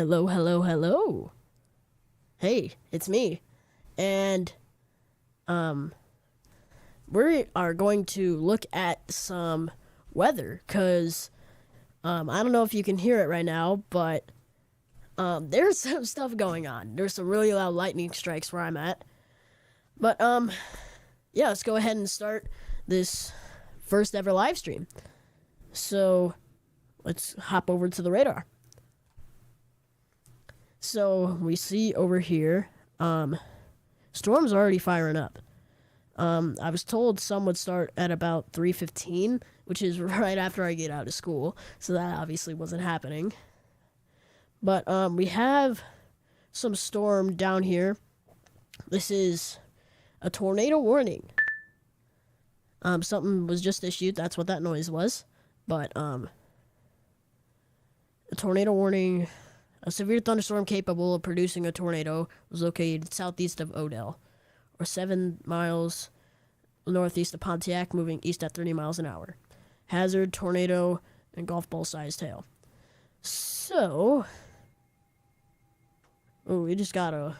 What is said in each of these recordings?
Hello, hello, hello. Hey, it's me. And um we are going to look at some weather cuz I don't know if you can hear it right now, but there's some stuff going on. There's some really loud lightning strikes where I'm at. But yeah, let's go ahead and start this first ever live stream. So, let's hop over to the radar. So we see over here, storm's already firing up. I was told some would start at about 3:15, which is right after I get out of school, so that obviously wasn't happening. But we have some storm down here. This is a tornado warning. Something was just issued. That's what that noise was. But a tornado warning. A severe thunderstorm capable of producing a tornado was located southeast of Odell, or 7 miles northeast of Pontiac, moving east at 30 miles an hour. Hazard, tornado, and golf ball sized hail. So, we just got a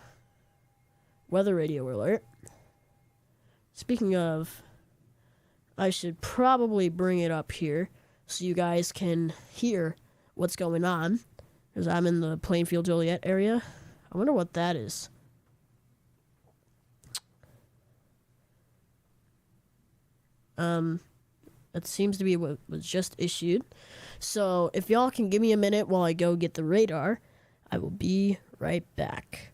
weather radio alert. Speaking of, I should probably bring it up here so you guys can hear what's going on. Because I'm in the Plainfield Joliet area. I wonder what that is. That seems to be what was just issued. So if y'all can give me a minute while I go get the radar, I will be right back.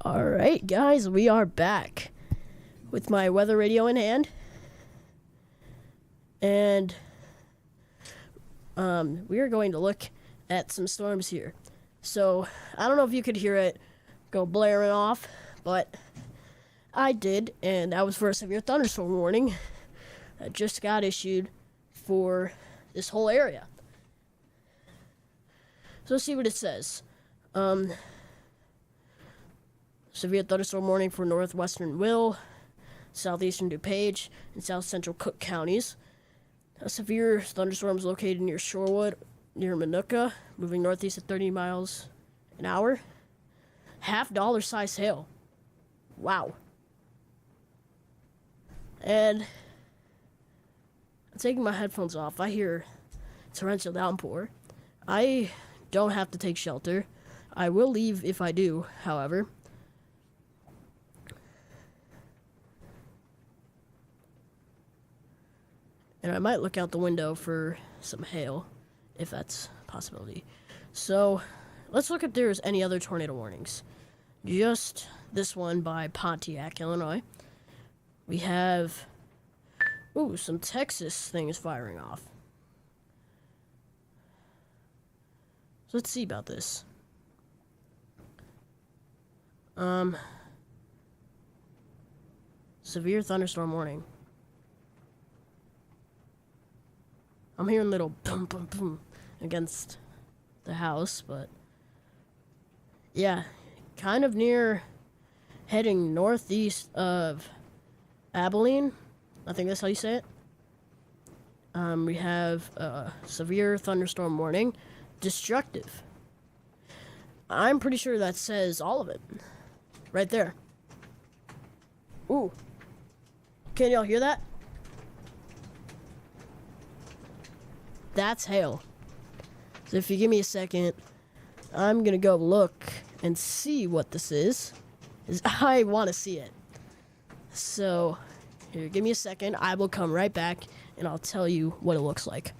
Alright, guys, we are back with my weather radio in hand. And we are going to look at some storms here. So, I don't know if you could hear it go blaring off, but I did, and that was for a severe thunderstorm warning that just got issued for this whole area. So let's see what it says. Severe thunderstorm warning for northwestern Will, southeastern DuPage, and south central Cook counties. A severe thunderstorm is located near Shorewood, near Minooka, moving northeast at 30 miles an hour. $50 size hail. Wow. And I'm taking my headphones off. I hear torrential downpour. I don't have to take shelter. I will leave if I do, however. And I might look out the window for some hail, if that's a possibility. So, let's look if there's any other tornado warnings. Just this one by Pontiac, Illinois. We have, some Texas things firing off. So let's see about this. Severe thunderstorm warning. I'm hearing little boom, boom, boom against the house, but yeah, kind of near, heading northeast of Abilene. I think that's how you say it. We have severe thunderstorm warning, destructive. I'm pretty sure that says all of it. Right there. Ooh. Can y'all hear that? That's hail. So if you give me a second, I'm gonna go look and see what this is. 'Cause I want to see it. So, here, give me a second. I will come right back and I'll tell you what it looks like.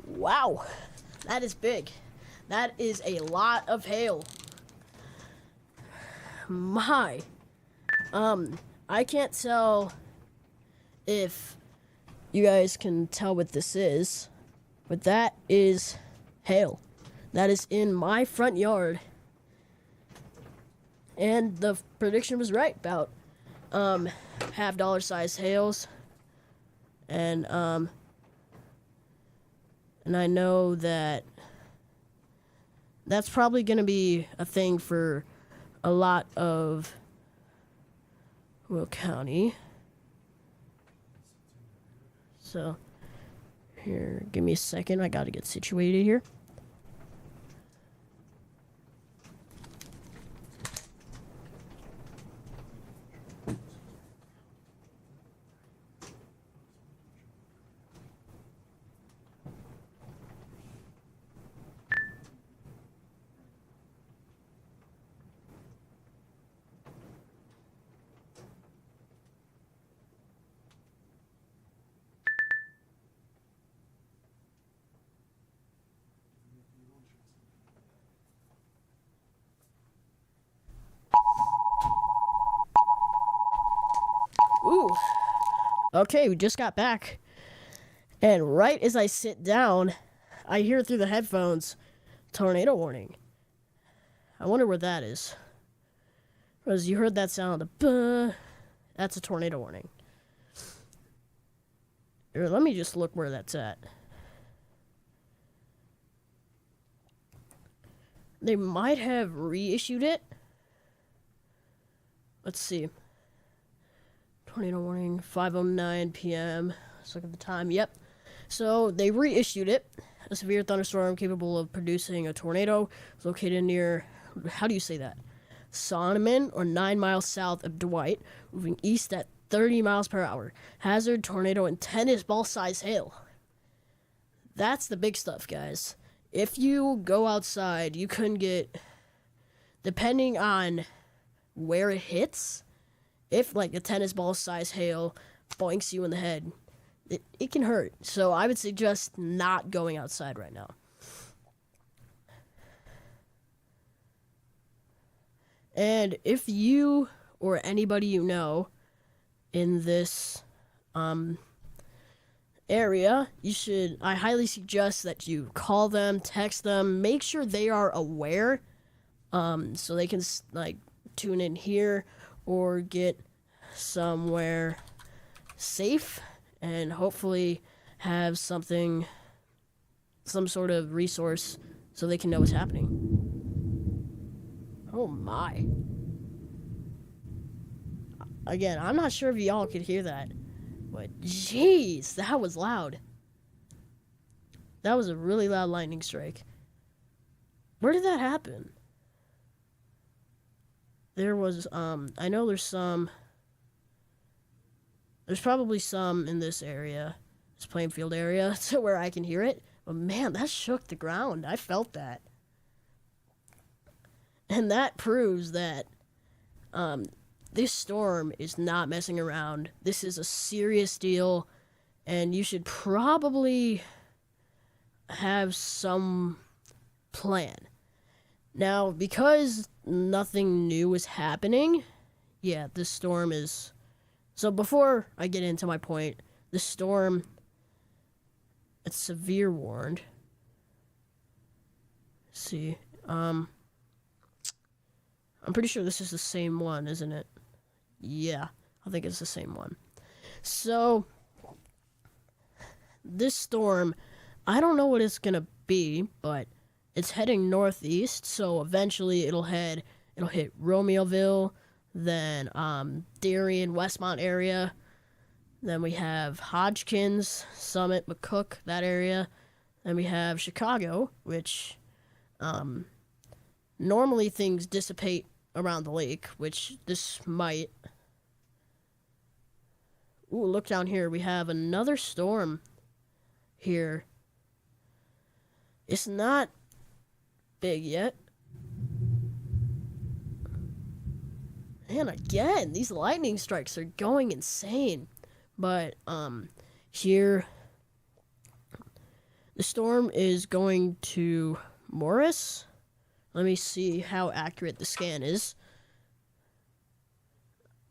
Wow, that is big. That is a lot of hail. My. I can't tell if you guys can tell what this is, but that is hail. That is in my front yard. And the prediction was right about half dollar size hails. And I know that that's probably going to be a thing for a lot of Will County. So, here, give me a second. I got to get situated here. Ooh. Okay, we just got back. And right as I sit down, I hear through the headphones, tornado warning. I wonder where that is. Because you heard that sound, that's a tornado warning. Here, let me just look where that's at. They might have reissued it. Let's see. Tornado warning, 5:09 p.m. Let's look at the time. Yep. So they reissued it. A severe thunderstorm capable of producing a tornado is located near, how do you say that? Sonneman, or 9 miles south of Dwight, moving east at 30 miles per hour. Hazard tornado and tennis ball size hail. That's the big stuff, guys. If you go outside, you couldn't get, depending on where it hits, if like a tennis ball size hail boinks you in the head, it can hurt. So I would suggest not going outside right now. And if you or anybody you know in this area, I highly suggest that you call them, text them, make sure they are aware, so they can like tune in here or get somewhere safe and hopefully have some sort of resource so they can know what's happening. Oh my. Again, I'm not sure if y'all could hear that, but jeez, that was loud. That was a really loud lightning strike. Where did that happen? There was, I know there's probably some in this area, this Plainfield area, to where I can hear it. But man, that shook the ground. I felt that. And that proves that this storm is not messing around. This is a serious deal, and you should probably have some plan. Now, because nothing new is happening, yeah, this storm is... So before I get into my point, the storm, it's severe warned. Let's see, I'm pretty sure this is the same one, isn't it? Yeah, I think it's the same one. So, this storm, I don't know what it's gonna be, but it's heading northeast, so eventually it'll hit Romeoville, then Darien, Westmont area. Then we have Hodgkins, Summit, McCook, that area. Then we have Chicago, which normally things dissipate around the lake, which this might. Ooh, look down here. We have another storm here. It's not big yet. And again, these lightning strikes are going insane. But here the storm is going to Morris. Let me see how accurate the scan is.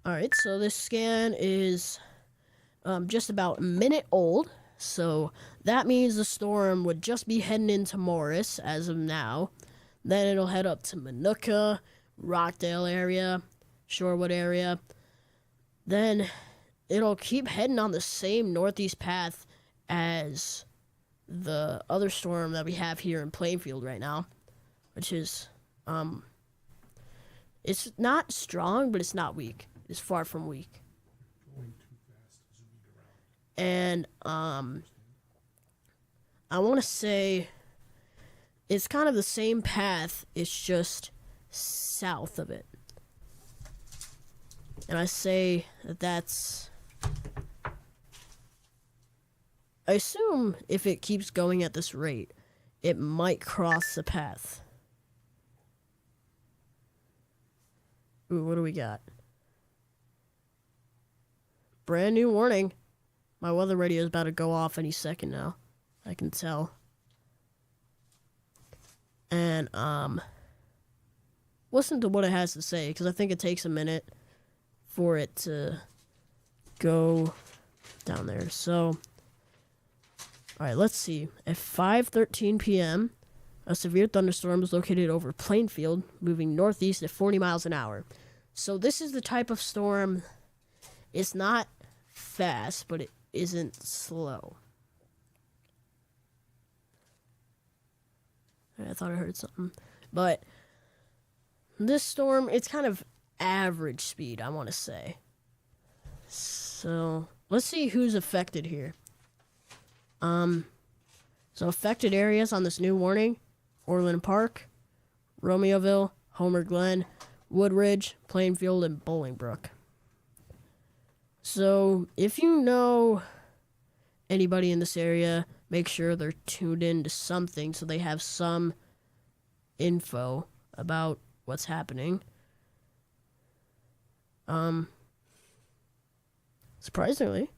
Alright, so this scan is just about a minute old. So that means the storm would just be heading into Morris as of now. Then it'll head up to Manuka, Rockdale area, Shorewood area. Then it'll keep heading on the same northeast path as the other storm that we have here in Plainfield right now, which is, it's not strong, but it's not weak. It's far from weak. And, I want to say it's kind of the same path, it's just south of it. And I say that that's... I assume if it keeps going at this rate, it might cross the path. Ooh, what do we got? Brand new warning. My weather radio is about to go off any second now. I can tell. And, listen to what it has to say, because I think it takes a minute for it to go down there. So, alright, let's see. At 5:13 p.m., a severe thunderstorm is located over Plainfield, moving northeast at 40 miles an hour. So this is the type of storm, it's not fast, but it isn't slow. I thought I heard something. But this storm, it's kind of average speed, I want to say. So let's see who's affected here. So affected areas on this new warning: Orland Park, Romeoville, Homer Glen, Woodridge, Plainfield, and Bolingbrook. So if you know anybody in this area, make sure they're tuned in to something so they have some info about what's happening. Surprisingly,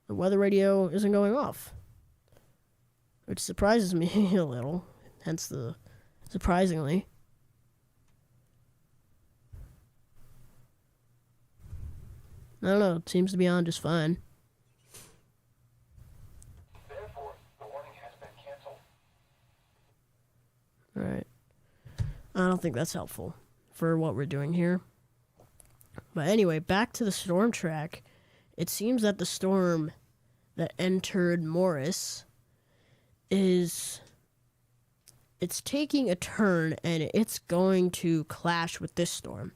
the weather radio isn't going off, which surprises me a little, hence the surprisingly. I don't know, it seems to be on just fine. Therefore, the warning has been canceled. Alright. I don't think that's helpful for what we're doing here. But anyway, back to the storm track. It seems that the storm that entered Morris it's taking a turn, and it's going to clash with this storm.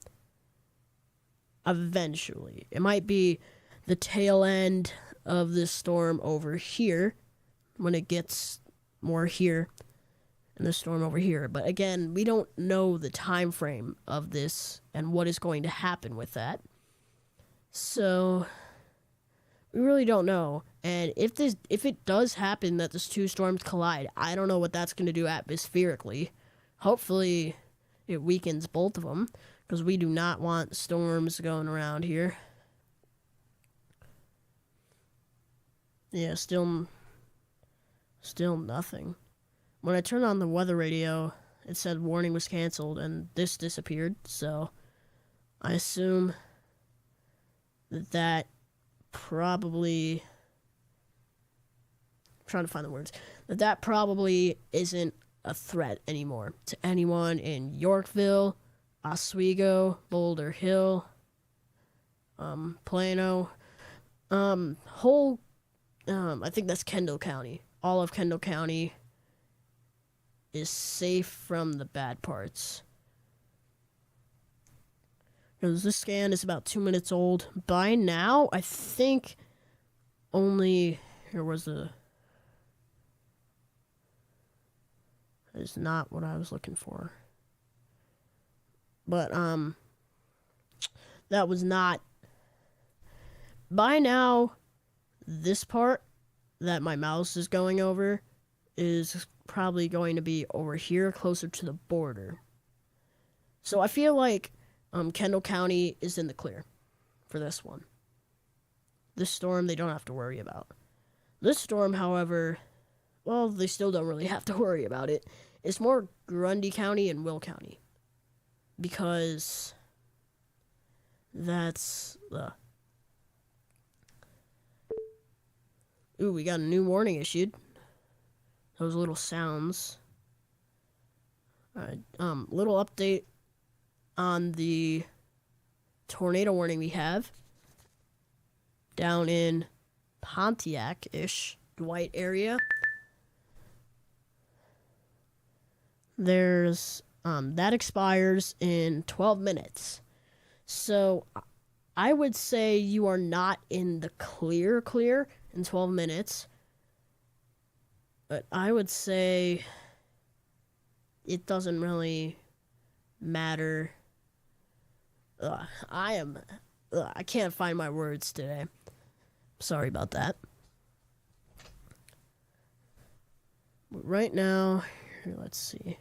Eventually. It might be the tail end of this storm over here when it gets more here and the storm over here. But again, we don't know the time frame of this and what is going to happen with that. So we really don't know. And if it does happen that these two storms collide, I don't know what that's going to do atmospherically. Hopefully it weakens both of them, because we do not want storms going around here. Yeah, still nothing. When I turned on the weather radio, it said warning was canceled, and this disappeared. So I assume that probably... I'm trying to find the words. That probably isn't a threat anymore to anyone in Yorkville, Oswego, Boulder Hill, Plano, whole, I think that's Kendall County. All of Kendall County is safe from the bad parts. Because this scan is about 2 minutes old. By now, I think only... Here was the... That is not what I was looking for. But, that was not... By now, this part that my mouse is going over is probably going to be over here, closer to the border. So I feel like Kendall County is in the clear for this one. This storm, they don't have to worry about. This storm, however, well, they still don't really have to worry about it. It's more Grundy County and Will County. Because that's... Ooh, we got a new warning issued. Those little sounds. Alright, little update on the tornado warning we have. Down in Pontiac-ish, Dwight area. There's, that expires in 12 minutes. So, I would say you are not in the clear in 12 minutes. But I would say it doesn't really matter. I can't find my words today. Sorry about that. Right now, here, let's see.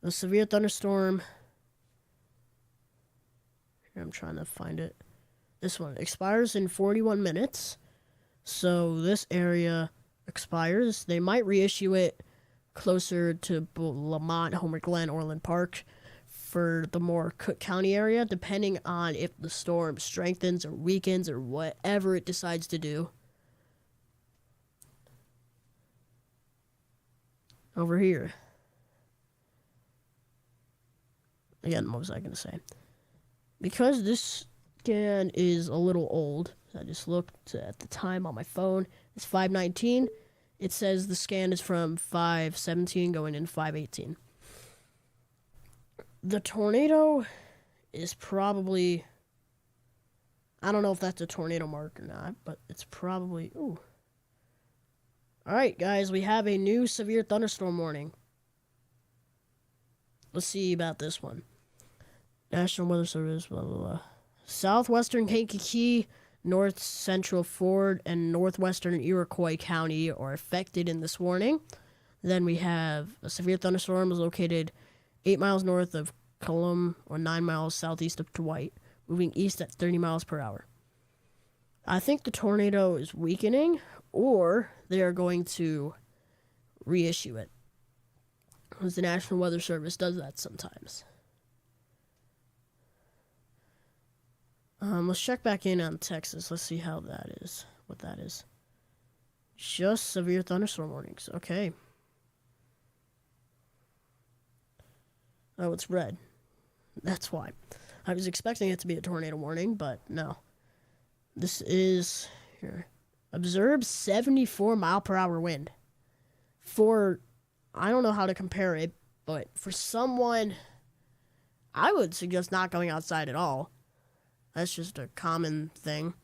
The severe thunderstorm. Here, I'm trying to find it. This one expires in 41 minutes. So this area expires. They might reissue it closer to Lamont, Homer Glen, Orland Park for the more Cook County area, depending on if the storm strengthens or weakens or whatever it decides to do. Over here. Again, what was I going to say? Because this scan is a little old, I just looked at the time on my phone. It's 5:19. It says the scan is from 5:17 going in 5:18. The tornado is probably... I don't know if that's a tornado mark or not, but it's probably... Ooh. Alright, guys, we have a new severe thunderstorm warning. Let's see about this one. National Weather Service, blah, blah, blah. Southwestern Kankakee, North Central Ford, and Northwestern Iroquois County are affected in this warning. Then we have a severe thunderstorm is located 8 miles north of Cullum or 9 miles southeast of Dwight, moving east at 30 miles per hour. I think the tornado is weakening, or they are going to reissue it. Because the National Weather Service does that sometimes. Let's check back in on Texas. Let's see how that is. What that is. Just severe thunderstorm warnings. Okay. Oh, it's red. That's why. I was expecting it to be a tornado warning, but no. This is... Here. Observe 74 mile per hour wind. For... I don't know how to compare it, but for someone... I would suggest not going outside at all. That's just a common thing.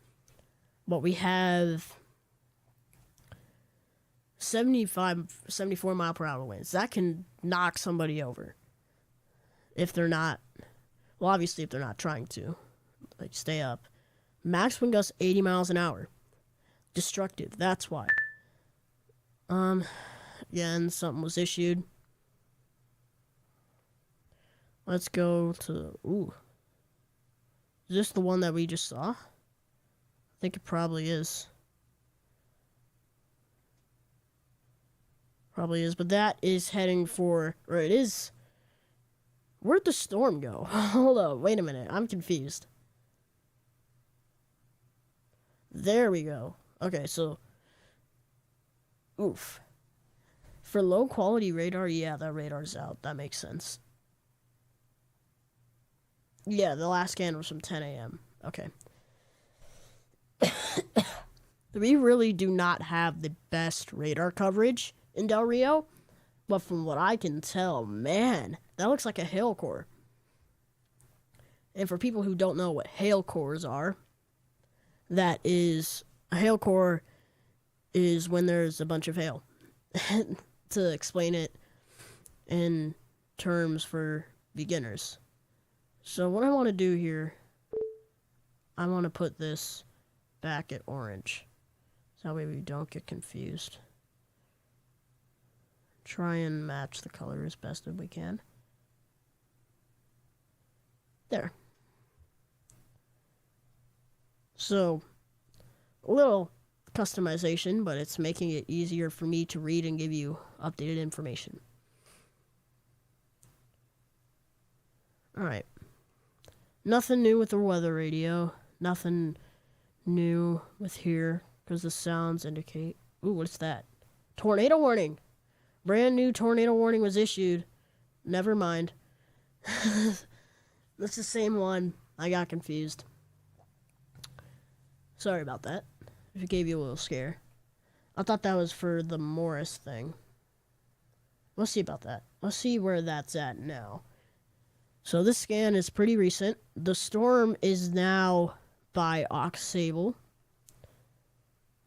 But we have 74 mile per hour winds. That can knock somebody over. If they're not, well, obviously if they're not trying to, like, stay up. Max wind gusts 80 miles an hour. Destructive, that's why. Again, something was issued. Let's go to, ooh. Is this the one that we just saw? I think it probably is. Probably is, but that is heading for, or it is. Where'd the storm go? Hold on, wait a minute, I'm confused. There we go. Okay, so, oof. For low quality radar, yeah, that radar's out. That makes sense. Yeah, the last scan was from 10 a.m. Okay. We really do not have the best radar coverage in Del Rio, but from what I can tell, man, that looks like a hail core. And for people who don't know what hail cores are, that is, a hail core is when there's a bunch of hail. To explain it in terms for beginners. So what I want to do here, I want to put this back at orange. So that way we don't get confused. Try and match the color as best as we can. There. So, a little customization, but it's making it easier for me to read and give you updated information. Alright. Nothing new with the weather radio. Nothing new with here, because the sounds indicate... Ooh, what's that? Tornado warning! Brand new tornado warning was issued. Never mind. That's the same one. I got confused. Sorry about that. If it gave you a little scare. I thought that was for the Morris thing. We'll see about that. Let's see where that's at now. So this scan is pretty recent. The storm is now by Oxable.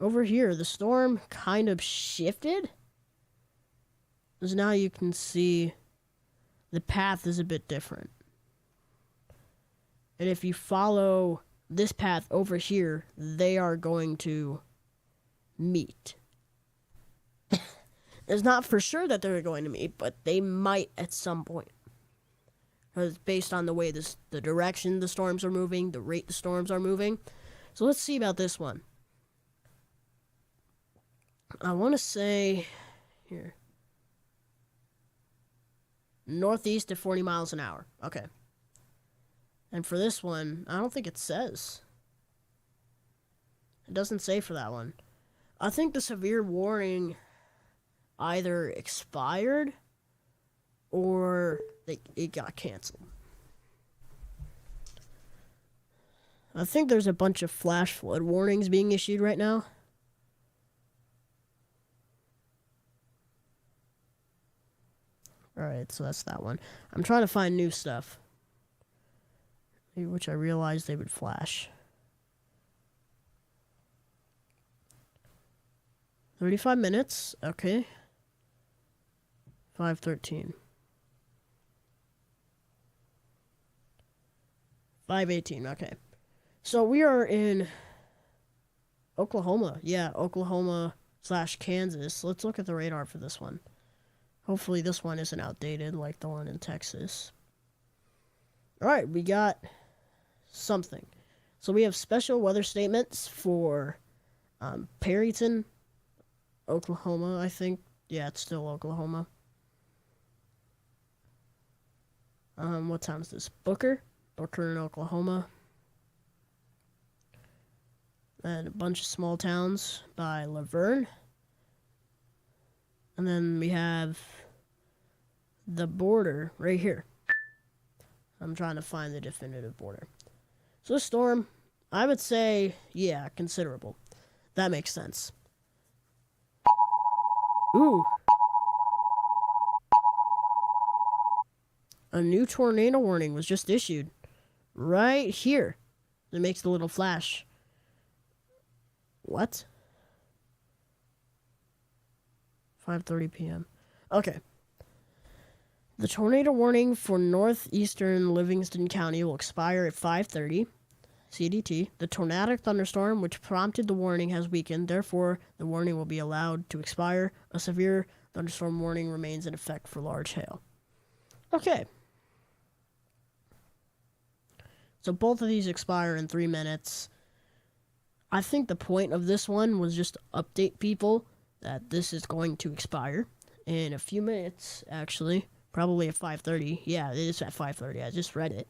Over here, the storm kind of shifted. Because now you can see the path is a bit different. And if you follow this path over here, they are going to meet. It's not for sure that they're going to meet, but they might at some point. Because based on the way the direction the storms are moving, the rate the storms are moving. So let's see about this one. I want to say here. Northeast at 40 miles an hour. Okay. And for this one, I don't think it says. It doesn't say for that one. I think the severe warning either expired or it got canceled. I think there's a bunch of flash flood warnings being issued right now. Alright, so that's that one. I'm trying to find new stuff, which I realized they would flash. 35 minutes, okay. 5:13. 5:18, okay. So we are in Oklahoma. Yeah, Oklahoma/Kansas. Let's look at the radar for this one. Hopefully this one isn't outdated like the one in Texas. Alright, we got something. So we have special weather statements for Perryton, Oklahoma, I think. Yeah, it's still Oklahoma. What town is this? Booker in Oklahoma. And a bunch of small towns by Laverne. And then we have the border right here. I'm trying to find the definitive border. So this storm, I would say, yeah, considerable. That makes sense. Ooh. A new tornado warning was just issued. Right here. It makes the little flash. What? 5:30 p.m. Okay. The tornado warning for northeastern Livingston County will expire at 5:30 CDT. The tornadic thunderstorm which prompted the warning has weakened. Therefore, the warning will be allowed to expire. A severe thunderstorm warning remains in effect for large hail. Okay. So both of these expire in 3 minutes. I think the point of this one was just to update people that this is going to expire in a few minutes, actually. Probably at 5:30. Yeah, it is at 5:30. I just read it.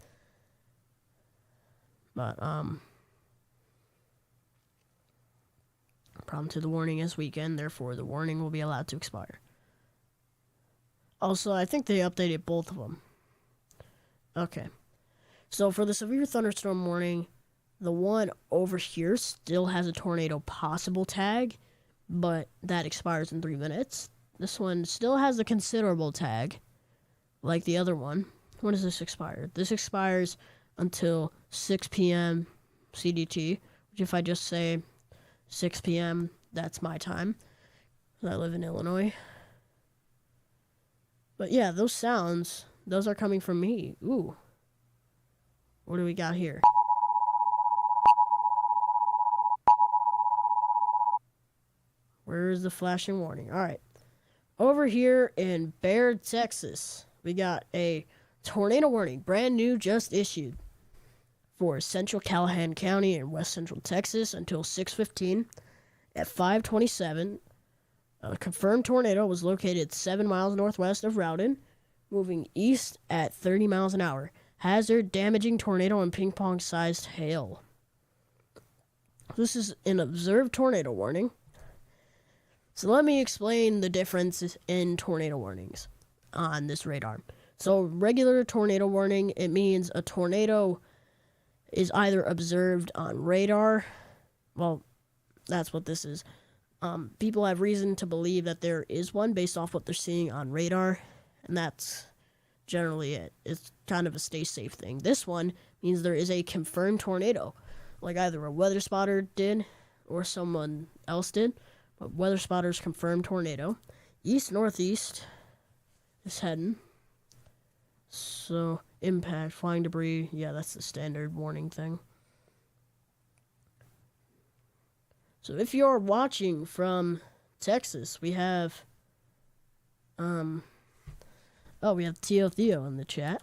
But, problem to the warning is weakened, therefore the warning will be allowed to expire. Also, I think they updated both of them. Okay. So for the severe thunderstorm warning, The one over here still has a tornado possible tag, but that expires in 3 minutes. This one still has a considerable tag, like the other one. When does this expire? This expires until 6 p.m. CDT, which if I just say 6 p.m., that's my time. I live in Illinois. But yeah, those sounds, those are coming from me. Ooh. What do we got here? Where is the flashing warning? All right. Over here in Baird, Texas, we got a tornado warning, brand new, just issued for central Callahan County in west central Texas until 6:15. At 5:27, a confirmed tornado was located 7 miles northwest of Rowden, moving east at 30 miles an hour. Hazard, damaging tornado and ping-pong-sized hail. This is an observed tornado warning. So let me explain the difference in tornado warnings on this radar. So regular tornado warning, it means a tornado is either observed on radar. Well, that's what this is. People have reason to believe that there is one based off what they're seeing on radar, and that's generally it. It's kind of a stay safe thing. This one means there is a confirmed tornado, like either a weather spotter did or someone else did. But weather spotters confirmed tornado. East-northeast is heading. So, impact, flying debris. Yeah, that's the standard warning thing. So, if you're watching from Texas, we have... we have Tio Theo in the chat.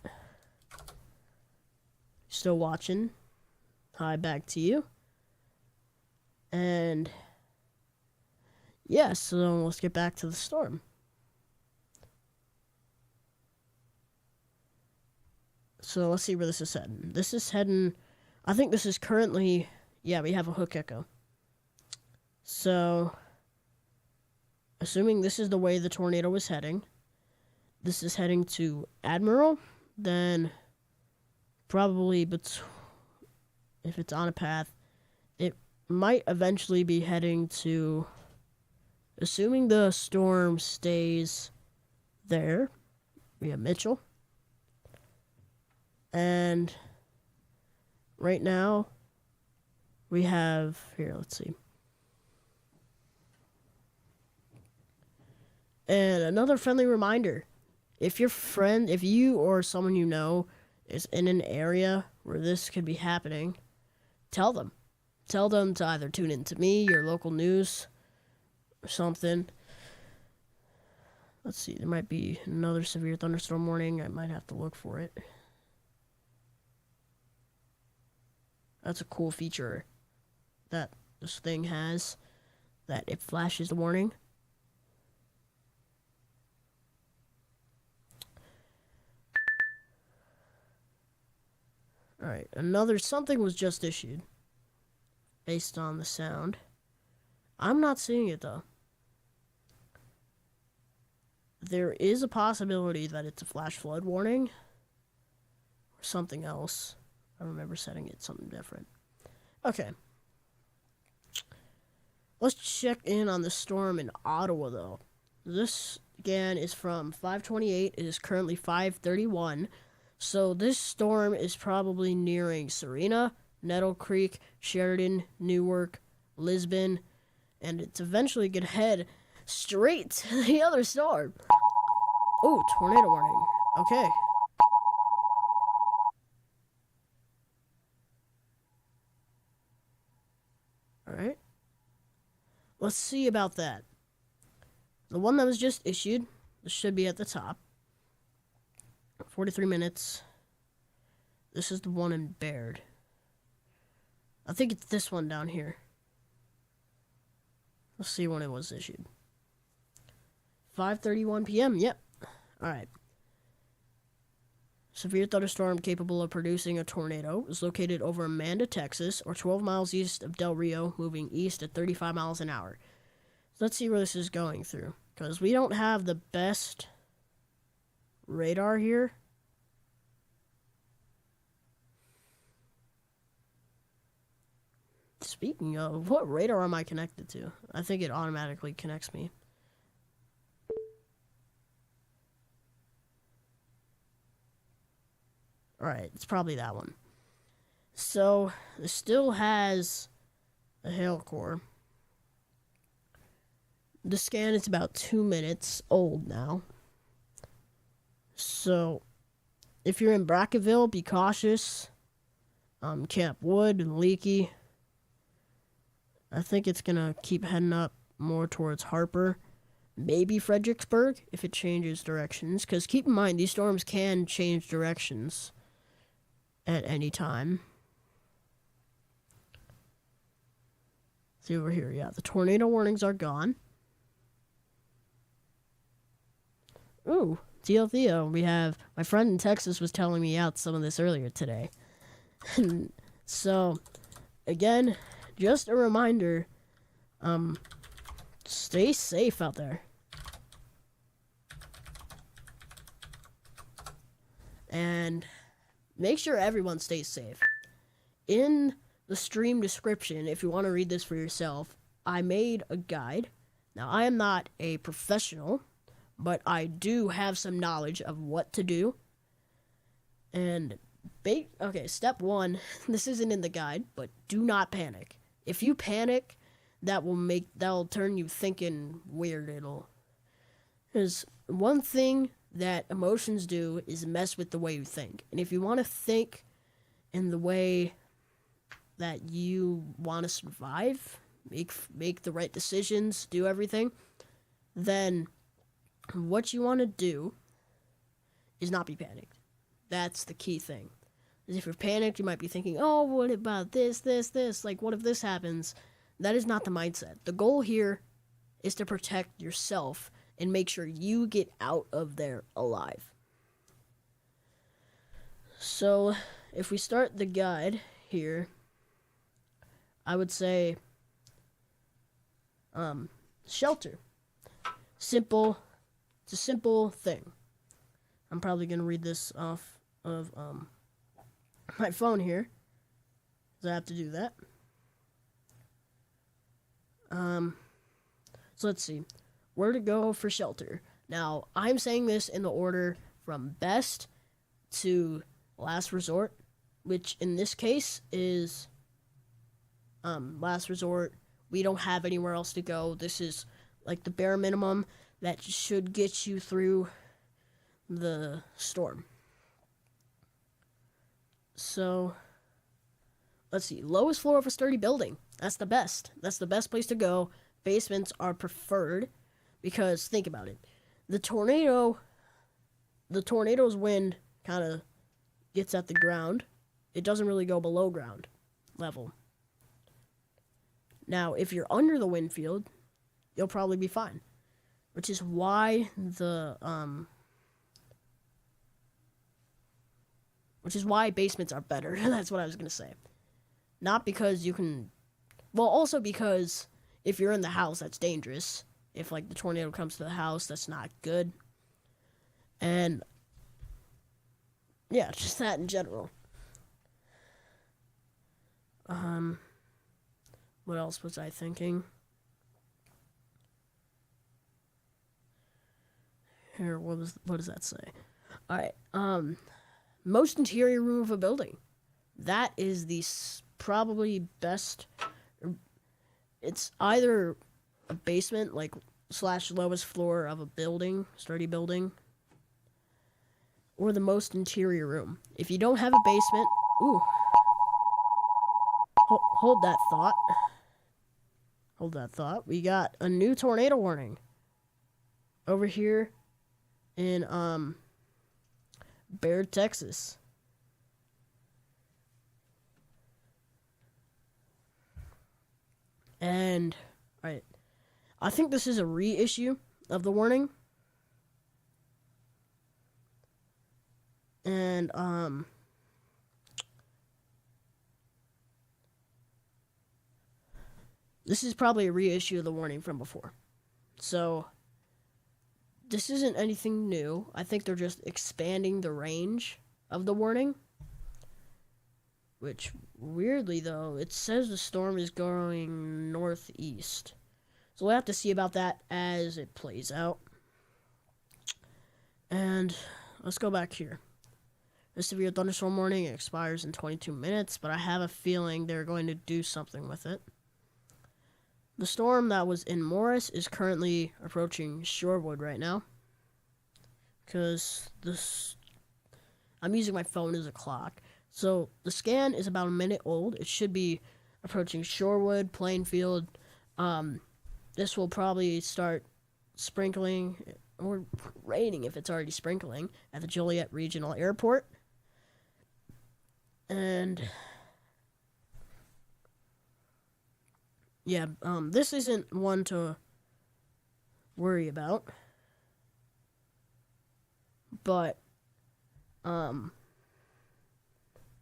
Still watching. Hi, back to you. And... yeah, so let's get back to the storm. So let's see where this is heading. This is heading, I think this is currently, yeah, we have a hook echo. So, assuming this is the way the tornado is heading, this is heading to Admiral, then probably, if it's on a path, it might eventually be heading to... assuming the storm stays there, we have Mitchell. And right now, we have, here, let's see. And another friendly reminder, if you or someone you know is in an area where this could be happening, tell them. Tell them to either tune in to me, your local news, or something. Let's see, there might be another severe thunderstorm warning. I might have to look for it. That's a cool feature that this thing has, that it flashes the warning. Alright, something was just issued based on the sound. I'm not seeing it though. There is a possibility that it's a flash flood warning or something else. I remember setting it something different. Okay. Let's check in on the storm in Ottawa though. This again is from 5:28. It is currently 5:31. So this storm is probably nearing Serena, Nettle Creek, Sheridan, Newark, Lisbon, and it's eventually going to head straight to the other storm. Oh, tornado warning. Okay. Alright. Let's see about that. The one that was just issued, this should be at the top. 43 minutes. This is the one in Baird. I think it's this one down here. Let's see when it was issued. 5:31 p.m. Yep. Alright. Severe thunderstorm capable of producing a tornado is located over Amanda, Texas, or 12 miles east of Del Rio, moving east at 35 miles an hour. So let's see where this is going through, because we don't have the best radar here. Speaking of, what radar am I connected to? I think it automatically connects me. Alright, it's probably that one. So, it still has a hail core. The scan is about 2 minutes old now. So, if you're in Brackenville, be cautious. Camp Wood and Leaky. I think it's gonna keep heading up more towards Harper. Maybe Fredericksburg if it changes directions. Because keep in mind, these storms can change directions at any time. See over here, yeah, the tornado warnings are gone. Ooh, Theo, we have, my friend in Texas was telling me out some of this earlier today. So, again, just a reminder, stay safe out there. And make sure everyone stays safe. In the stream description, if you want to read this for yourself, I made a guide. Now, I am not a professional, but I do have some knowledge of what to do. And, okay, step 1, this isn't in the guide, but do not panic. If you panic, that'll turn you thinking weird. Because one thing that emotions do is mess with the way you think. And if you want to think in the way that you want to survive, make the right decisions, do everything, then what you want to do is not be panicked. That's the key thing. Because if you're panicked, you might be thinking, oh, what about this? Like, what if this happens? That is not the mindset. The goal here is to protect yourself and make sure you get out of there alive. So, if we start the guide here, I would say, shelter. Simple. It's a simple thing. I'm probably going to read this off of my phone here, because I have to do that. So let's see. Where to go for shelter. Now, I'm saying this in the order from best to last resort, which in this case is last resort. We don't have anywhere else to go. This is like the bare minimum that should get you through the storm. So, let's see. Lowest floor of a sturdy building. That's the best. That's the best place to go. Basements are preferred because think about it. The tornado's wind kind of gets at the ground. It doesn't really go below ground level. Now, if you're under the wind field, you'll probably be fine. Which is why basements are better. That's what I was going to say. Not because you can... Well, also because if you're in the house, that's dangerous. If, like, the tornado comes to the house, that's not good. And, yeah, just that in general. What else was I thinking? Here, what does that say? Alright, most interior room of a building. That is the probably best. It's either a basement, like, / lowest floor of a building, sturdy building, or the most interior room. If you don't have a basement, hold that thought. Hold that thought. We got a new tornado warning over here in Baird, Texas. And right, I think this is a reissue of the warning. And this is probably a reissue of the warning from before. So this isn't anything new. I think they're just expanding the range of the warning. which weirdly though, it says the storm is going northeast. So we'll have to see about that as it plays out. And let's go back here. The severe thunderstorm warning expires in 22 minutes, but I have a feeling they're going to do something with it. The storm that was in Morris is currently approaching Shorewood right now. Because I'm using my phone as a clock. So the scan is about a minute old. It should be approaching Shorewood, Plainfield. This will probably start sprinkling or raining if it's already sprinkling at the Joliet Regional Airport. And yeah, this isn't one to worry about. But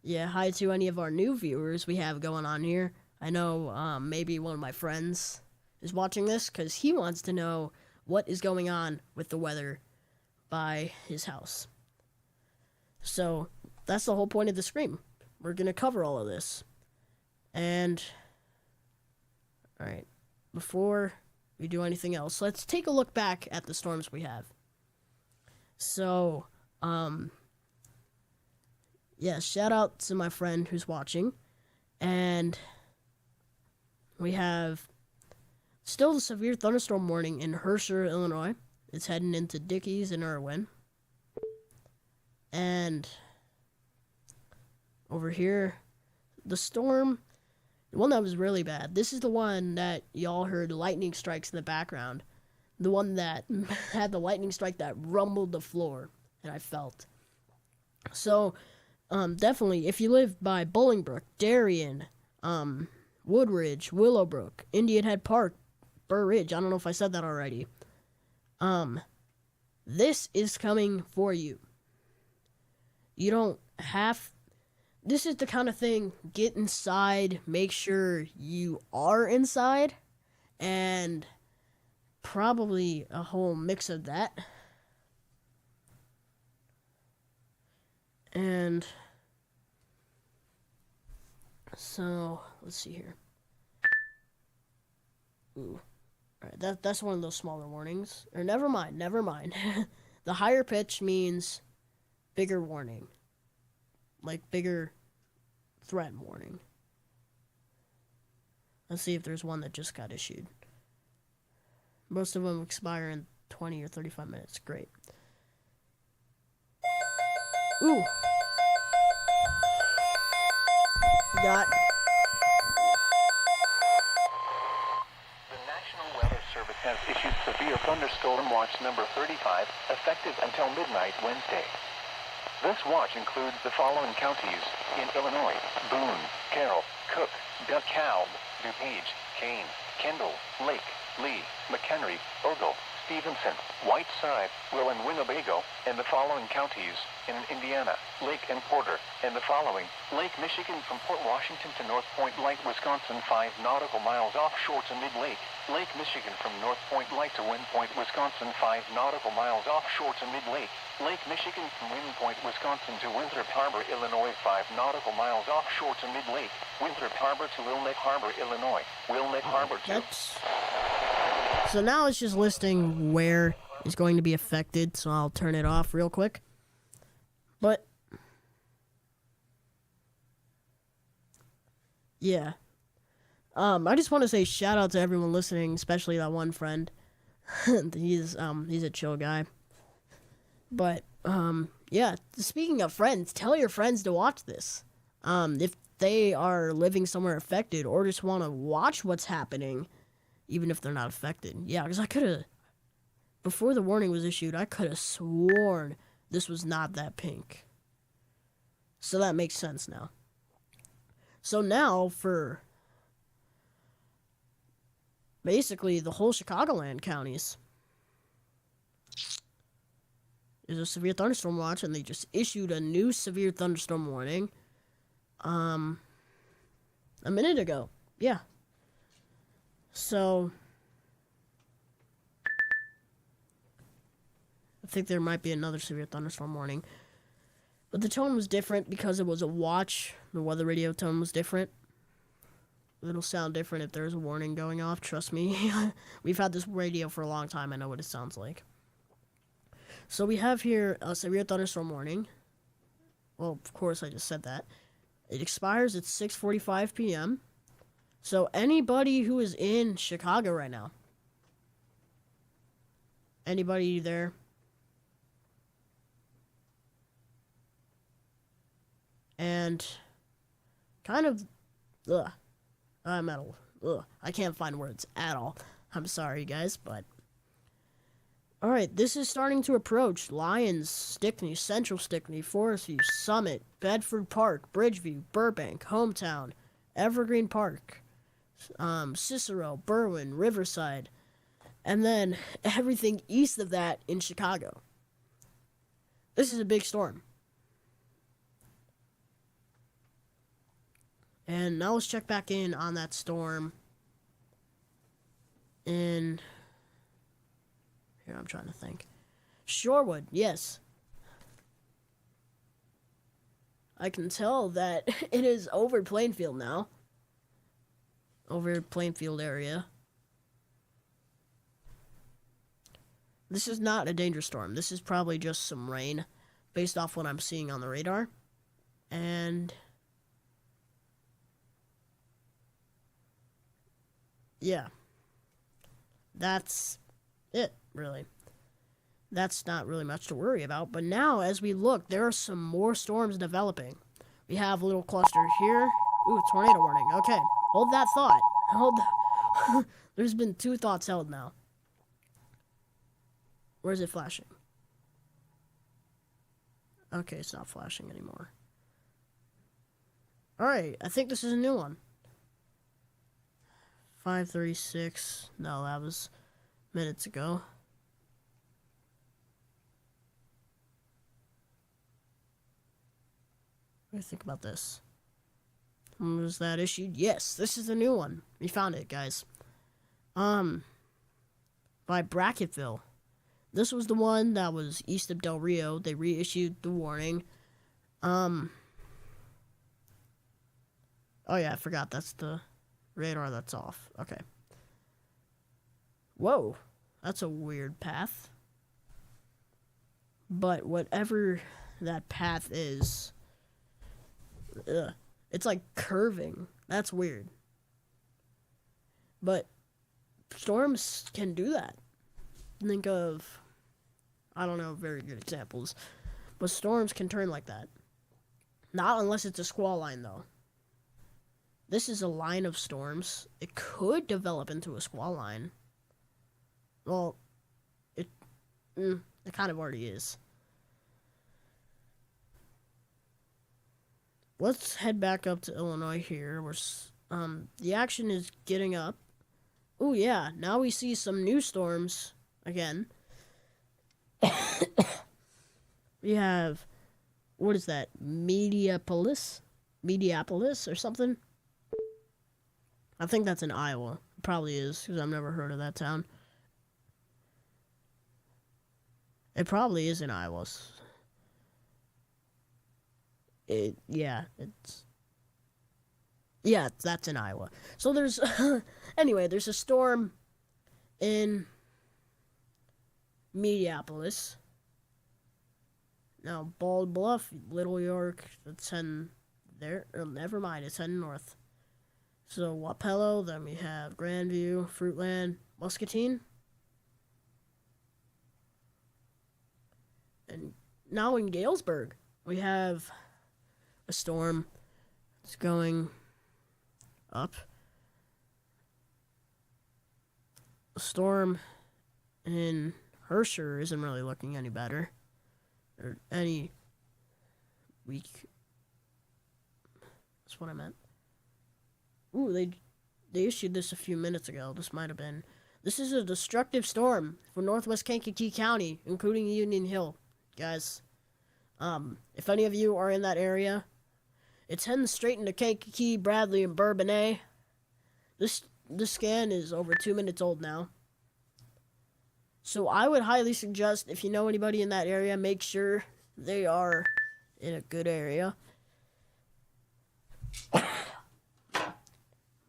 yeah, hi to any of our new viewers we have going on here. I know maybe one of my friends is watching this because he wants to know what is going on with the weather by his house. So that's the whole point of the stream. We're going to cover all of this. And, alright, before we do anything else, let's take a look back at the storms we have. So, yeah, shout out to my friend who's watching. And we have still the severe thunderstorm warning in Herscher, Illinois. It's heading into Dickies and Irwin. And over here, the storm, the one that was really bad. This is the one that y'all heard lightning strikes in the background. The one that had the lightning strike that rumbled the floor, and I felt. So, definitely, if you live by Bolingbrook, Darien, Woodridge, Willowbrook, Indian Head Park, Burr Ridge, I don't know if I said that already. This is coming for you. You don't have... This is the kind of thing, get inside, make sure you are inside, and probably a whole mix of that. And so, let's see here. Ooh. Alright, that's one of those smaller warnings. Or never mind. The higher pitch means bigger warning. Like bigger threat warning. Let's see if there's one that just got issued. Most of them expire in 20 or 35 minutes. Great. Ooh. Got. The National Weather Service has issued severe thunderstorm watch number 35, effective until midnight Wednesday. This watch includes the following counties in Illinois: Boone, Carroll, Cook, DeKalb, DuPage, Kane, Kendall, Lake, Lee, McHenry, Ogle, Stevenson, Whiteside, Will, and Winnebago, and the following counties in Indiana: Lake and Porter, and the following: Lake Michigan from Port Washington to North Point Light, Wisconsin, 5 nautical miles offshore to Mid-Lake. Lake Michigan from North Point Light to Wind Point, Wisconsin, 5 nautical miles offshore to Mid-Lake. Lake Michigan from Wind Point, Wisconsin to Winthrop Harbor, Illinois, 5 nautical miles offshore to Mid-Lake. Winthrop Harbor to Wilneck Harbor, Illinois. Wilneck Harbor to... So now it's just listing where is going to be affected, so I'll turn it off real quick. But yeah. I just want to say shout out to everyone listening, especially that one friend. he's a chill guy. But yeah, speaking of friends, tell your friends to watch this. If they are living somewhere affected or just want to watch what's happening, even if they're not affected. Yeah, because I could have, before the warning was issued, I could have sworn this was not that pink. So that makes sense now. So now for basically the whole Chicagoland counties, there's a severe thunderstorm watch, and they just issued a new severe thunderstorm warning a minute ago. Yeah. So I think there might be another severe thunderstorm warning. But the tone was different because it was a watch. The weather radio tone was different. It'll sound different if there's a warning going off, trust me. We've had this radio for a long time, I know what it sounds like. So we have here a severe thunderstorm warning. Well, of course I just said that. It expires at 6:45 p.m. So anybody who is in Chicago right now, anybody there? And kind of, metal. I can't find words at all. I'm sorry, guys, but alright, this is starting to approach. Lyons, Stickney, Central Stickney, Forest View, Summit, Bedford Park, Bridgeview, Burbank, Hometown, Evergreen Park, Cicero, Berwyn, Riverside, and then everything east of that in Chicago. This is a big storm. And now let's check back in on that storm in... Here, I'm trying to think. Shorewood, yes. I can tell that it is over Plainfield now. Over Plainfield area. This is not a dangerous storm. This is probably just some rain based off what I'm seeing on the radar. And yeah. That's it, really. That's not really much to worry about. But now, as we look, there are some more storms developing. We have a little cluster here. Ooh, tornado warning. Okay, hold that thought. There's been 2 thoughts held now. Where's it flashing? Okay, it's not flashing anymore. Alright, I think this is a new one. 5:36. No, that was minutes ago. What do you think about this? When was that issued? Yes, this is the new one. We found it, guys. By Bracketville. This was the one that was east of Del Rio. They reissued the warning. Oh yeah, I forgot. That's the radar that's off. Okay. Whoa. That's a weird path. But whatever that path is... it's like curving. That's weird. But storms can do that. Think of, I don't know, very good examples. But storms can turn like that. Not unless it's a squall line, though. This is a line of storms. It could develop into a squall line. Well, it kind of already is. Let's head back up to Illinois here. The action is getting up. Oh yeah, now we see some new storms again. We have, what is that? Mediapolis or something? I think that's in Iowa. It probably is, because I've never heard of that town. It probably is in Iowa. That's in Iowa. So there's, anyway, there's a storm in Mediapolis. Now, Bald Bluff, Little York, it's heading there. Never mind, it's heading north. So, Wapello, then we have Grandview, Fruitland, Muscatine. And now in Galesburg, we have a storm. It's going up. A storm in Herscher isn't really looking any better. Or any weak. That's what I meant. Ooh, they issued this a few minutes ago. This might have been. This is a destructive storm for northwest Kankakee County, including Union Hill, guys. If any of you are in that area, it's heading straight into Kankakee, Bradley, and Bourbonnais. This scan is over 2 minutes old now. So I would highly suggest, if you know anybody in that area, make sure they are in a good area.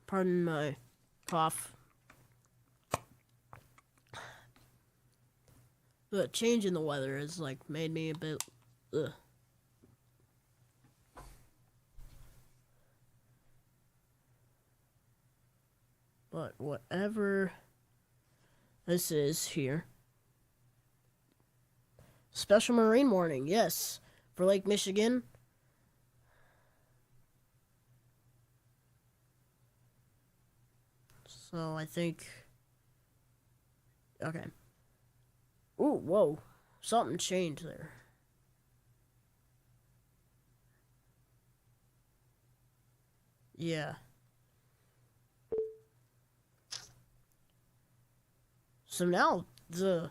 Pardon my cough. The change in the weather has, like, made me a bit... Ugh. But whatever this is here. Special Marine warning, yes. For Lake Michigan. So I think... Okay. Ooh, whoa. Something changed there. Yeah. So now the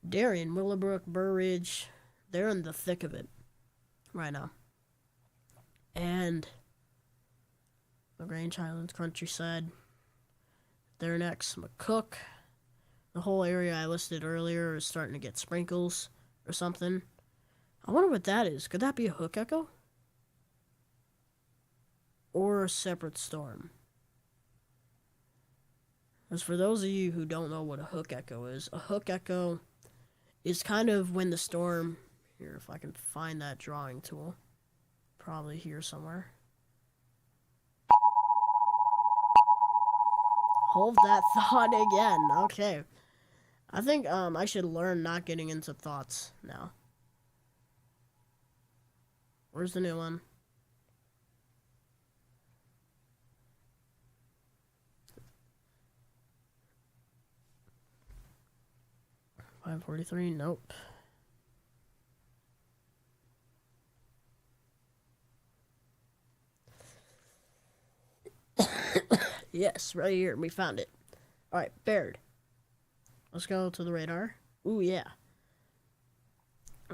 Darien, Willowbrook, Burr Ridge, they're in the thick of it right now. And LaGrange Highlands countryside. They're next. McCook. The whole area I listed earlier is starting to get sprinkles or something. I wonder what that is. Could that be a hook echo? Or a separate storm? As for those of you who don't know what a hook echo is, a hook echo is kind of when the storm... Here, if I can find that drawing tool. Probably here somewhere. Hold that thought again. Okay. I think I should learn not getting into thoughts now. Where's the new one? $5.43, nope. Yes, right here. We found it. Alright, Baird. Let's go to the radar. Ooh, yeah.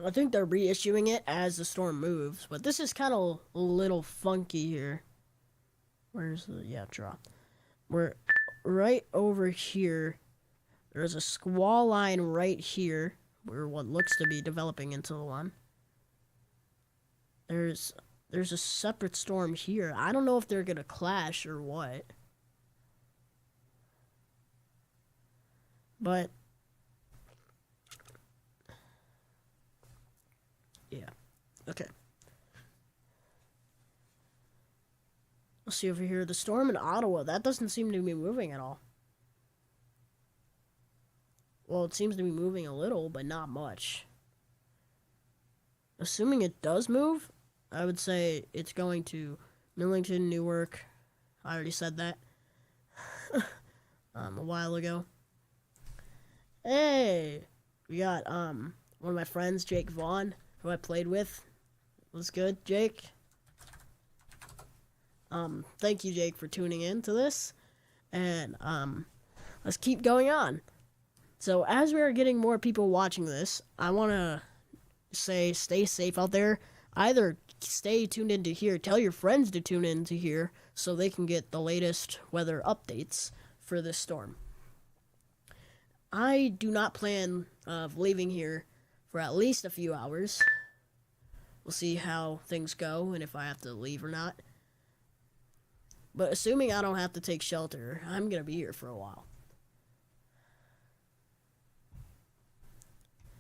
I think they're reissuing it as the storm moves, but this is kind of a little funky here. Where's the... Yeah, draw. We're right over here. There's a squall line right here, where what looks to be developing into the one. There's a separate storm here. I don't know if they're gonna clash or what. But yeah. Okay. Let's see over here. The storm in Ottawa, that doesn't seem to be moving at all. Well, it seems to be moving a little, but not much. Assuming it does move, I would say it's going to Millington, Newark. I already said that a while ago. Hey, we got one of my friends, Jake Vaughn, who I played with. What's good, Jake? Thank you, Jake, for tuning in to this, and let's keep going on. So as we are getting more people watching this, I want to say stay safe out there. Either stay tuned in to here, tell your friends to tune in to here so they can get the latest weather updates for this storm. I do not plan of leaving here for at least a few hours. We'll see how things go and if I have to leave or not. But assuming I don't have to take shelter, I'm going to be here for a while.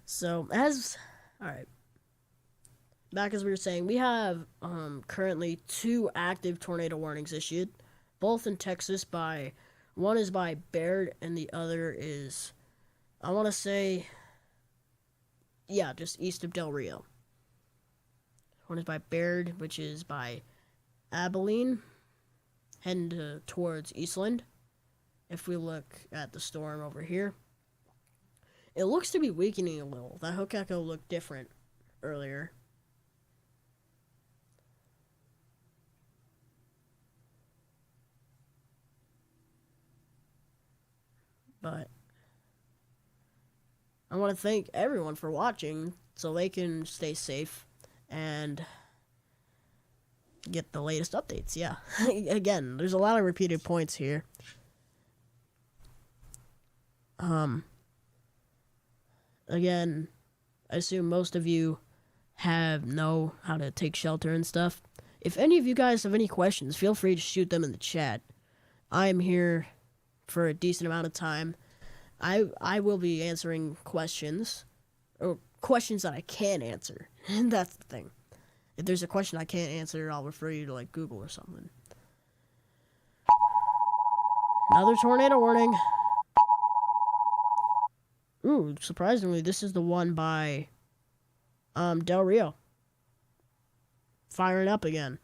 So, alright. Back as we were saying, we have currently 2 active tornado warnings issued. Both in Texas one is by Baird and the other is, I want to say, yeah, just east of Del Rio. One is by Baird, which is by Abilene, heading towards Eastland. If we look at the storm over here, it looks to be weakening a little. That hook echo looked different earlier. But I want to thank everyone for watching so they can stay safe and get the latest updates. Yeah. Again, there's a lot of repeated points here. Again, I assume most of you know how to take shelter and stuff. If any of you guys have any questions, feel free to shoot them in the chat. I am here for a decent amount of time. I will be answering questions, or questions that I can answer. And that's the thing. If there's a question I can't answer, I'll refer you to like Google or something. Another tornado warning. Ooh, surprisingly, this is the one by Del Rio. Firing up again.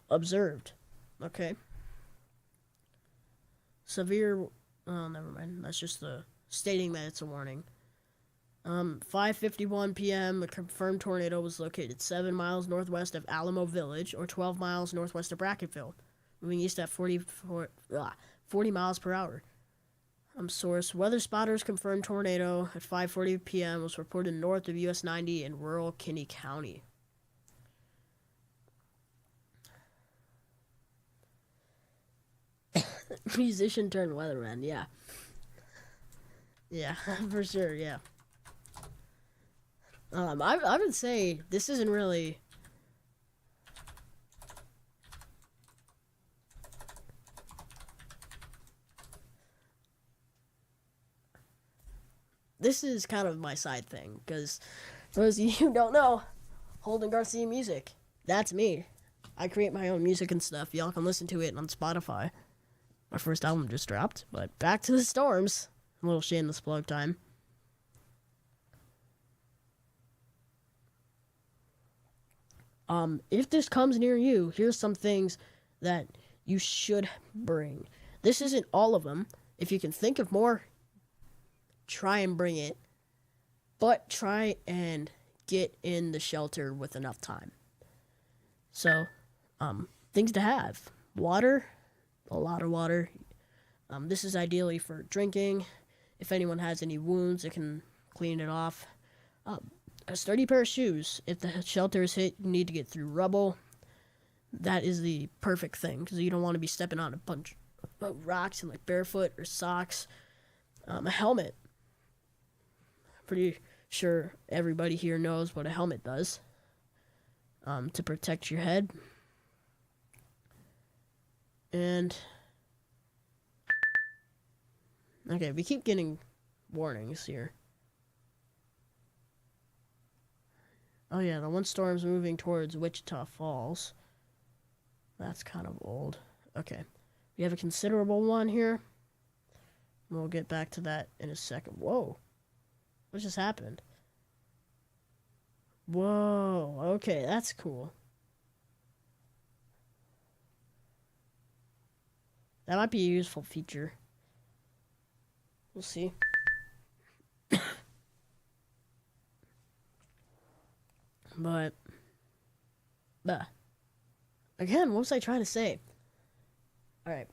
Observed. Okay. Severe. Oh, never mind. That's just the stating that it's a warning. 5:51 p.m. A confirmed tornado was located 7 miles northwest of Alamo Village, or 12 miles northwest of Brackettville, moving east at 40 miles per hour. Source: Weather spotters confirmed tornado at 5:40 p.m. was reported north of US 90 in rural Kinney County. Musician turned weatherman, yeah. Yeah, for sure, yeah. I would say this isn't really... This is kind of my side thing, because for those of you who don't know, Holden Garcia Music, that's me. I create my own music and stuff. Y'all can listen to it on Spotify. My first album just dropped, but back to the storms. A little shameless plug time. If this comes near you, here's some things that you should bring. This isn't all of them. If you can think of more, try and bring it. But try and get in the shelter with enough time. So, things to have. Water, a lot of water. This is ideally for drinking. If anyone has any wounds, it can clean it off. A sturdy pair of shoes. If the shelter is hit, you need to get through rubble. That is the perfect thing, because you don't want to be stepping on a bunch of rocks and like barefoot or socks. A helmet. Pretty sure everybody here knows what a helmet does. To protect your head. And okay, we keep getting warnings here. Oh yeah, the one storm's moving towards Wichita Falls. That's kind of old. Okay. We have a considerable one here. We'll get back to that in a second. Whoa. What just happened? Whoa. Okay, that's cool. That might be a useful feature. We'll see. But again, what was I trying to say? Alright.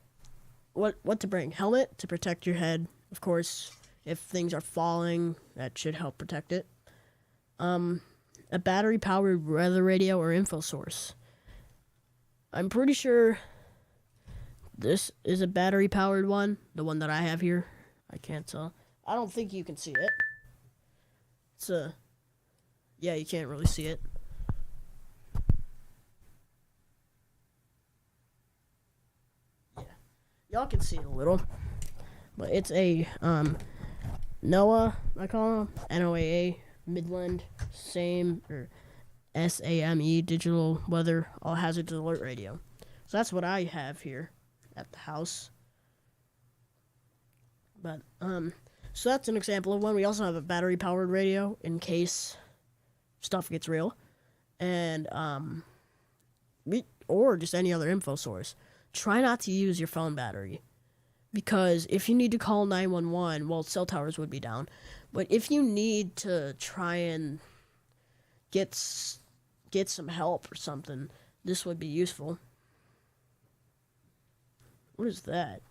What to bring? Helmet to protect your head, of course. If things are falling, that should help protect it. A battery-powered weather radio or info source. I'm pretty sure this is a battery-powered one. The one that I have here. I can't tell. I don't think you can see it. It's a... Yeah, you can't really see it. Yeah. Y'all can see it a little. But it's a, NOAA, I call them. NOAA, Midland, SAME, or SAME, Digital Weather, All Hazards Alert Radio. So that's what I have here at the house. But, so that's an example of one. We also have a battery-powered radio in case stuff gets real, and or just any other info source. Try not to use your phone battery, because if you need to call 911, well, cell towers would be down, but if you need to try and get some help or something, this would be useful. What is that?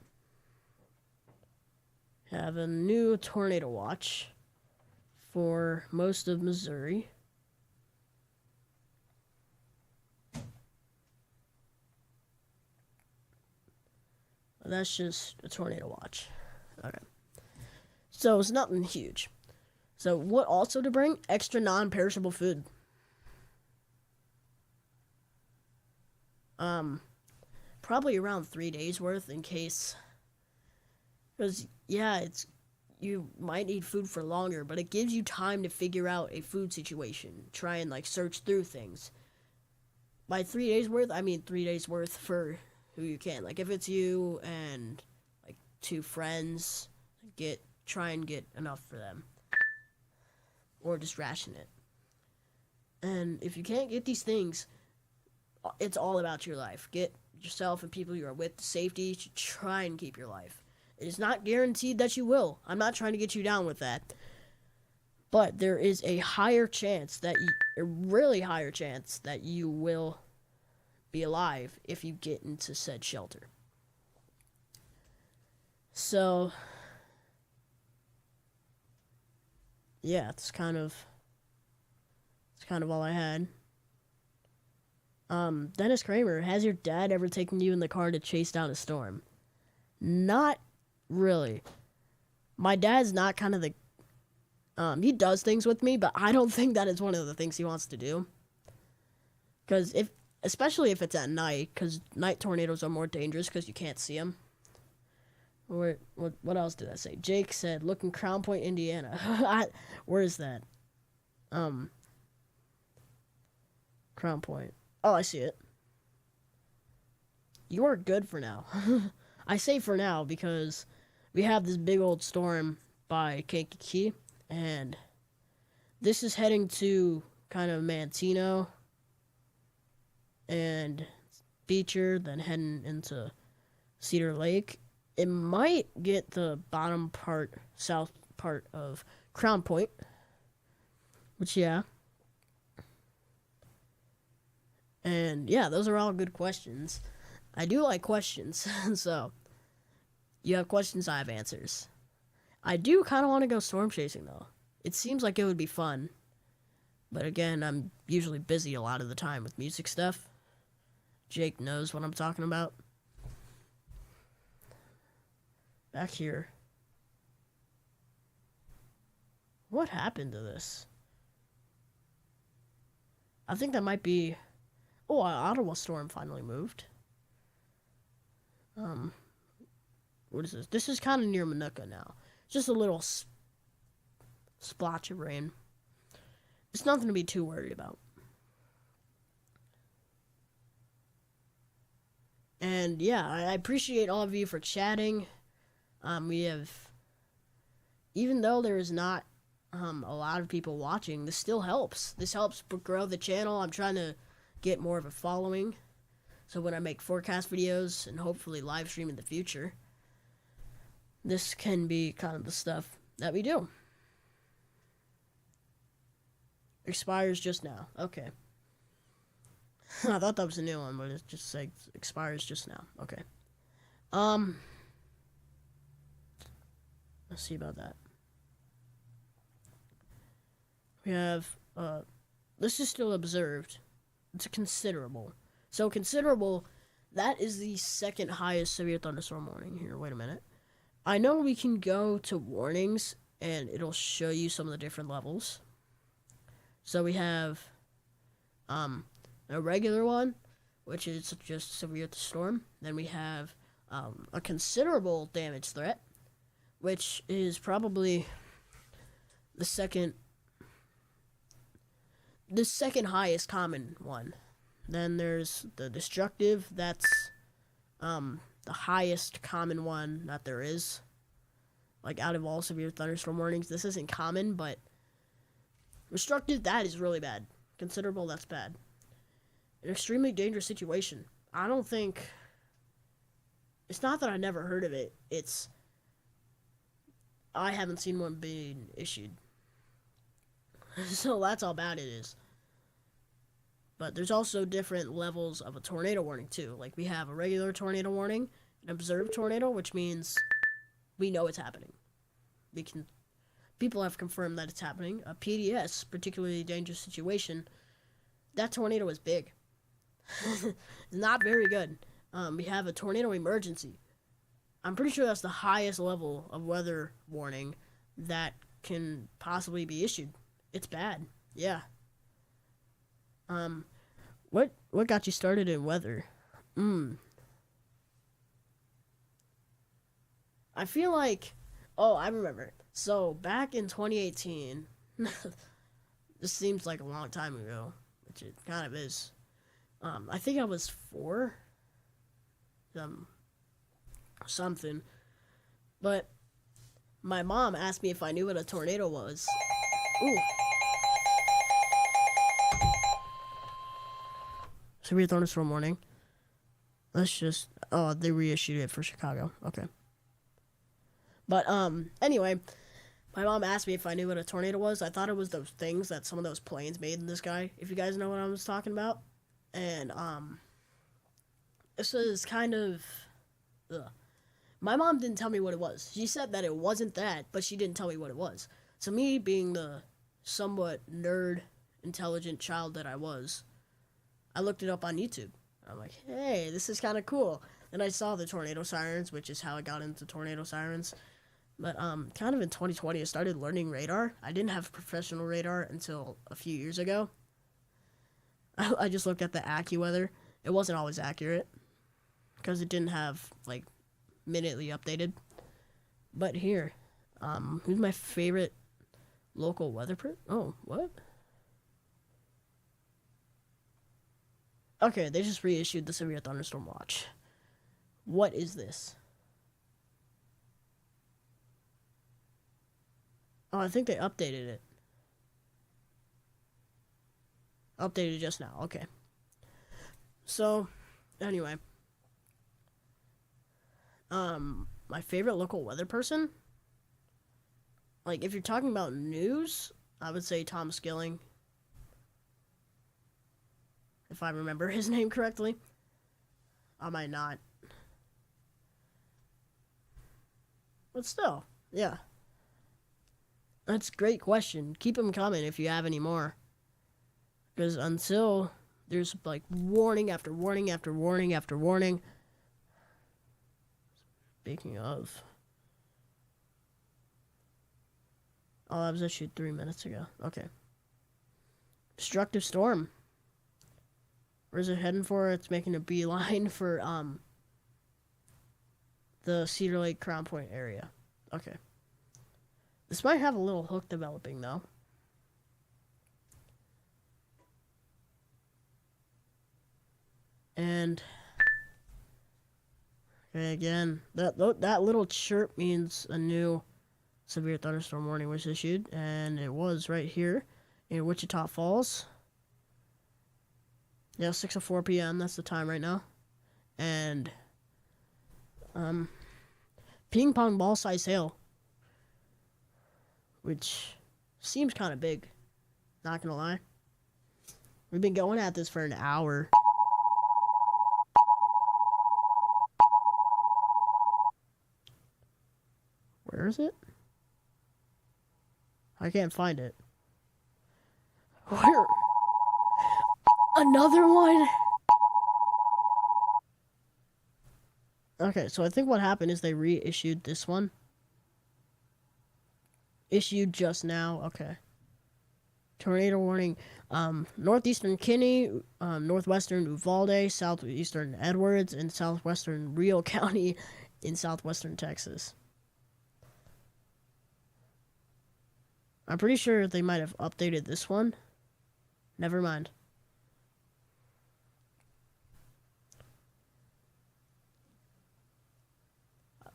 Have a new tornado watch for most of Missouri. That's just a tornado watch. Okay. So it's nothing huge. So what also to bring? Extra non-perishable food. Probably around 3 days worth in case, because yeah, it's you might need food for longer, but it gives you time to figure out a food situation. Try and like search through things. By 3 days worth, I mean 3 days worth for who you can. Like if it's you and like two friends, try and get enough for them, or just ration it. And if you can't get these things, it's all about your life. Get yourself and people you are with safety to try and keep your life. It is not guaranteed that you will. I'm not trying to get you down with that. But there is a really higher chance that you will be alive if you get into said shelter. So, yeah, it's kind of all I had. Dennis Kramer, has your dad ever taken you in the car to chase down a storm? Not really. My dad's not kind of the he does things with me, but I don't think that is one of the things he wants to do. Because especially if it's at night, because night tornadoes are more dangerous because you can't see them. What else did I say? Jake said, look in Crown Point, Indiana. Where is that? Crown Point. Oh, I see it. You are good for now. I say for now because we have this big old storm by Kankakee, and this is heading to kind of Mantino and Beecher, then heading into Cedar Lake. It might get the south part of Crown Point, which, yeah. And, yeah, those are all good questions. I do like questions, so you have questions, I have answers. I do kind of want to go storm chasing, though. It seems like it would be fun. But again, I'm usually busy a lot of the time with music stuff. Jake knows what I'm talking about. Back here. What happened to this? I think that might be... Oh, Ottawa storm finally moved. What is this? This is kind of near Minooka now. Just a little splotch of rain. It's nothing to be too worried about. And yeah, I appreciate all of you for chatting. We have, even though there is not a lot of people watching, this still helps. This helps grow the channel. I'm trying to get more of a following. So when I make forecast videos and hopefully live stream in the future, this can be kind of the stuff that we do. Expires just now. Okay. I thought that was a new one, but it just like expires just now. Okay. Let's see about that. We have this is still observed. It's a considerable. So considerable, that is the second highest severe thunderstorm warning here. Wait a minute. I know we can go to warnings and it'll show you some of the different levels. So we have a regular one, which is just severe storm. Then we have a considerable damage threat, which is probably the second highest common one. Then there's the destructive, that's the highest common one that there is. Like out of all severe thunderstorm warnings, this isn't common, but destructive, that is really bad. Considerable, that's bad. An extremely dangerous situation. I don't think... It's not that I never heard of it. It's... I haven't seen one being issued. So that's how bad it is. But there's also different levels of a tornado warning, too. Like, we have a regular tornado warning, an observed tornado, which means we know it's happening. People have confirmed that it's happening. A PDS, particularly dangerous situation, that tornado is big. It's not very good. We have a tornado emergency. I'm pretty sure that's the highest level of weather warning that can possibly be issued. It's bad. Yeah. What got you started in weather? I feel like, oh, I remember. So back in 2018, this seems like a long time ago, which it kind of is. I think I was 4, something. But my mom asked me if I knew what a tornado was. Ooh. Severe thunderstorm warning. Let's just. Oh, they reissued it for Chicago. Okay. But anyway, my mom asked me if I knew what a tornado was. I thought it was those things that some of those planes made in the sky. If you guys know what I was talking about, and this is kind of. Ugh. My mom didn't tell me what it was. She said that it wasn't that, but she didn't tell me what it was. So me being the somewhat nerd, intelligent child that I was, I looked it up on YouTube. I'm like, hey, this is kind of cool. And I saw the tornado sirens, which is how I got into tornado sirens. But kind of in 2020, I started learning radar. I didn't have professional radar until a few years ago. I just looked at the AccuWeather. It wasn't always accurate because it didn't have like minutely updated. But here, who's my favorite local weather Oh, what? Okay, they just reissued the severe thunderstorm watch. What is this? Oh, I think they updated it. Updated just now. Okay. So, anyway. My favorite local weather person? Like, if you're talking about news, I would say Tom Skilling. If I remember his name correctly. I might not. But still, yeah. That's a great question. Keep them coming if you have any more. Because until there's like warning after warning after warning after warning. Speaking of. Oh, that was issued 3 minutes ago. Okay. Destructive storm. Where's it heading for? It's making a beeline for the Cedar Lake Crown Point area. Okay. This might have a little hook developing though. And okay, again, that little chirp means a new severe thunderstorm warning was issued, and it was right here in Wichita Falls. Yeah, 6:04 p.m. That's the time right now. And ping pong ball size hail, which seems kind of big. Not gonna lie. We've been going at this for an hour. Where is it? I can't find it. Where? Another one? Okay, so I think what happened is they reissued this one. Issued just now. Okay. Tornado warning. Northeastern Kinney, northwestern Uvalde, southeastern Edwards, and southwestern Rio County in southwestern Texas. I'm pretty sure they might have updated this one. Never mind.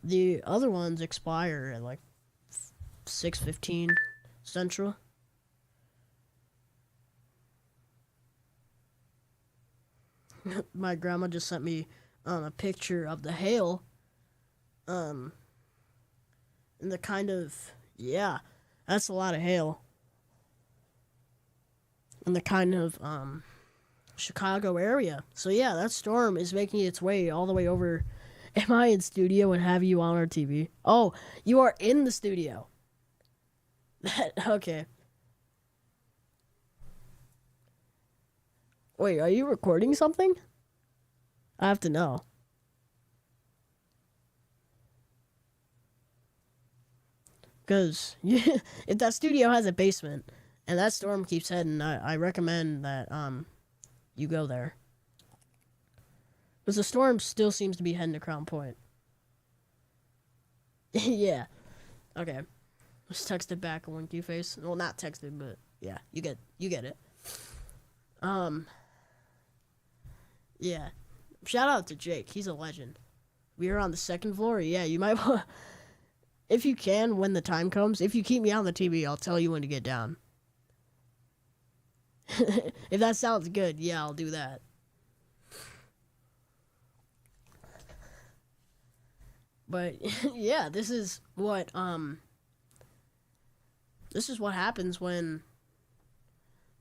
The other ones expire at like 6:15 Central. My grandma just sent me a picture of the hail. And the kind of, yeah, that's a lot of hail. In the kind of Chicago area. So yeah, that storm is making its way all the way over. Am I in studio and have you on our TV? Oh, you are in the studio. Okay. Wait, are you recording something? I have to know. Because if that studio has a basement and that storm keeps heading, I recommend that you go there. Because the storm still seems to be heading to Crown Point. Yeah. Okay. Just texted back a winky face. Well, not texted, but yeah, you get it. Yeah. Shout out to Jake. He's a legend. We are on the second floor. Yeah, you might if you can, when the time comes, if you keep me on the TV, I'll tell you when to get down. If that sounds good, yeah, I'll do that. But yeah, this is what happens when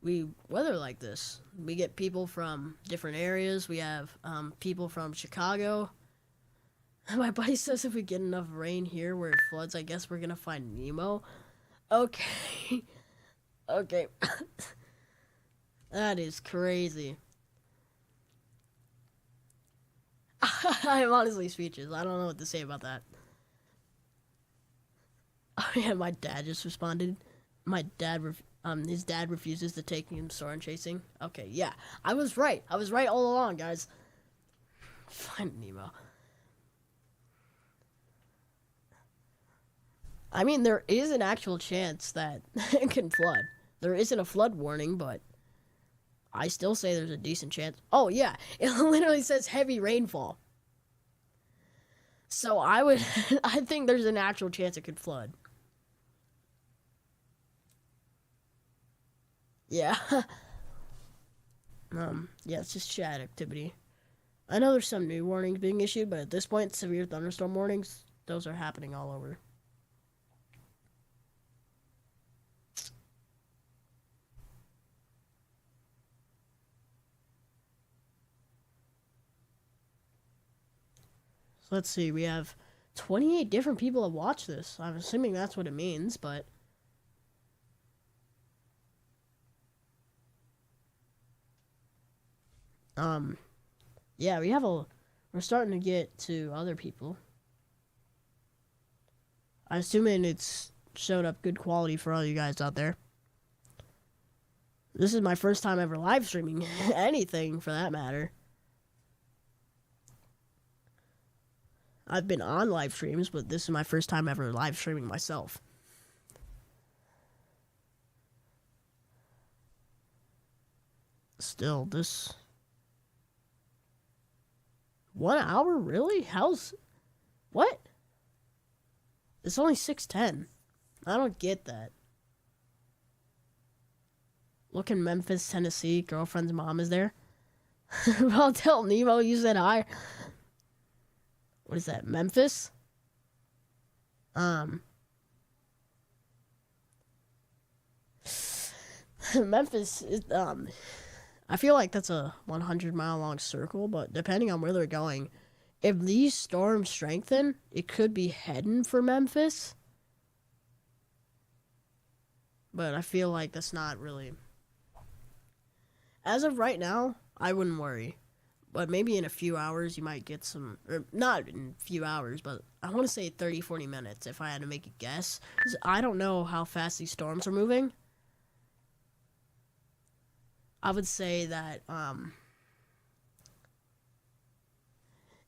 we weather like this. We get people from different areas. We have people from Chicago. My buddy says if we get enough rain here where it floods, I guess we're gonna find Nemo. Okay. Okay. That is crazy. I'm honestly speechless. I don't know what to say about that. Oh yeah, my dad just responded. His dad refuses to take him storm chasing. Okay, yeah, I was right. I was right all along, guys. Find Nemo. I mean, there is an actual chance that it can flood. There isn't a flood warning, but I still say there's a decent chance. Oh yeah, it literally says heavy rainfall. So I think there's an actual chance it could flood. Yeah. Yeah, it's just chat activity. I know there's some new warnings being issued, but at this point, severe thunderstorm warnings, those are happening all over. So let's see, we have 28 different people have watched this. I'm assuming that's what it means, but yeah, we're starting to get to other people. I'm assuming it's showed up good quality for all you guys out there. This is my first time ever live streaming anything for that matter. I've been on live streams, but this is my first time ever live streaming myself. Still, this 1 hour, really? What? It's only 6:10. I don't get that. Look in Memphis, Tennessee. Girlfriend's mom is there. I'll tell Nemo you said hi. What is that? Memphis? Memphis is, I feel like that's a 100-mile long circle, but depending on where they're going, if these storms strengthen, it could be heading for Memphis. But I feel like that's not really. As of right now, I wouldn't worry. But maybe in a few hours you might get some, or not in a few hours, but I want to say 30, 40 minutes if I had to make a guess. 'Cause I don't know how fast these storms are moving. I would say that,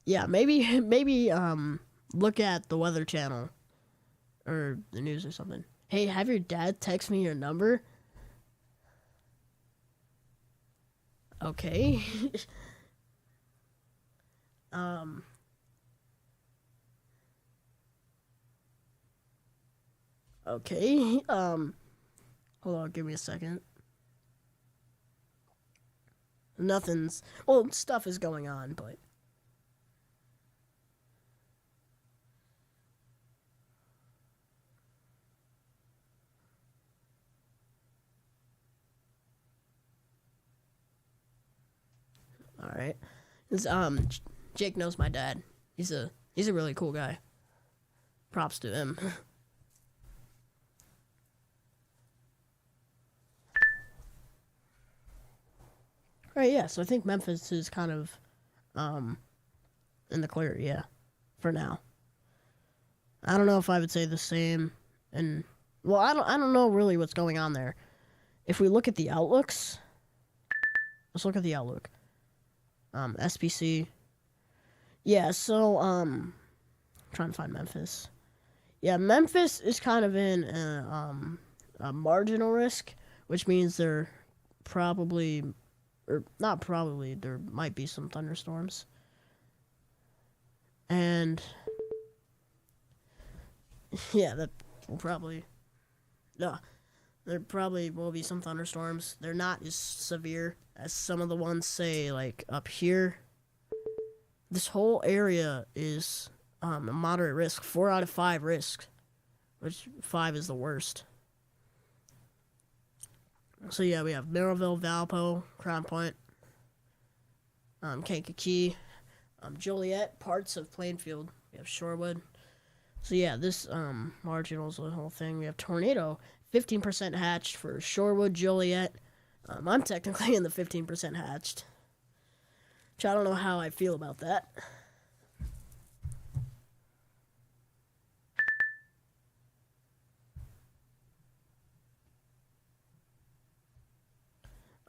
yeah, maybe look at the Weather Channel or the news or something. Hey, have your dad text me your number. Okay. Okay. Hold on, give me a second. Stuff is going on, but all right. Jake knows my dad. He's a really cool guy. Props to him. Right, yeah, so I think Memphis is kind of in the clear, yeah, for now. I don't know if I would say the same, and well, I don't know really what's going on there. If we look at the outlooks, let's look at the outlook. SPC, Yeah, so trying to find Memphis. Yeah, Memphis is kind of in a marginal risk, which means they're probably, or not probably, there might be some thunderstorms. And yeah, that will probably, no, there probably will be some thunderstorms. They're not as severe as some of the ones, say, like up here. This whole area is a moderate risk, 4 out of 5 risk, which 5 is the worst. So yeah, we have Maryville, Valpo, Crown Point, Kankakee, Joliet, parts of Plainfield. We have Shorewood. So yeah, this marginal is the whole thing. We have tornado, 15% hatched for Shorewood, Joliet. I'm technically in the 15% hatched, which I don't know how I feel about that.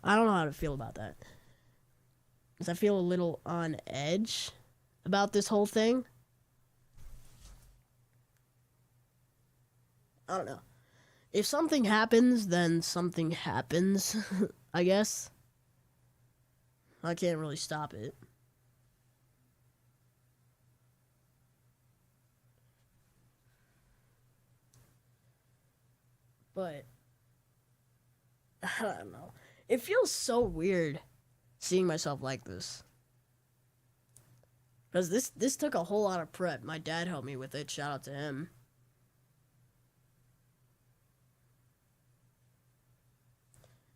I don't know how to feel about that. Because I feel a little on edge about this whole thing. I don't know. If something happens, then something happens, I guess. I can't really stop it. But, I don't know. It feels so weird seeing myself like this. Because this took a whole lot of prep. My dad helped me with it. Shout out to him.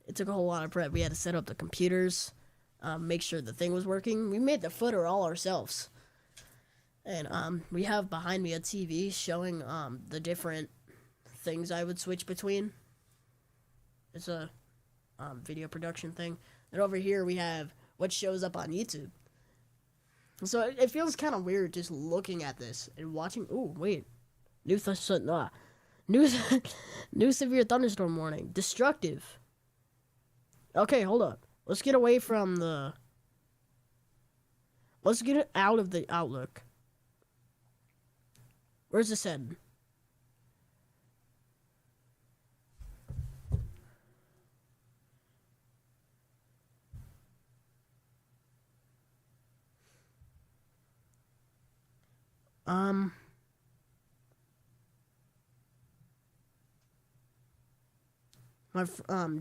It took a whole lot of prep. We had to set up the computers, make sure the thing was working. We made the footer all ourselves. And we have behind me a TV showing the different things I would switch between. It's a video production thing. And over here we have what shows up on YouTube. So it feels kind of weird just looking at this and watching. Oh wait, new severe thunderstorm warning. Destructive. Okay, hold up. Let's get away from the. Let's get it out of the Outlook. Where's this heading?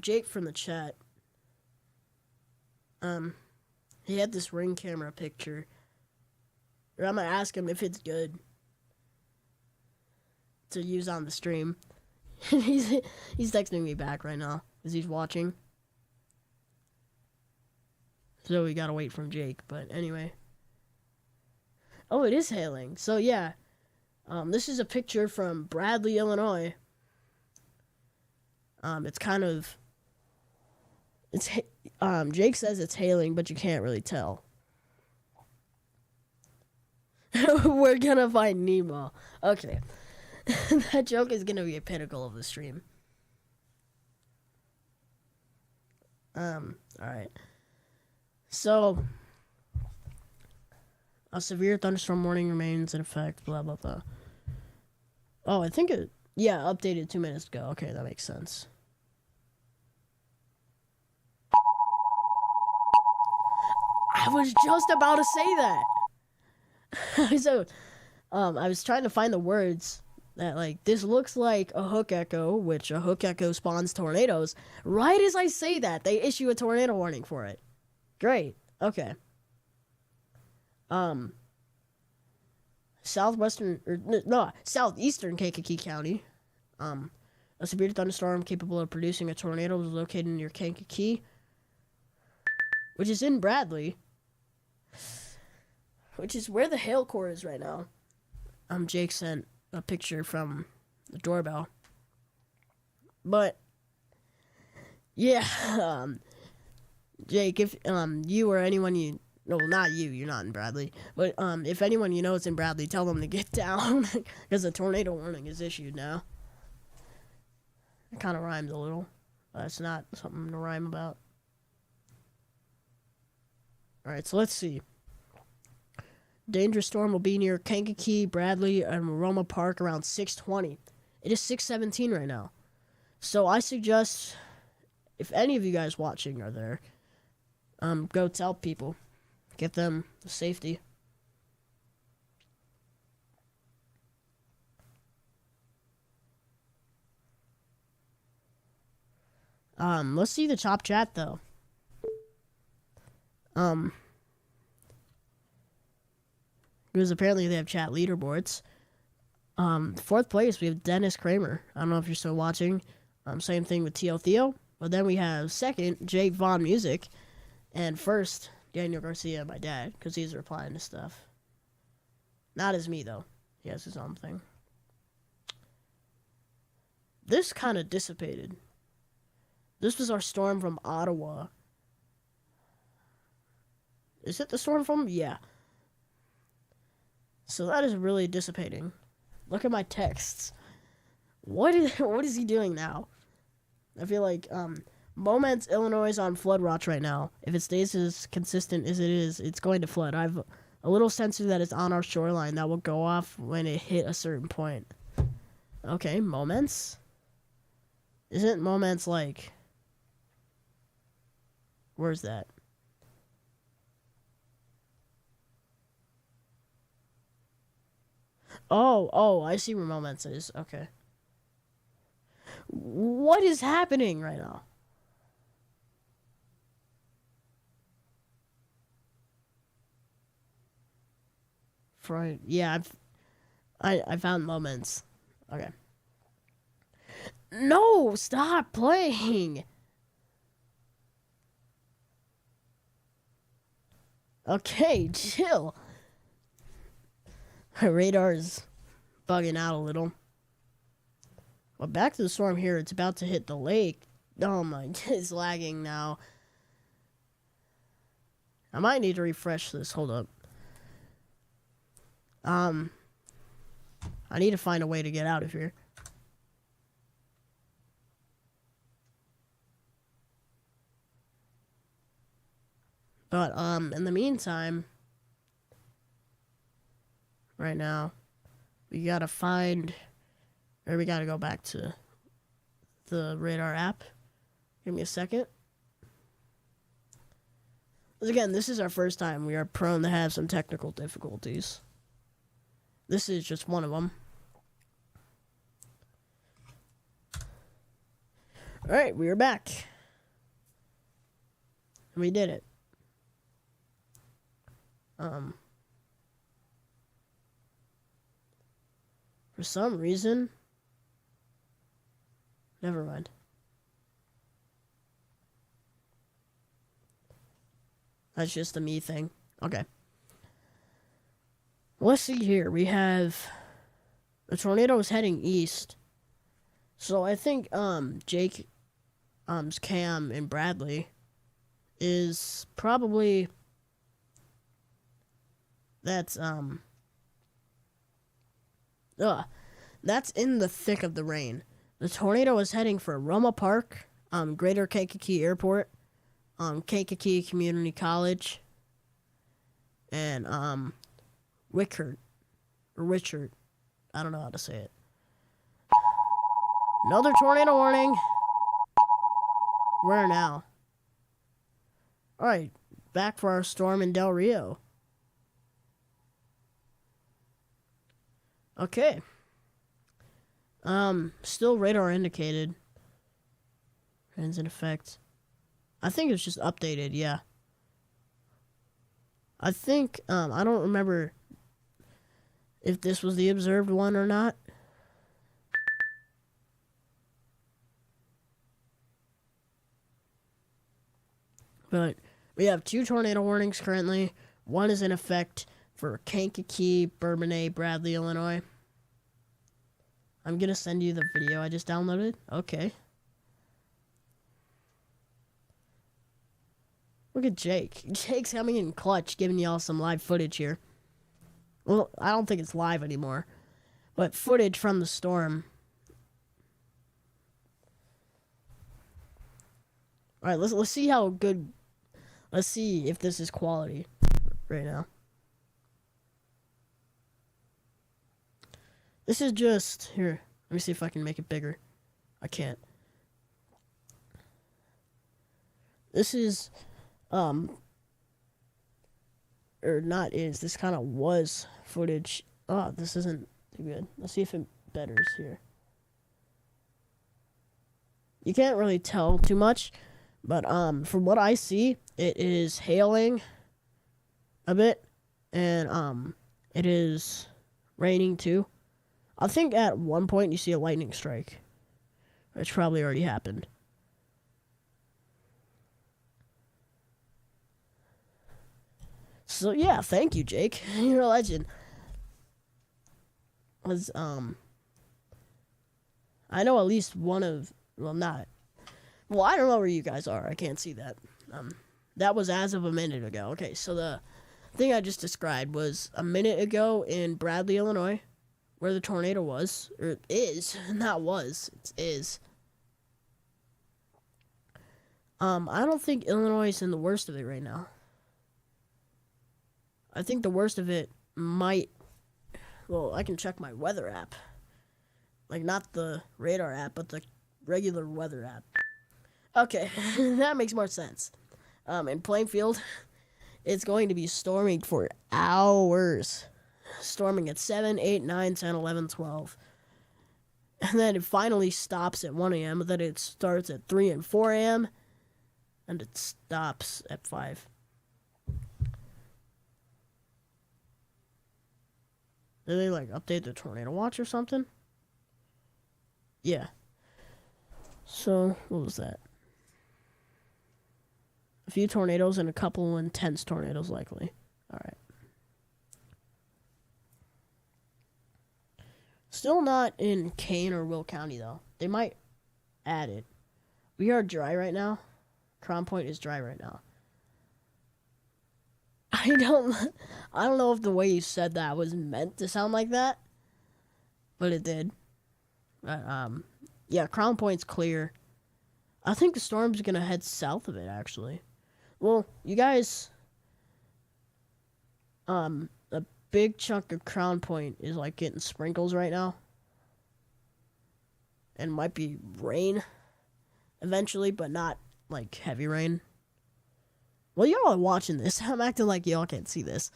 Jake from the chat. He had this Ring camera picture. Or I'm gonna ask him if it's good to use on the stream. he's texting me back right now because he's watching. So we gotta wait from Jake. But anyway. Oh, it is hailing. So yeah, this is a picture from Bradley, Illinois. It's kind of. Jake says it's hailing, but you can't really tell. We're gonna find Nemo. Okay. That joke is gonna be a pinnacle of the stream. Alright. So, a severe thunderstorm warning remains in effect, blah, blah, blah. Oh, I think it, yeah, updated 2 minutes ago. Okay, that makes sense. I was just about to say that. So, I was trying to find the words that, like, this looks like a hook echo, which a hook echo spawns tornadoes. Right as I say that, they issue a tornado warning for it. Great. Okay. Southeastern Kankakee County. A severe thunderstorm capable of producing a tornado was located near Kankakee, which is in Bradley, which is where the hail core is right now. Jake sent a picture from the doorbell. But yeah, Jake, if you or anyone you, no, not you, you're not in Bradley, but if anyone you know is in Bradley, tell them to get down because a tornado warning is issued now. It kind of rhymes a little. It's not something to rhyme about. All right, so let's see. dangerous storm will be near Kankakee, Bradley, and Roma Park around 6:20. It is 6:17 right now. So I suggest, if any of you guys watching are there, go tell people. Get them safety. Let's see the top chat though. Because apparently they have chat leaderboards. Fourth place, we have Dennis Kramer. I don't know if you're still watching. Same thing with Tio Theo. But then we have second, Jake Vaughn Music. And first, Daniel Garcia, my dad, because he's replying to stuff. Not as me, though. He has his own thing. This kind of dissipated. This was our storm from Ottawa. Is it the storm from? Yeah. So that is really dissipating. Look at my texts. What is he doing now? I feel like Moments, Illinois is on flood watch right now. If it stays as consistent as it is, it's going to flood. I have a little sensor that is on our shoreline that will go off when it hit a certain point. Okay, Moments? Isn't Moments like... Where's that? Oh, I see where Moments is. Okay. What is happening right now? Yeah, I found Moments. Okay. No, stop playing. Okay, chill. My radar is bugging out a little. Well, back to the storm here. It's about to hit the lake. Oh my, it's lagging now. I might need to refresh this. Hold up. I need to find a way to get out of here. But, in the meantime, right now, we gotta find, or we gotta go back to the radar app. Give me a second. Because again, this is our first time. We are prone to have some technical difficulties. This is just one of them. Alright, we are back. And we did it. For some reason... Never mind. That's just a me thing. Okay. Let's see here. We have... The tornado is heading east. So I think, Jake, Cam, and Bradley is probably... That's in the thick of the rain. The tornado is heading for Roma Park, Greater Kankakee Airport, Kankakee Community College, and, Richard. I don't know how to say it. Another tornado warning. Where now? Alright, back for our storm in Del Rio. Okay. Still radar indicated. Rain's in effect. I think it's just updated, yeah. I think, I don't remember if this was the observed one or not. But we have 2 tornado warnings currently. One is in effect for Kankakee, Bourbonnais, Bradley, Illinois. I'm going to send you the video I just downloaded. Okay. Look at Jake. Jake's coming in clutch, giving y'all some live footage here. Well, I don't think it's live anymore. But footage from the storm. Alright, let's see how good... Let's see if this is quality right now. This is just here. Let me see if I can make it bigger. I can't. This is or not is. This kind of was footage. Oh, this isn't too good. Let's see if it betters here. You can't really tell too much, but from what I see, it is hailing a bit, and it is raining too. I think at one point you see a lightning strike, which probably already happened. So yeah, thank you, Jake. You're a legend. I know at least one of, well, not, well, I don't know where you guys are. I can't see that. That was as of a minute ago. Okay, so the thing I just described was a minute ago in Bradley, Illinois, where the tornado was, or is, not was, it is. I don't think Illinois is in the worst of it right now. I think the worst of it might, well, I can check my weather app. Like, not the radar app, but the regular weather app. Okay, that makes more sense. In Plainfield, it's going to be storming for hours. Storming at 7, 8, 9, 10, 11, 12. And then it finally stops at 1 a.m., but then it starts at 3 and 4 a.m., and it stops at 5. Did they, like, update the tornado watch or something? Yeah. So, what was that? A few tornadoes and a couple intense tornadoes, likely. Alright. Still not in Kane or Will County, though. They might add it. We are dry right now. Crown Point is dry right now. I don't know if the way you said that was meant to sound like that, but it did. But, yeah, Crown Point's clear. I think the storm's gonna head south of it, actually. Well, you guys, a big chunk of Crown Point is, like, getting sprinkles right now. And might be rain eventually, but not, like, heavy rain. Well, y'all are watching this. I'm acting like y'all can't see this.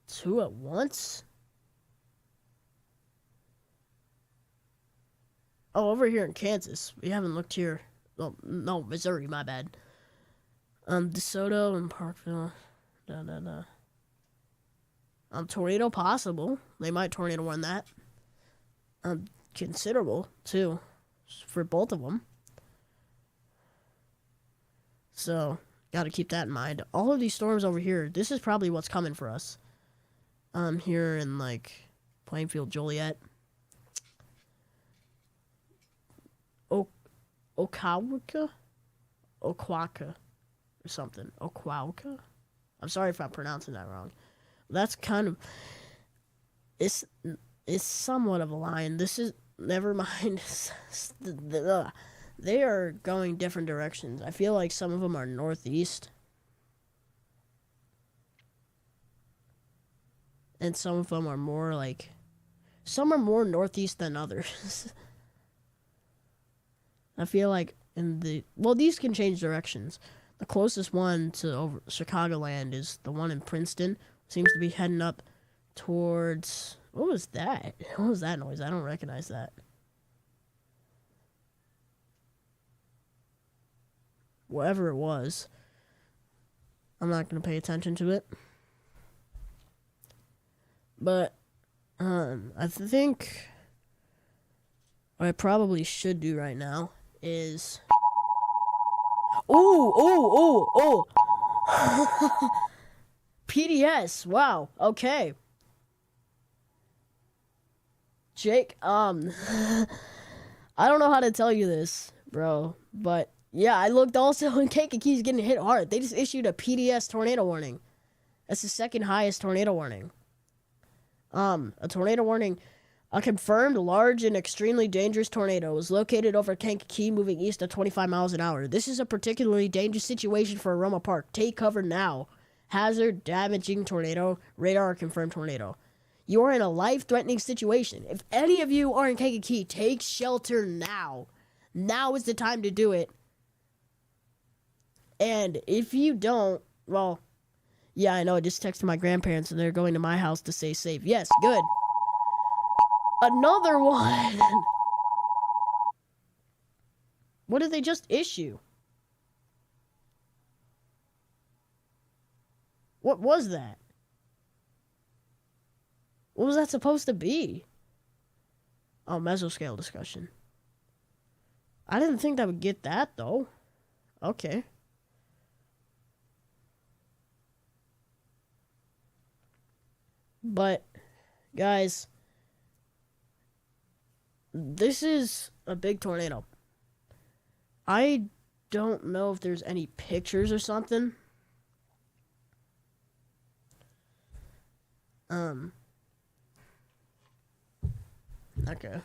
2 at once? Oh, over here in Kansas. We haven't looked here. Oh, no, Missouri, my bad. DeSoto and Parkville. Tornado possible. They might tornado warn that. Considerable, too. For both of them. So, gotta keep that in mind. All of these storms over here, this is probably what's coming for us. Here in, like, Plainfield, Joliet. Okwaka? Or something. Okwaka? I'm sorry if I'm pronouncing that wrong. That's kind of... It's somewhat of a line. This is... Never mind. They are going different directions. I feel like some of them are northeast. And some of them are more like... Some are more northeast than others. I feel like in the... Well, these can change directions. The closest one to Chicagoland is the one in Princeton. Seems to be heading up towards... What was that? What was that noise? I don't recognize that. Whatever it was. I'm not going to pay attention to it. But, I think what I probably should do right now is... Oh! PDS, wow, okay. Jake, I don't know how to tell you this, bro, but yeah, I looked also and Kentucky's getting hit hard. They just issued a PDS tornado warning. That's the second highest tornado warning. A tornado warning. A confirmed large and extremely dangerous tornado was located over Kankakee, moving east at 25 miles an hour. This is a particularly dangerous situation for Aroma Park. Take cover now. hazard, damaging tornado, radar confirmed tornado. You are in a life-threatening situation. If any of you are in Kankakee, take shelter now. Now is the time to do it. And if you don't, well, yeah, I know. I just texted my grandparents and they're going to my house to stay safe. Yes, good. Another one. What did they just issue? What was that? What was that supposed to be? Oh, mesoscale discussion. I didn't think that would get that, though. Okay. But, guys, this is a big tornado. I don't know if there's any pictures or something. Okay.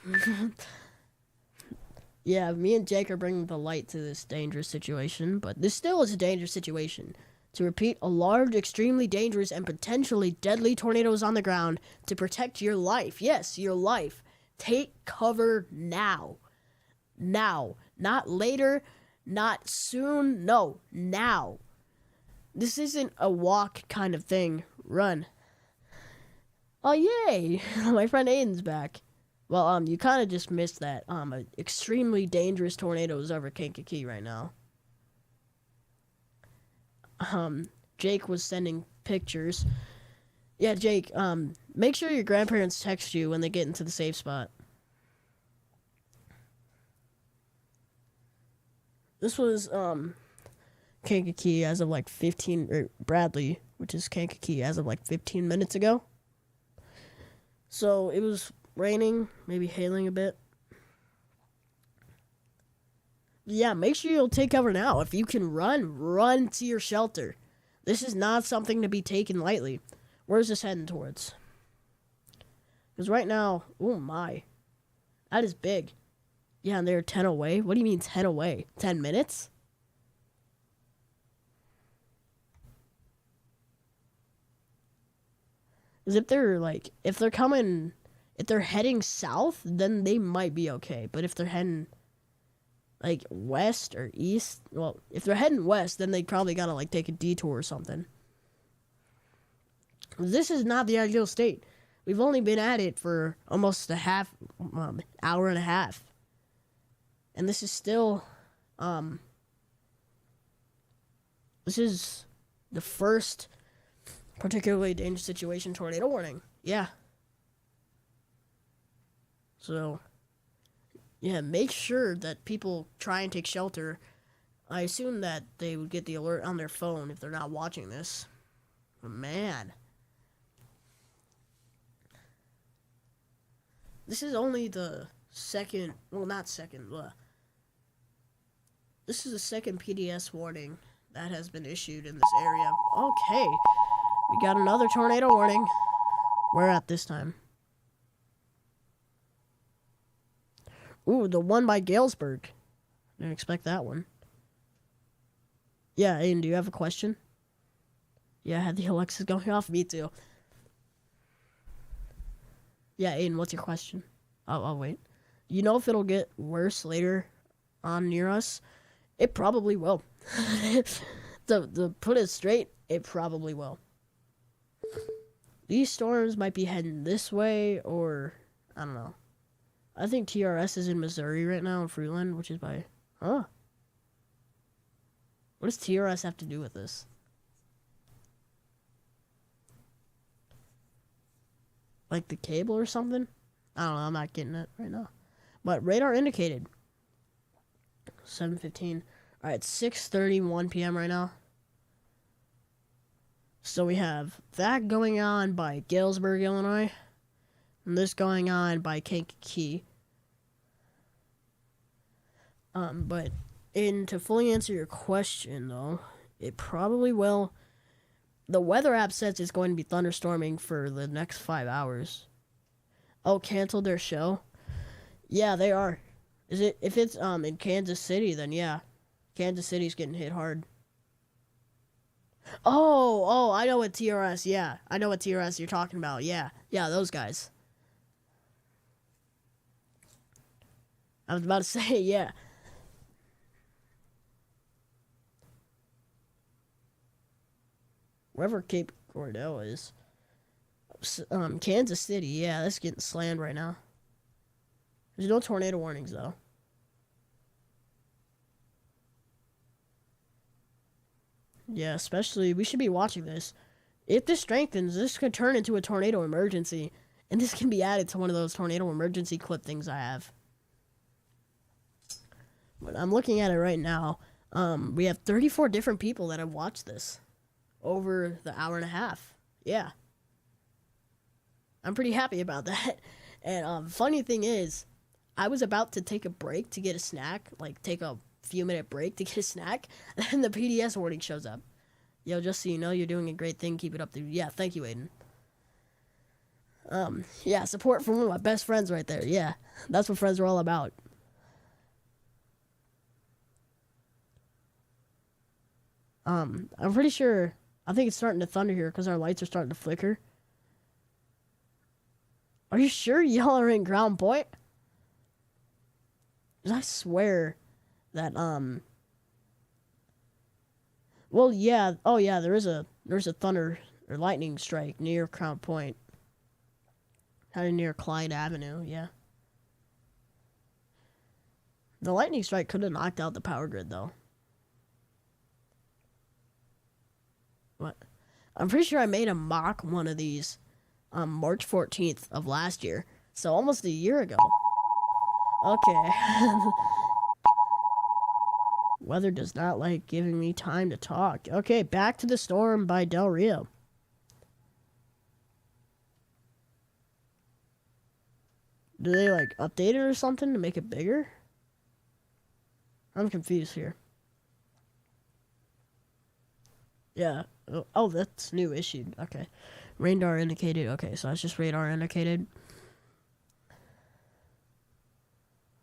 Yeah, me and Jake are bringing the light to this dangerous situation, but this still is a dangerous situation. To repeat, a large, extremely dangerous, and potentially deadly tornado is on the ground to protect your life. Yes, your life. Take cover now. Now. Not later, not soon. No, now. This isn't a walk kind of thing. Run. Oh, yay! My friend Aiden's back. Well, you kind of just missed that. An extremely dangerous tornado is over Kankakee right now. Jake was sending pictures. Yeah, Jake, make sure your grandparents text you when they get into the safe spot. This was, Kankakee as of like 15, or Bradley, which is Kankakee, as of like 15 minutes ago. So, it was raining, maybe hailing a bit. Yeah, make sure you'll take cover now. If you can run to your shelter. This is not something to be taken lightly. Where's this heading towards? Because right now, oh my, that is big. Yeah, and they're 10 away. What do you mean 10 away? 10 minutes? Because if they're heading south, then they might be okay. But if they're heading like west or east, well, if they're heading west, then they probably gotta like take a detour or something. This is not the ideal state. We've only been at it for almost a hour and a half. And this is still, this is the first particularly dangerous situation tornado warning. Yeah. So, yeah, make sure that people try and take shelter. I assume that they would get the alert on their phone if they're not watching this. But man. This is only the second, well, not second, this is the second PDS warning that has been issued in this area. Okay, we got another tornado warning. Where at this time? Ooh, the one by Galesburg. Didn't expect that one. Yeah, Aiden, do you have a question? Yeah, I had the Alexas going off. Me too. Yeah, Aiden, what's your question? I'll wait. You know if it'll get worse later on near us? It probably will. to put it straight, it probably will. These storms might be heading this way, or I don't know. I think TRS is in Missouri right now in Fruitland, which is by... Huh? What does TRS have to do with this? Like the cable or something? I don't know, I'm not getting it right now. But radar indicated. 7:15. Alright, it's 6:31 p.m. right now. So we have that going on by Galesburg, Illinois. And this going on by Kankakee. But to fully answer your question, though, it probably will. The weather app says it's going to be thunderstorming for the next 5 hours. Oh, canceled their show? Yeah, they are. If it's in Kansas City, then yeah. Kansas City's getting hit hard. Oh, I know what TRS. Yeah, I know what TRS you're talking about. Yeah, yeah, those guys. I was about to say, yeah. Wherever Cape Cordell is. Kansas City. Yeah, that's getting slammed right now. There's no tornado warnings though. Yeah, especially we should be watching this. If this strengthens, this could turn into a tornado emergency, and this can be added to one of those tornado emergency clip things I have. But I'm looking at it right now. We have 34 different people that have watched this over the hour and a half. Yeah, I'm pretty happy about that. And funny thing is, I was about to take a break to get a snack, like take a few-minute break to get a snack, and the PDS warning shows up. Yo, just so you know, you're doing a great thing. Keep it up. Yeah, thank you, Aiden. Yeah, support from one of my best friends right there. Yeah, that's what friends are all about. I'm pretty sure. I think it's starting to thunder here because our lights are starting to flicker. Are you sure y'all are in Ground Point? 'Cause I swear that Well, yeah. Oh, yeah. There's a thunder or lightning strike near Crown Point, kind of near Clyde Avenue. Yeah. The lightning strike could have knocked out the power grid, though. What? I'm pretty sure I made a mock one of these on March 14th of last year, so almost a year ago. Okay. Weather does not like giving me time to talk. Okay, Back to the Storm by Del Rio. Do they like update it or something to make it bigger? I'm confused here. Yeah. Oh, that's new issued. Okay. Radar indicated. Okay, so that's just radar indicated.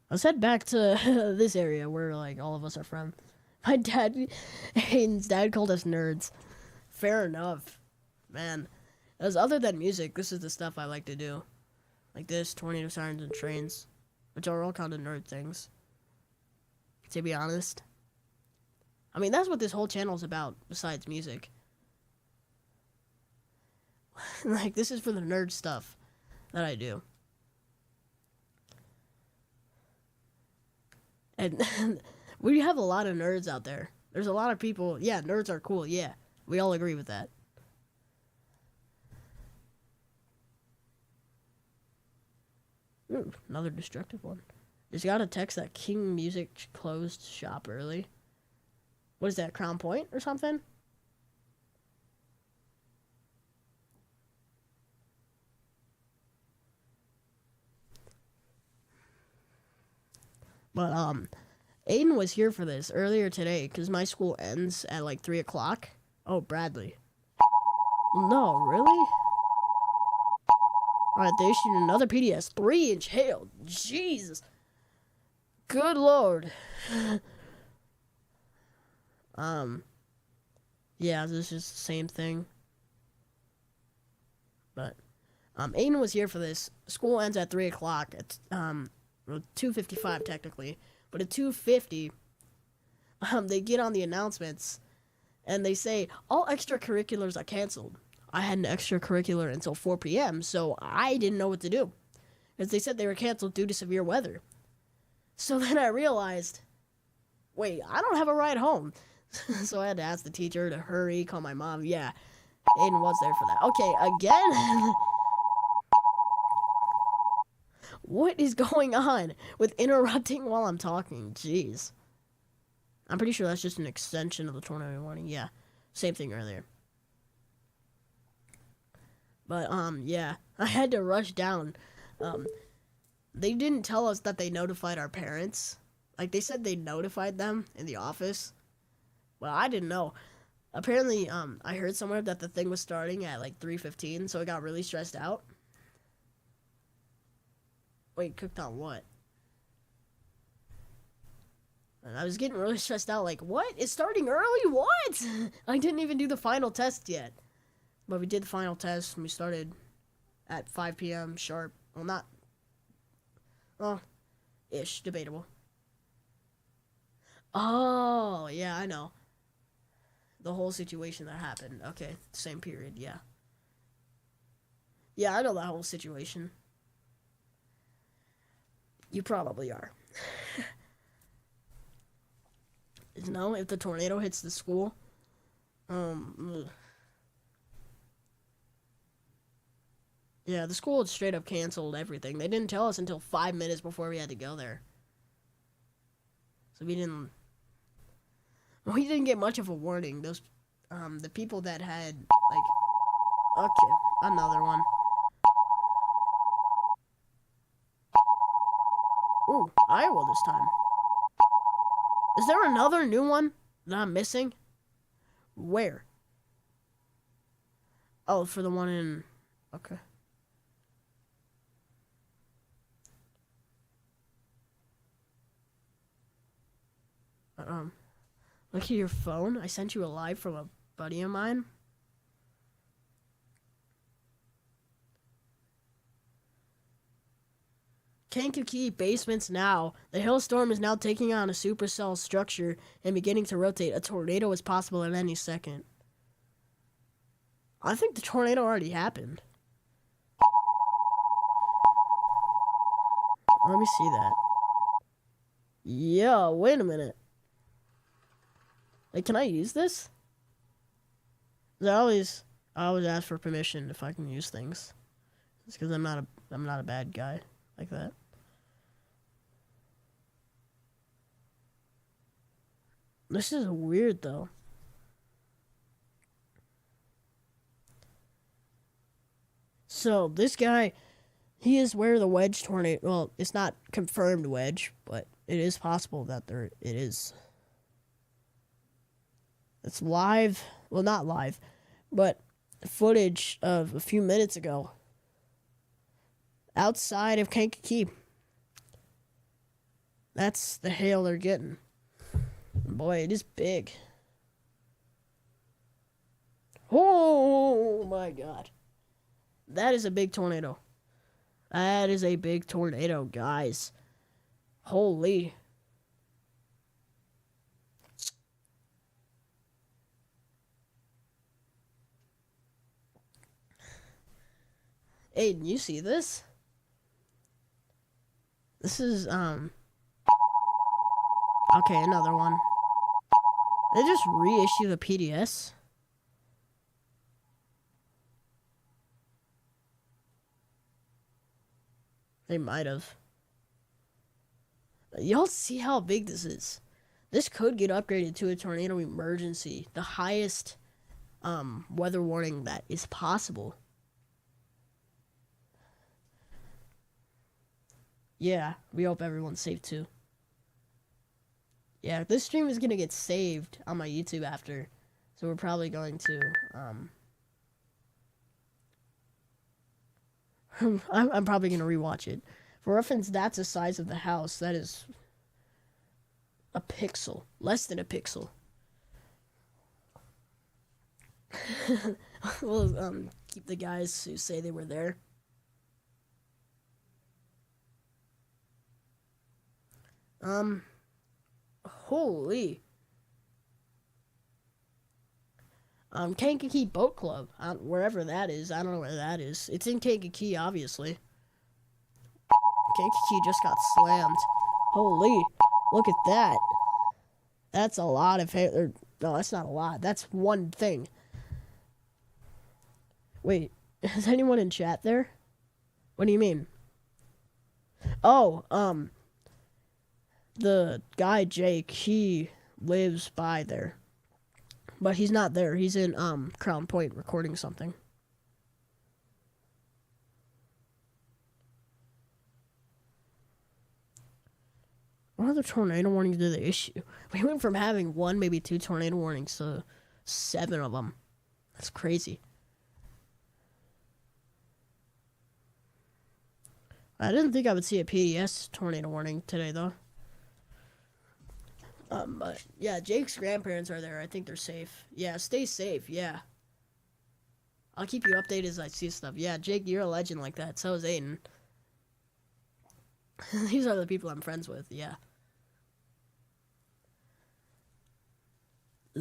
Let's head back to this area where like all of us are from. My dad, Hayden's dad called us nerds. Fair enough, man. As other than music, this is the stuff I like to do, like this, tornado sirens and trains, which are all kind of nerd things. To be honest, I mean that's what this whole channel is about. Besides music, like this is for the nerd stuff that I do. And we have a lot of nerds out there. There's a lot of people. Yeah, nerds are cool. Yeah, we all agree with that. Ooh, another destructive one. Just got a text that King Music closed shop early. What is that, Crown Point or something? But Aiden was here for this earlier today because my school ends at like 3 o'clock. Oh, Bradley. No, really? Alright, they issued another PDS. 3-inch hail. Jesus. Good lord. Yeah, this is the same thing. But, Aiden was here for this. School ends at 3 o'clock. It's, 2:55 technically. But at 2:50, they get on the announcements and they say, all extracurriculars are canceled. I had an extracurricular until 4 p.m., so I didn't know what to do. Because they said they were canceled due to severe weather. So then I realized, wait, I don't have a ride home. So I had to ask the teacher to hurry, call my mom. Yeah, Aiden was there for that. Okay, again? What is going on with interrupting while I'm talking? Jeez. I'm pretty sure that's just an extension of the tornado warning. Yeah, same thing earlier. But, yeah, I had to rush down. They didn't tell us that they notified our parents. Like, they said they notified them in the office. Well, I didn't know. Apparently, I heard somewhere that the thing was starting at, like, 3:15, so I got really stressed out. Wait, cooked on what? And I was getting really stressed out, like, what? It's starting early? What? I didn't even do the final test yet. But we did the final test, and we started at 5 p.m. sharp. Well, not... Well, ish. Debatable. Oh, yeah, I know. The whole situation that happened. Okay, same period, yeah. Yeah, I know that whole situation. You probably are. No, if the tornado hits the school, yeah, the school had straight up canceled everything. They didn't tell us until 5 minutes before we had to go there. So we didn't get much of a warning. Those, the people that had, like, okay, another one. Ooh, Iowa this time. Is there another new one that I'm missing? Where? Oh, for the one in... Okay. Look at your phone. I sent you a live from a buddy of mine. Kankakee basements now. The hailstorm is now taking on a supercell structure and beginning to rotate. A tornado is possible at any second. I think the tornado already happened. Let me see that. Yeah, wait a minute. Like, can I use this? I always ask for permission if I can use things. It's because I'm not a bad guy like that. This is weird though. So this guy, he is where the wedge tornado. Well, it's not confirmed wedge, but it is possible that it is. It's live. Well, not live, but footage of a few minutes ago outside of Kankakee. That's the hail they're getting. Boy, it is big. Oh my god. That is a big tornado. That is a big tornado, guys. Holy. Aiden, you see this? This is, okay, another one. They just reissue the PDS? They might have. Y'all see how big this is? This could get upgraded to a tornado emergency. The highest weather warning that is possible. Yeah, we hope everyone's safe too. Yeah, this stream is gonna get saved on my YouTube after. So we're probably going to I'm probably gonna rewatch it. For reference, that's the size of the house. That is a pixel. Less than a pixel. We'll keep the guys who say they were there. Holy. Kankakee Boat Club. Wherever that is. I don't know where that is. It's in Kankakee, obviously. Kankakee just got slammed. Holy. Look at that. That's a lot of hair. No, that's not a lot. That's one thing. Wait. Is anyone in chat there? What do you mean? Oh, the guy Jake, he lives by there. But he's not there. He's in Crown Point recording something. What other tornado warnings did they issue? We went from having one, maybe two tornado warnings to 7 of them. That's crazy. I didn't think I would see a PDS tornado warning today, though. But yeah, Jake's grandparents are there. I think they're safe. Yeah, stay safe. Yeah. I'll keep you updated as I see stuff. Yeah, Jake, you're a legend like that. So is Aiden. These are the people I'm friends with. Yeah.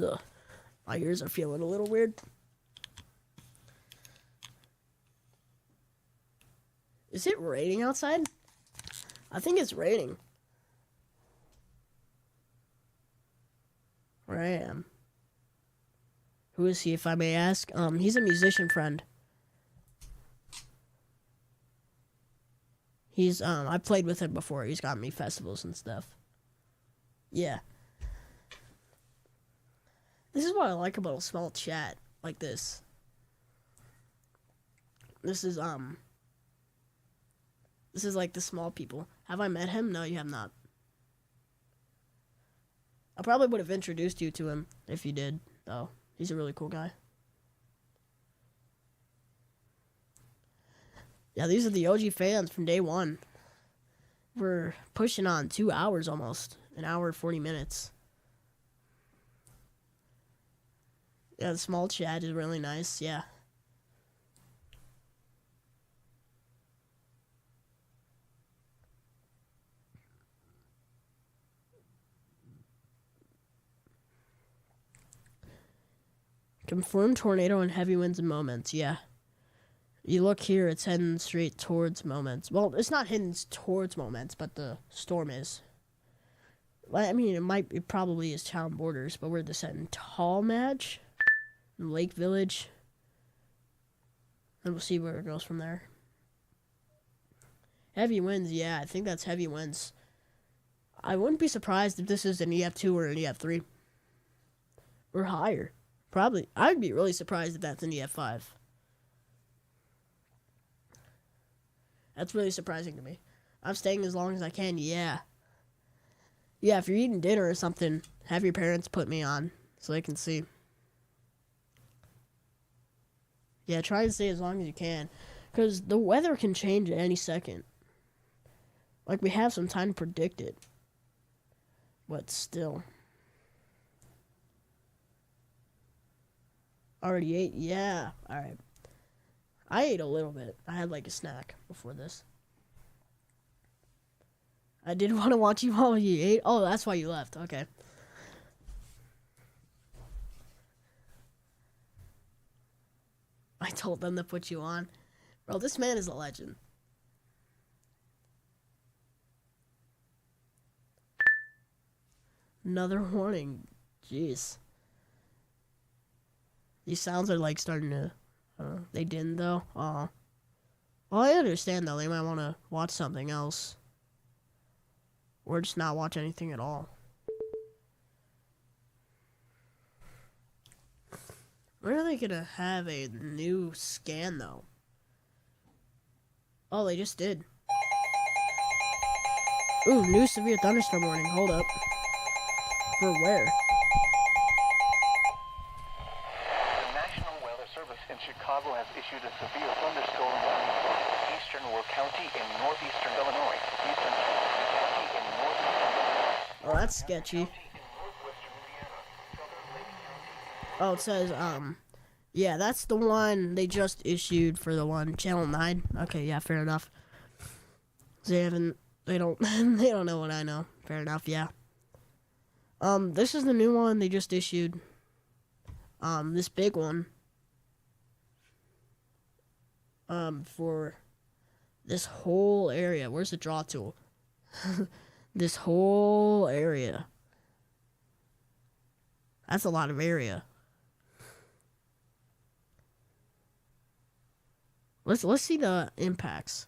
Ugh. My ears are feeling a little weird. Is it raining outside? I think it's raining. Where I am. Who is he, if I may ask? He's a musician friend. He's, I played with him before. He's got me festivals and stuff. Yeah. This is what I like about a small chat like this. This is like the small people. Have I met him? No, you have not. I probably would have introduced you to him if you did, though. He's a really cool guy. Yeah, these are the OG fans from day one. We're pushing on 2 hours almost. An hour and 40 minutes. Yeah, the small chat is really nice. Yeah. Confirmed tornado and heavy winds and moments. Yeah. You look here, it's heading straight towards moments. Well, it's not heading towards moments, but the storm is. I mean, it probably is town borders, but we're descending Tall Madge, Lake Village, and we'll see where it goes from there. Heavy winds, yeah, I think that's heavy winds. I wouldn't be surprised if this is an EF2 or an EF3. Or higher. Probably. I'd be really surprised if that's an EF5. That's really surprising to me. I'm staying as long as I can, yeah. Yeah, if you're eating dinner or something, have your parents put me on so they can see. Yeah, try and stay as long as you can. Because the weather can change at any second. Like, we have some time to predict it. But still. Already ate? Yeah. Alright. I ate a little bit. I had like a snack before this. I did want to watch you while you ate. Oh, that's why you left. Okay. I told them to put you on. Bro, this man is a legend. Another warning. Jeez. These sounds are like starting to... they didn't though. Well, I understand though. They might want to watch something else. Or just not watch anything at all. When are they gonna have a new scan though? Oh, they just did. Ooh, new severe thunderstorm warning. Hold up. For where? The National Weather Service in Chicago has issued a severe thunderstorm warning for eastern Will County in northeastern Illinois, eastern County in northeastern. Oh, that's sketchy. Oh, it says, yeah, that's the one they just issued for the one, Channel 9. Okay, yeah, fair enough. They don't, they don't know what I know. Fair enough, yeah. This is the new one they just issued. This big one. For this whole area. Where's the draw tool? This whole area. That's a lot of area. Let's see the impacts.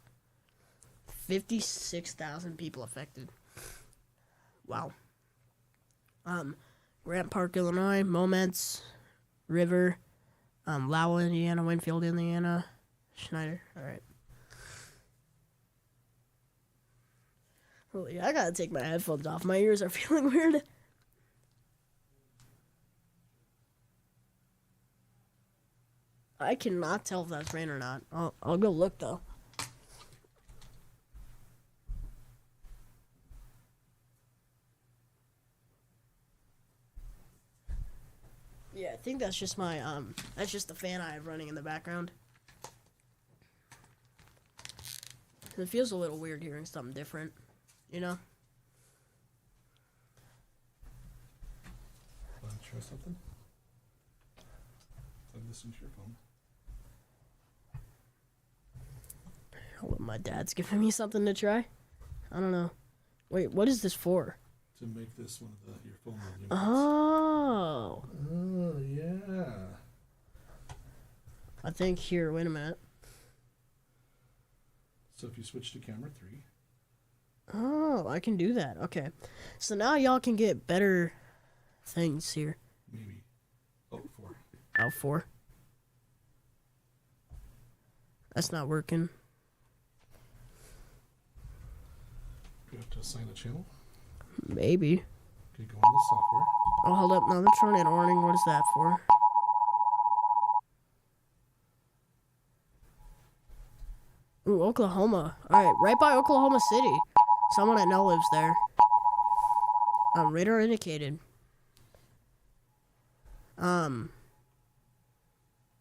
56,000 people affected. Wow. Grant Park, Illinois, Moments, River, Lowell, Indiana, Winfield, Indiana, Schneider. All right. Holy, I gotta take my headphones off. My ears are feeling weird. I cannot tell if that's rain or not. I'll go look though. Yeah, I think that's just my that's just the fan I have running in the background. It feels a little weird hearing something different, you know? Want to try something? Plug this into your phone. My dad's giving me something to try. I don't know. Wait, what is this for? To make this one of your phone units. Oh. Oh, yeah. I think here, wait a minute. So if you switch to camera 3. Oh, I can do that. Okay. So now y'all can get better things here. Maybe. Oh, 4. Oh, 4. That's not working. You have to assign a channel. Maybe. Okay, go on the software. Oh, hold up. Another tornado warning. What is that for? Ooh, Oklahoma. Alright, right by Oklahoma City. Someone I know lives there. Radar indicated. What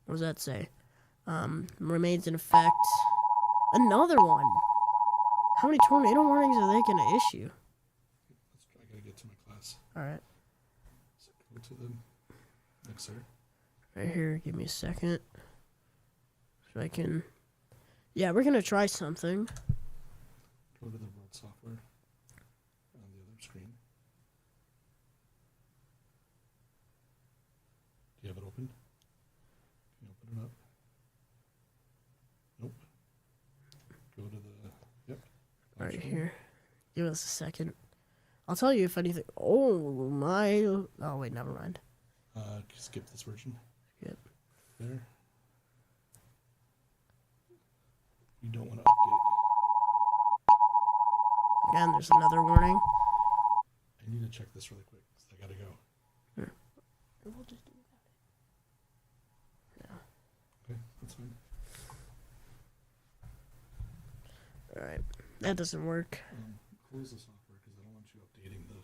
does that say? Remains in effect. Another one. How many tornado warnings are they gonna issue? Let's try. I gotta get to my class. Alright. So go to the mixer. Right here, give me a second. So I can... Yeah, we're gonna try something. Go to the world software on the other screen. Do you have it open? Can you open it up? Nope. Go to the... Yep. Right Option. here. Give us a second. I'll tell you if anything... Oh, my... Oh, wait, never mind. Skip this version. Yep. There. You don't want to update. Again, there's another warning. I need to check this really quick because I gotta go. Here. We'll just do that. Okay, that's fine. Alright. That doesn't work. Close the software because I don't want you updating the...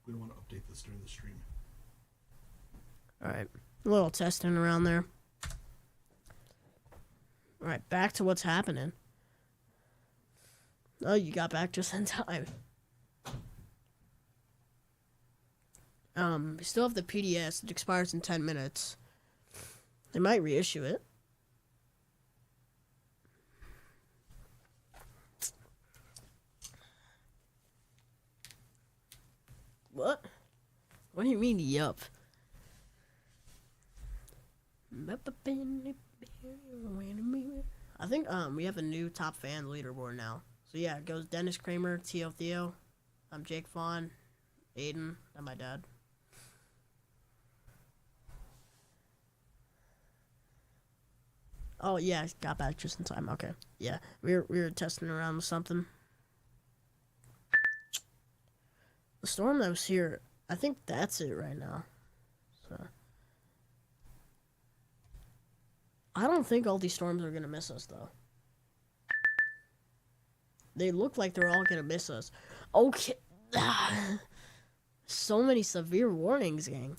We don't want to update this during the stream. Alright. A little testing around there. Alright, back to what's happening. Oh, you got back just in time. We still have the PDS. It expires in 10 minutes. They might reissue it. What? What do you mean, yup? I think we have a new top fan leaderboard now. So yeah, it goes Dennis Kramer, Theo Theo, Jake Vaughn, Aiden, and my dad. Oh yeah, I got back just in time. Okay, yeah, we were testing around with something. The storm that was here, I think that's it right now. So I don't think all these storms are gonna miss us though. They look like they're all gonna miss us. Okay. So many severe warnings, gang.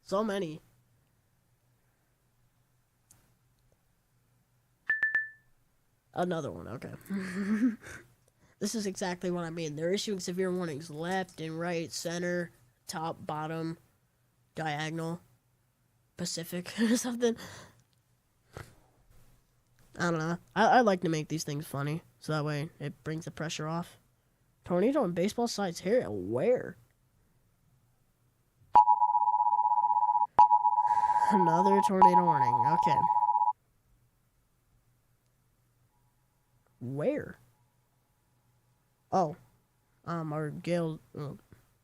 So many. Another one, okay. This is exactly what I mean. They're issuing severe warnings left and right, center, top, bottom, diagonal, Pacific, or something. I don't know. I like to make these things funny, so that way it brings the pressure off. Tornado and baseball sides here? Where? Another tornado warning. Okay. Where? Oh. Our Gale...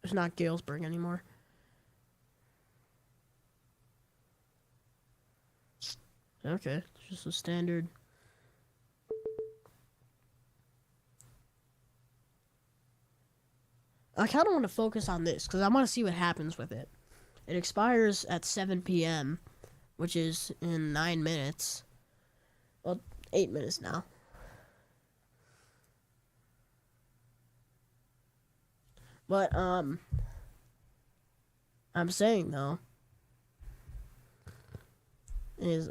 it's not Galesburg anymore. Okay. It's just a standard... I kind of want to focus on this because I want to see what happens with it. It expires at 7 p.m., which is in 9 minutes. Well, 8 minutes now. But, I'm saying, though, is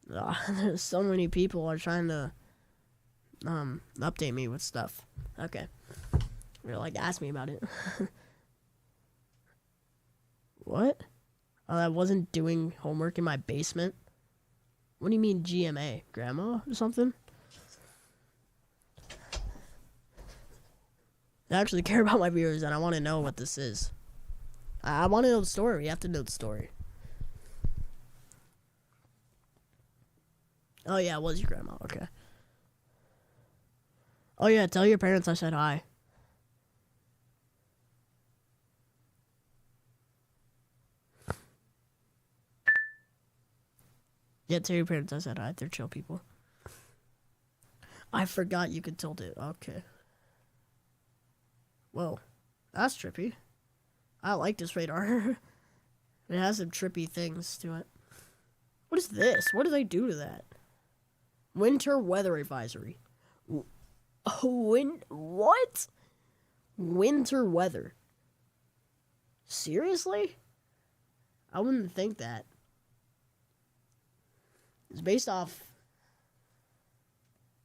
there's so many people are trying to update me with stuff. Okay. They're like, ask me about it. What? Oh, I wasn't doing homework in my basement? What do you mean GMA? Grandma or something? I actually care about my viewers and I want to know what this is. I want to know the story. You have to know the story. Oh, yeah, it was your grandma. Okay. Oh, yeah, tell your parents I said hi. Yeah, tell your parents I said hi. They're chill people. I forgot you could tilt it. Okay. Whoa. That's trippy. I like this radar. It has some trippy things to it. What is this? What do they do to that? Winter weather advisory. What? Winter weather. Seriously? I wouldn't think that. It's based off...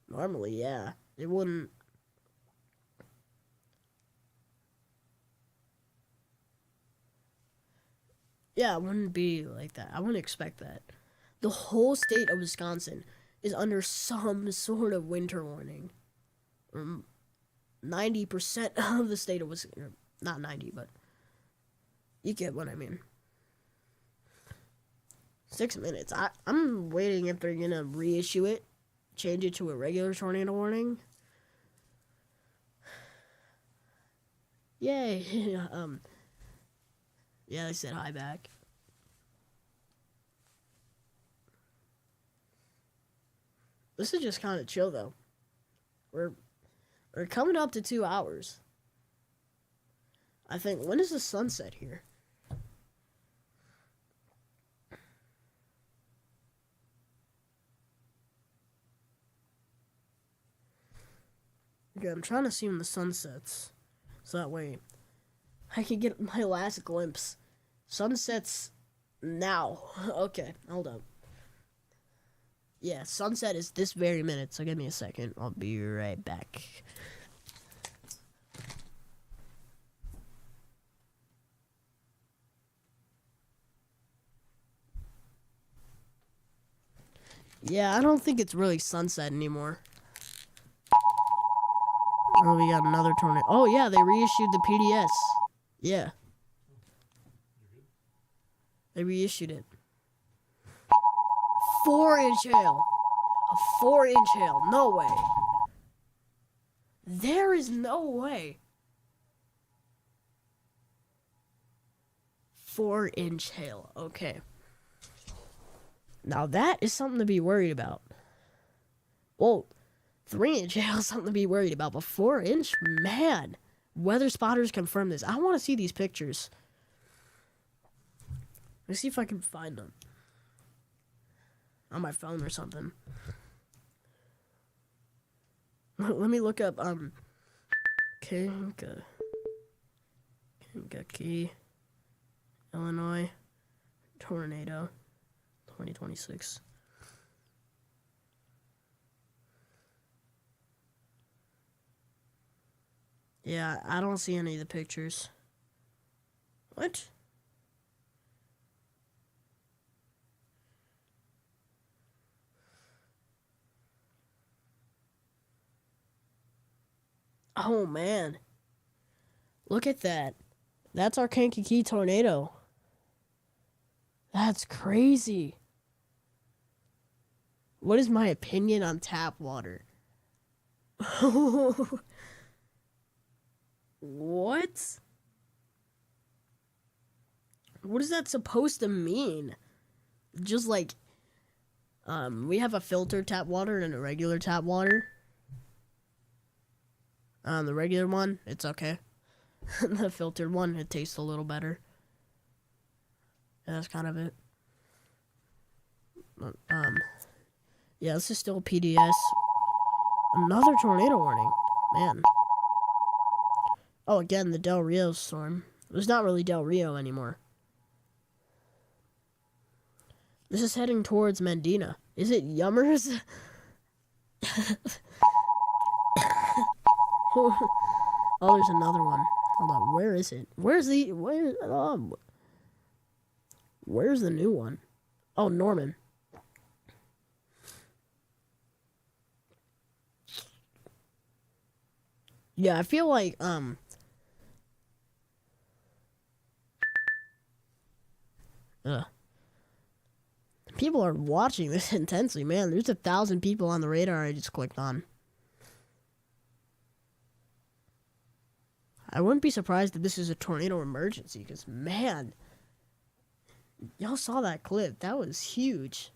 Normally, yeah. It wouldn't... Yeah, it wouldn't be like that. I wouldn't expect that. The whole state of Wisconsin is under some sort of winter warning. 90% of the state of Wisconsin, not 90, but you get what I mean. 6 minutes. I'm waiting if they're gonna reissue it, change it to a regular tornado warning. Yay! Yeah, they said hi back. This is just kind of chill though. We're coming up to 2 hours. I think, when is the sunset here? Okay, I'm trying to see when the sun sets. So that way I can get my last glimpse. Sunsets now. Okay, hold up. Yeah, sunset is this very minute, so give me a second. I'll be right back. Yeah, I don't think it's really sunset anymore. Oh, we got another tornado. Oh, yeah, they reissued the PDS. Yeah. They reissued it. 4-inch hail. A 4-inch hail. No way. There is no way. 4-inch hail. Okay. Now that is something to be worried about. Well, 3-inch hail is something to be worried about, but 4-inch, man. Weather spotters confirm this. I want to see these pictures. Let's see if I can find them on my phone or something. Let me look up Kankakee, Illinois tornado 2026. Yeah, I don't see any of the pictures. What? Oh, man. Look at that. That's our Kankakee tornado. That's crazy. What is my opinion on tap water? What? What is that supposed to mean? Just like, we have a filtered tap water and a regular tap water. The regular one, it's okay. The filtered one, it tastes a little better. Yeah, that's kind of it. Yeah, this is still PDS. Another tornado warning. Man. Oh, again, the Del Rio storm. It was not really Del Rio anymore. This is heading towards Mendina. Is it Yummers? Oh, there's another one. Hold on, where is it? Where's the new one? Oh, Norman. Yeah, I feel like people are watching this intensely, man. There's 1,000 people on the radar I just clicked on. I wouldn't be surprised if this is a tornado emergency, because, man, y'all saw that clip. That was huge.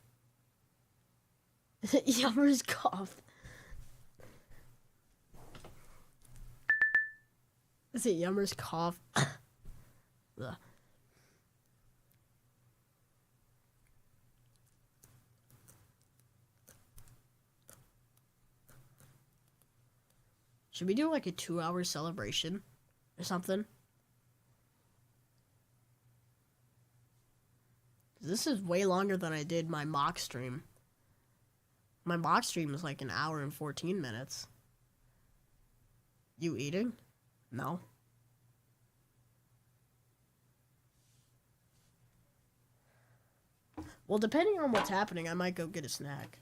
Yummer's cough. Is it Yummer's cough? Ugh. Should we do like a 2-hour celebration or something? This is way longer than I did my mock stream. My mock stream is like 1 hour and 14 minutes. You eating? No. Well, depending on what's happening, I might go get a snack.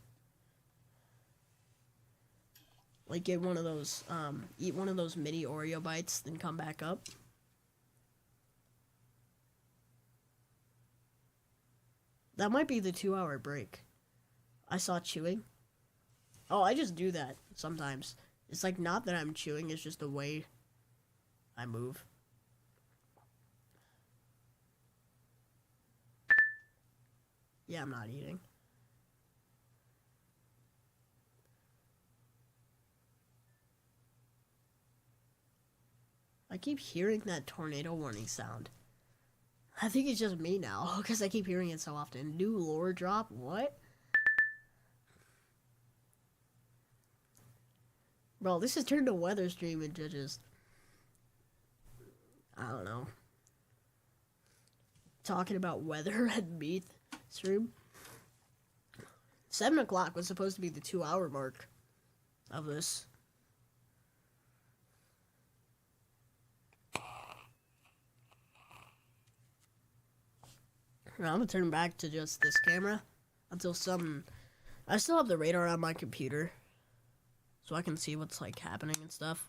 Like get one of those, eat one of those mini Oreo bites, then come back up. That might be the 2-hour break. I saw chewing. Oh, I just do that sometimes. It's like not that I'm chewing, it's just the way I move. Yeah, I'm not eating. I keep hearing that tornado warning sound. I think it's just me now, because I keep hearing it so often. New lore drop? What? Bro, this has turned to weather stream into just... I don't know. Talking about weather and meat stream. 7 o'clock was supposed to be the 2-hour mark of this. I'm gonna turn back to just this camera until some... I still have the radar on my computer, so I can see what's like happening and stuff.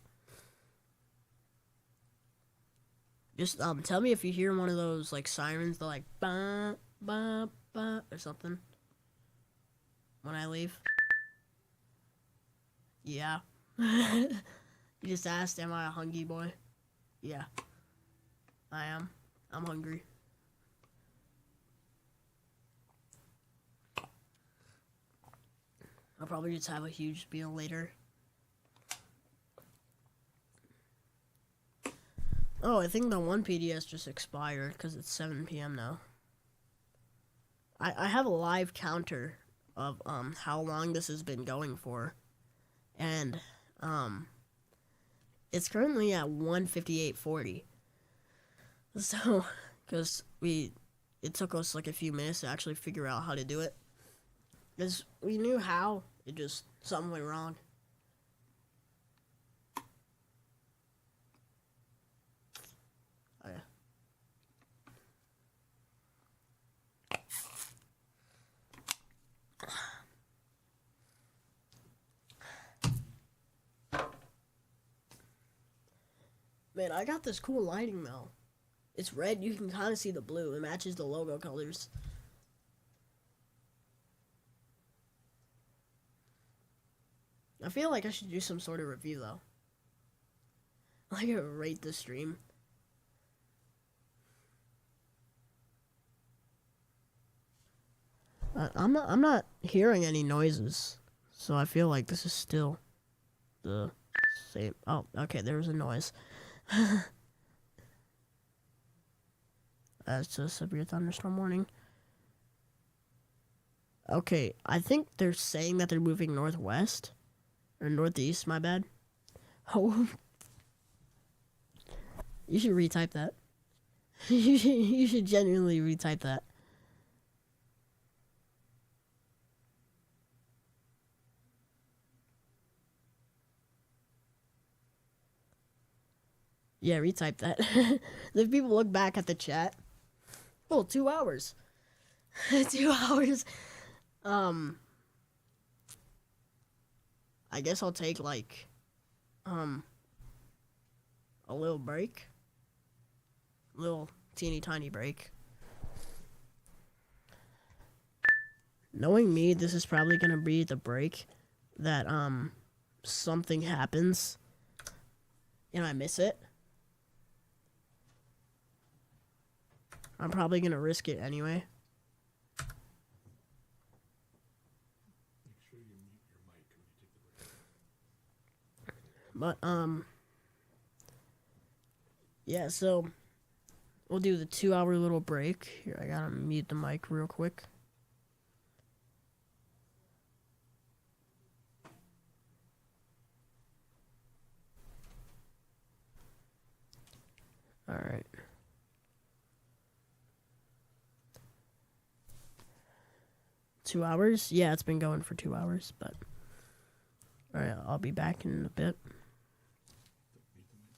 Just tell me if you hear one of those like sirens, they're like ba ba ba or something when I leave. Yeah. You just asked, am I a hungry boy? Yeah. I am. I'm hungry. I'll probably just have a huge meal later. Oh, I think the one PDS just expired because it's 7 p.m. now. I have a live counter of how long this has been going for. And it's currently at 1:58:40. So, because it took us like a few minutes to actually figure out how to do it. Because we knew how, it just, something went wrong. Oh, yeah. Man, I got this cool lighting though. It's red, you can kind of see the blue. It matches the logo colors. I feel like I should do some sort of review though. Like rate the stream. I'm not hearing any noises, so I feel like this is still the same. Oh, okay, there was a noise. That's just a severe thunderstorm warning. Okay, I think they're saying that they're moving northwest. Or northeast, my bad. Oh. You should retype that. You should genuinely retype that. Yeah, retype that. If people look back at the chat. Oh, 2 hours. 2 hours. I guess I'll take like a little break. Little teeny tiny break. Knowing me, this is probably gonna be the break that something happens and I miss it. I'm probably gonna risk it anyway. Make sure you mute your mic when you take the break. But yeah, so we'll do the 2 hour little break. Here, I gotta mute the mic real quick. All right. Two hours? Yeah, it's been going for 2 hours, but all right, I'll be back in a bit. Mute the mic.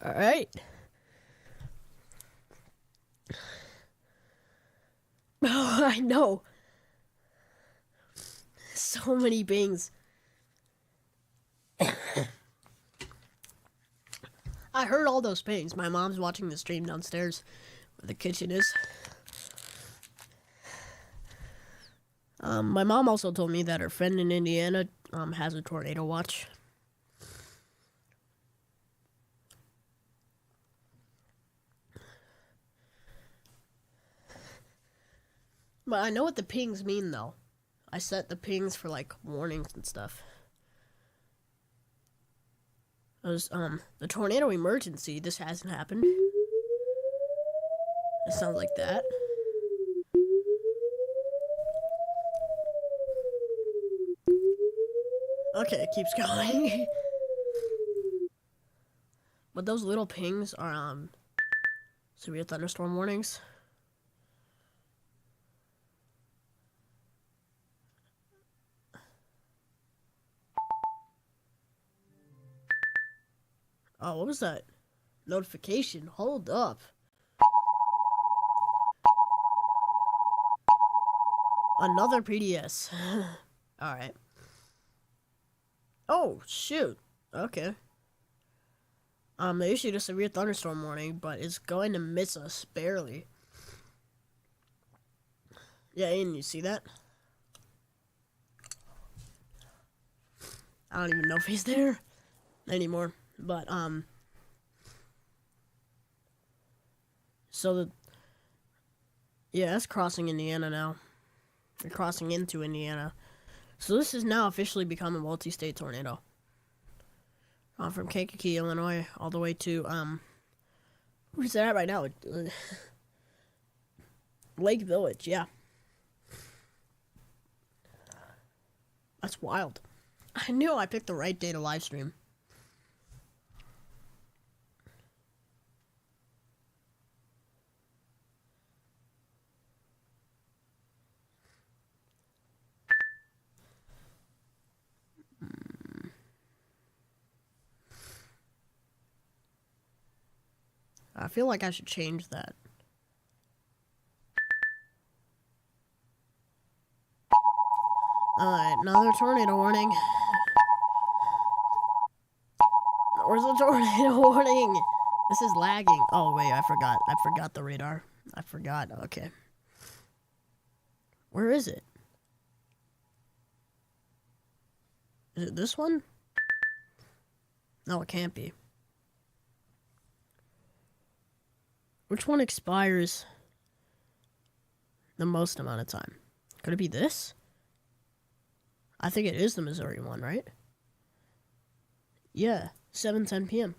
All right. Oh, I know. So many bings. I heard all those pings. My mom's watching the stream downstairs where the kitchen is. My mom also told me that her friend in Indiana has a tornado watch. But I know what the pings mean, though. I set the pings for, like, warnings and stuff. It was, the tornado emergency. This hasn't happened. It sounds like that. Okay, it keeps going. But those little pings are, severe thunderstorm warnings. Oh, what was that? Notification. Hold up. Another PDS. Alright. Oh, shoot. Okay. They issued a severe thunderstorm warning, but it's going to miss us barely. Yeah, Aiden, you see that? I don't even know if he's there anymore. But, so yeah, that's crossing Indiana now. We're crossing into Indiana. So this has now officially become a multi-state tornado. From Kankakee, Illinois, all the way to, where's that at right now? Lake Village, yeah. That's wild. I knew I picked the right day to live stream. I feel like I should change that. Alright, another tornado warning. Where's the tornado warning? This is lagging. Oh, wait, I forgot. I forgot the radar. I forgot. Okay. Where is it? Is it this one? No, it can't be. Which one expires the most amount of time? Could it be this? I think it is the Missouri one, right? Yeah, 7:10 p.m.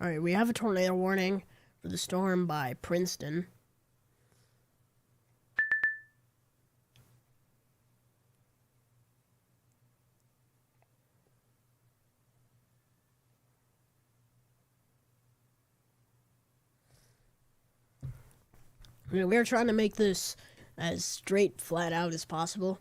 Alright, we have a tornado warning for the storm by Princeton. We're trying to make this as straight, flat out as possible.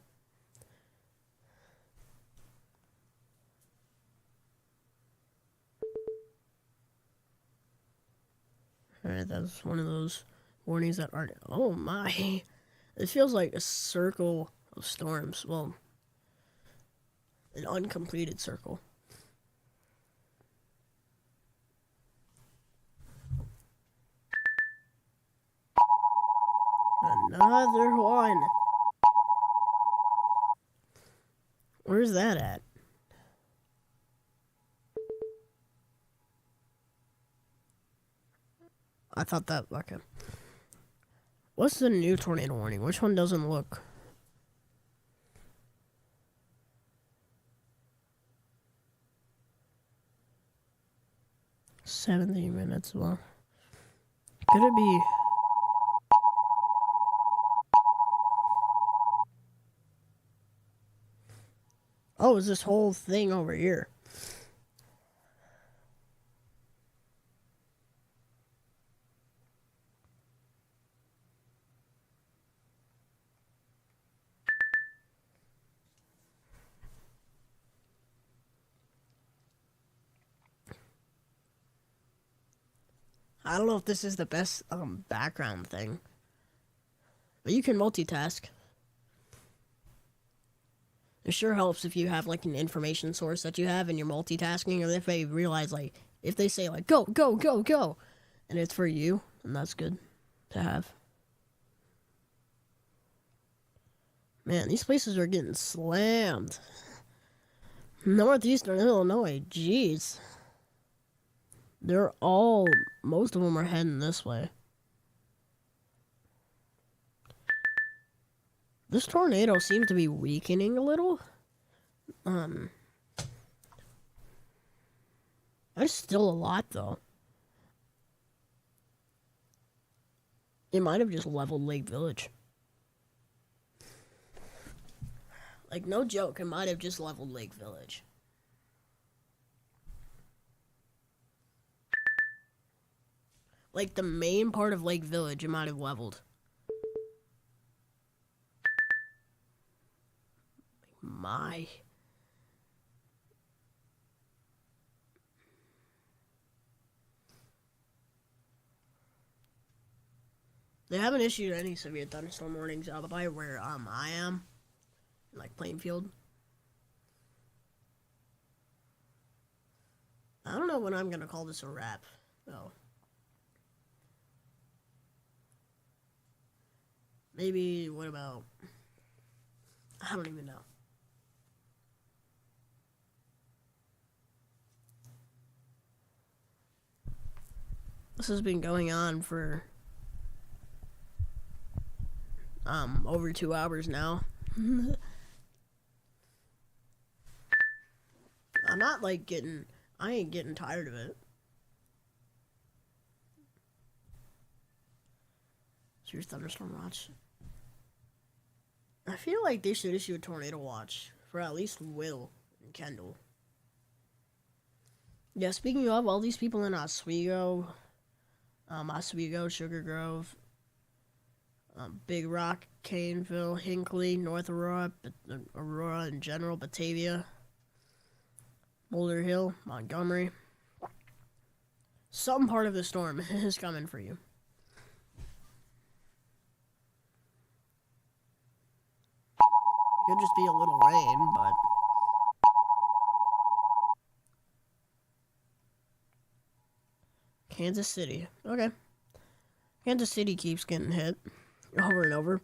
Alright, that's one of those warnings that aren't... Oh my! It feels like a circle of storms. Well, an uncompleted circle. Another one! Where's that at? I thought that... Okay. What's the new tornado warning? Which one doesn't look... 17 minutes. Well, could it be? Oh, is this whole thing over here? I don't know if this is the best background thing, but you can multitask. It sure helps if you have like an information source that you have and you're multitasking, or if they realize like if they say like go go go go, and it's for you, and that's good to have. Man, these places are getting slammed. Northeastern Illinois, jeez. Most of them are heading this way. This tornado seems to be weakening a little. There's still a lot, though. It might have just leveled Lake Village. Like, no joke, it might have just leveled Lake Village. Like, the main part of Lake Village, it might have leveled. My. They haven't issued any severe thunderstorm warnings out by where I am, like Plainfield. I don't know when I'm gonna call this a wrap, though. Maybe what about? I don't even know. This has been going on for over 2 hours now. I'm not like I ain't getting tired of it. Severe thunderstorm watch. I feel like they should issue a tornado watch for at least Will and Kendall. Yeah, speaking of all these people in Oswego, Sugar Grove, Big Rock, Caneville, Hinckley, North Aurora, Aurora in general, Batavia, Boulder Hill, Montgomery. Some part of the storm is coming for you. It could just be a little rain, but Kansas City. Okay. Kansas City keeps getting hit over and over.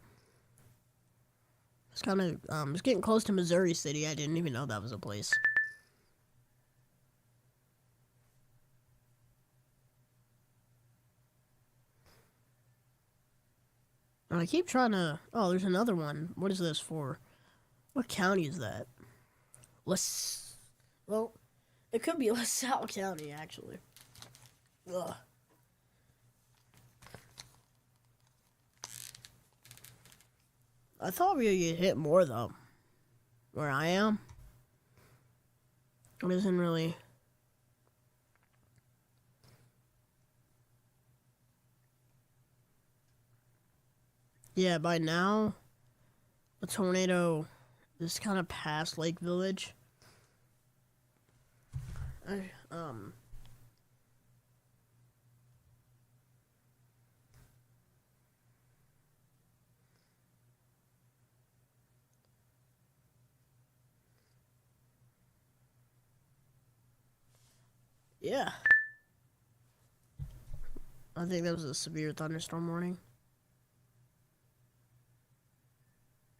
It's kind of, it's getting close to Missouri City. I didn't even know that was a place. And I keep trying to, oh, there's another one. What is this for? What county is that? Well, it could be LaSalle County, actually. Ugh. I thought we would get hit more, though. Where I am. It isn't really. Yeah, by now, the tornado is kind of past Lake Village. Yeah. I think that was a severe thunderstorm warning.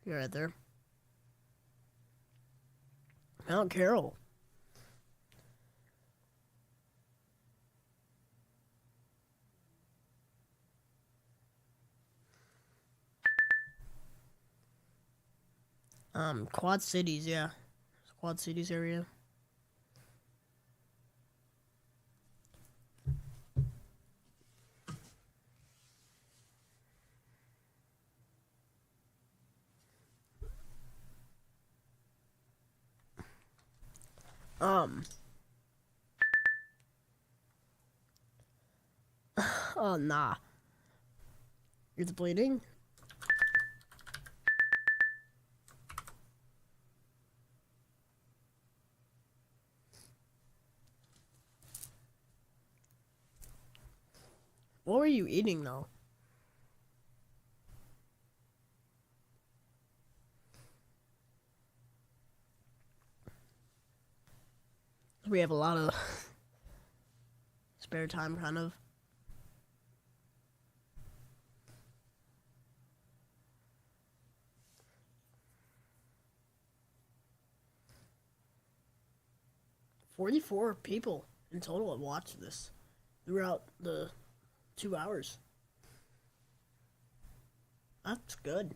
You're right there. Mount Carroll. Quad Cities, yeah. Quad Cities area. Um. Oh nah. It's bleeding. What were you eating though? We have a lot of spare time, kind of. $44 people in total have watched this throughout the 2 hours. That's good.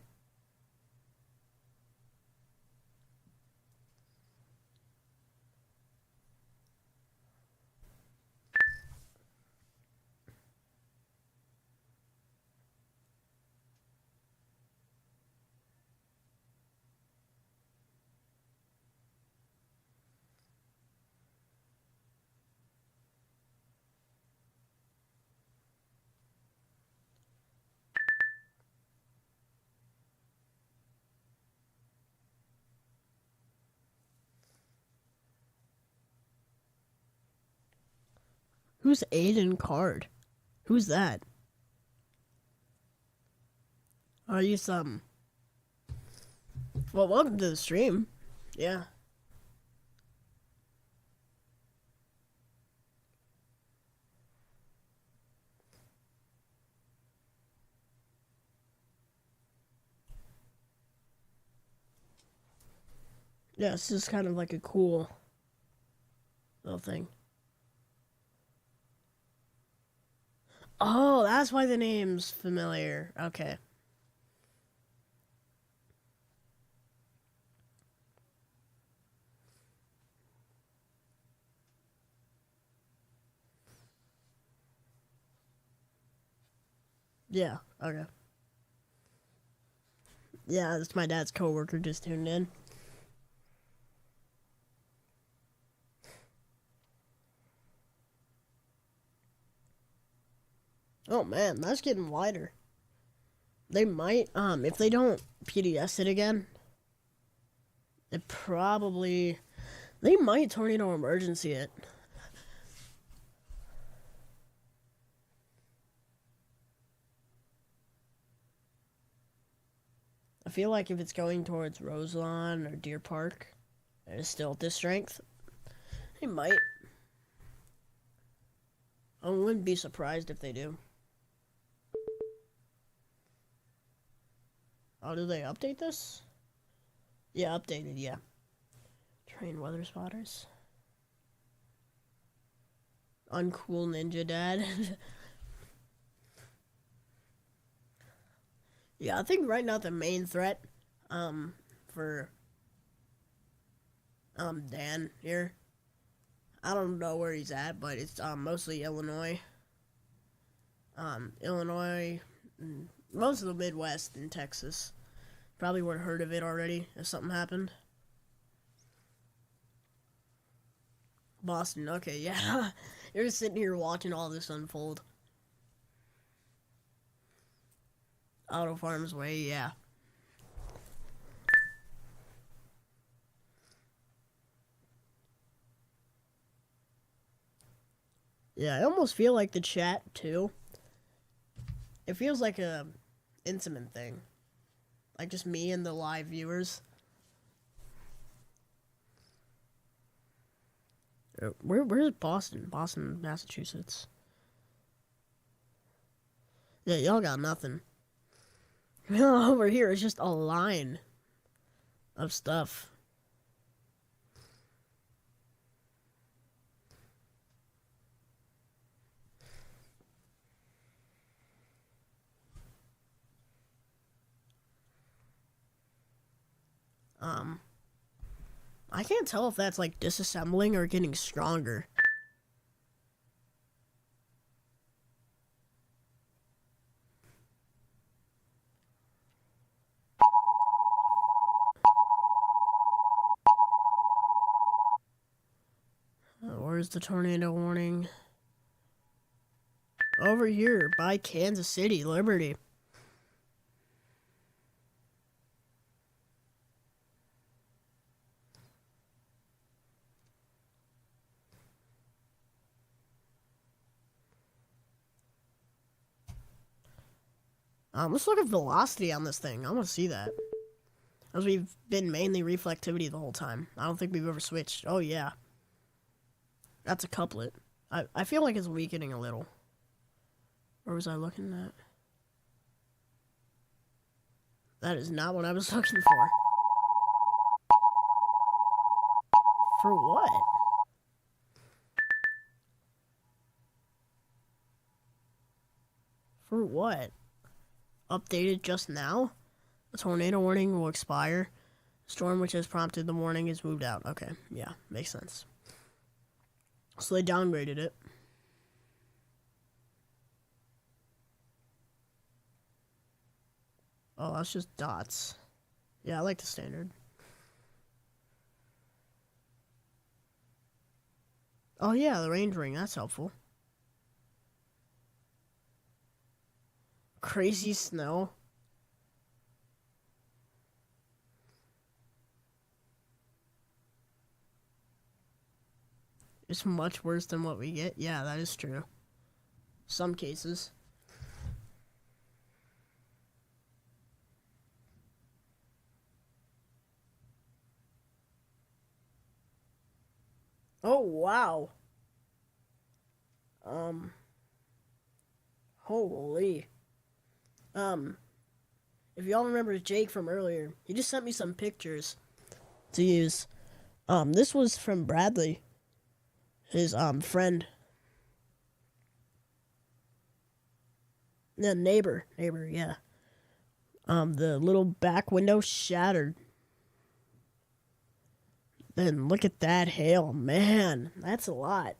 Who's Aiden Card? Who's that? Are you some? Well, welcome to the stream. Yeah. Yeah, this is kind of like a cool little thing. Oh, that's why the name's familiar. Okay. Yeah, okay. Yeah, that's my dad's coworker just tuned in. Oh man, that's getting wider. They might, if they don't PDS it again, it probably, they might tornado emergency it. I feel like if it's going towards Roselawn or Deer Park, and it's still at this strength, they might. I wouldn't be surprised if they do. Oh, do they update this? Yeah, updated, yeah. Train weather spotters. Uncool ninja dad. Yeah, I think right now the main threat, for, Dan here. I don't know where he's at, but it's, mostly Illinois. Illinois, most of the Midwest and Texas. Probably would have heard of it already if something happened. Boston, okay, yeah. You're just sitting here watching all this unfold. Auto Farms Way, yeah. Yeah, I almost feel like the chat, too. It feels like a intimate thing. Like just me and the live viewers. Where's Boston? Boston, Massachusetts. Yeah, y'all got nothing. Over here, it's just a line of stuff. I can't tell if that's like disassembling or getting stronger. Where's the tornado warning? Over here by Kansas City, Liberty. Let's look at velocity on this thing. I want to see that. As we've been mainly reflectivity the whole time. I don't think we've ever switched. Oh, yeah. That's a couplet. I feel like it's weakening a little. Where was I looking at? That is not what I was looking for. For what? For what? Updated just now? The tornado warning will expire. Storm which has prompted the warning is moved out. Okay, yeah, makes sense. So they downgraded it. Oh, that's just dots. Yeah, I like the standard. Oh yeah, the range ring, that's helpful. Crazy snow. It's much worse than what we get. Yeah, that is true. Some cases. Oh, wow. Holy. If y'all remember Jake from earlier, he just sent me some pictures to use. This was from Bradley, his, friend. Yeah, neighbor, yeah. The little back window shattered. Then look at that hail, man. That's a lot.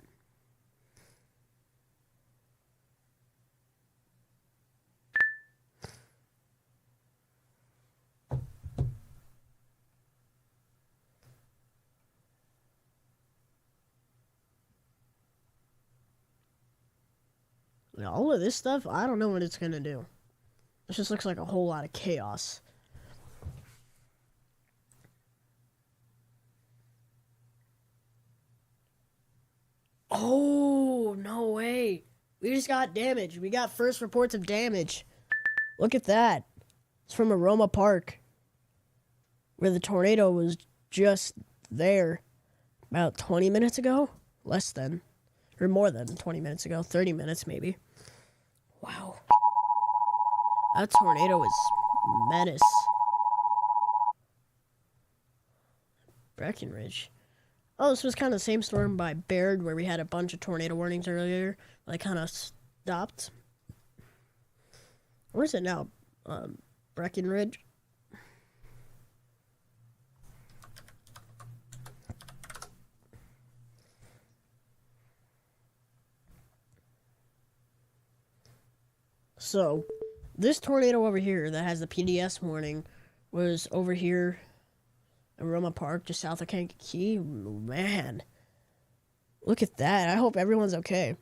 All of this stuff, I don't know what it's gonna do. It just looks like a whole lot of chaos. Oh, no way. We just got damage. We got first reports of damage. Look at that. It's from Aroma Park, where the tornado was just there about 20 minutes ago. Less than. Or more than 20 minutes ago. 30 minutes, maybe. Wow. That tornado is menace. Breckenridge. Oh, this was kind of the same storm by Baird where we had a bunch of tornado warnings earlier. Like, kind of stopped. Where is it now? Breckenridge? So, this tornado over here that has the PDS warning was over here in Roma Park, just south of Kankakee. Man, look at that. I hope everyone's okay.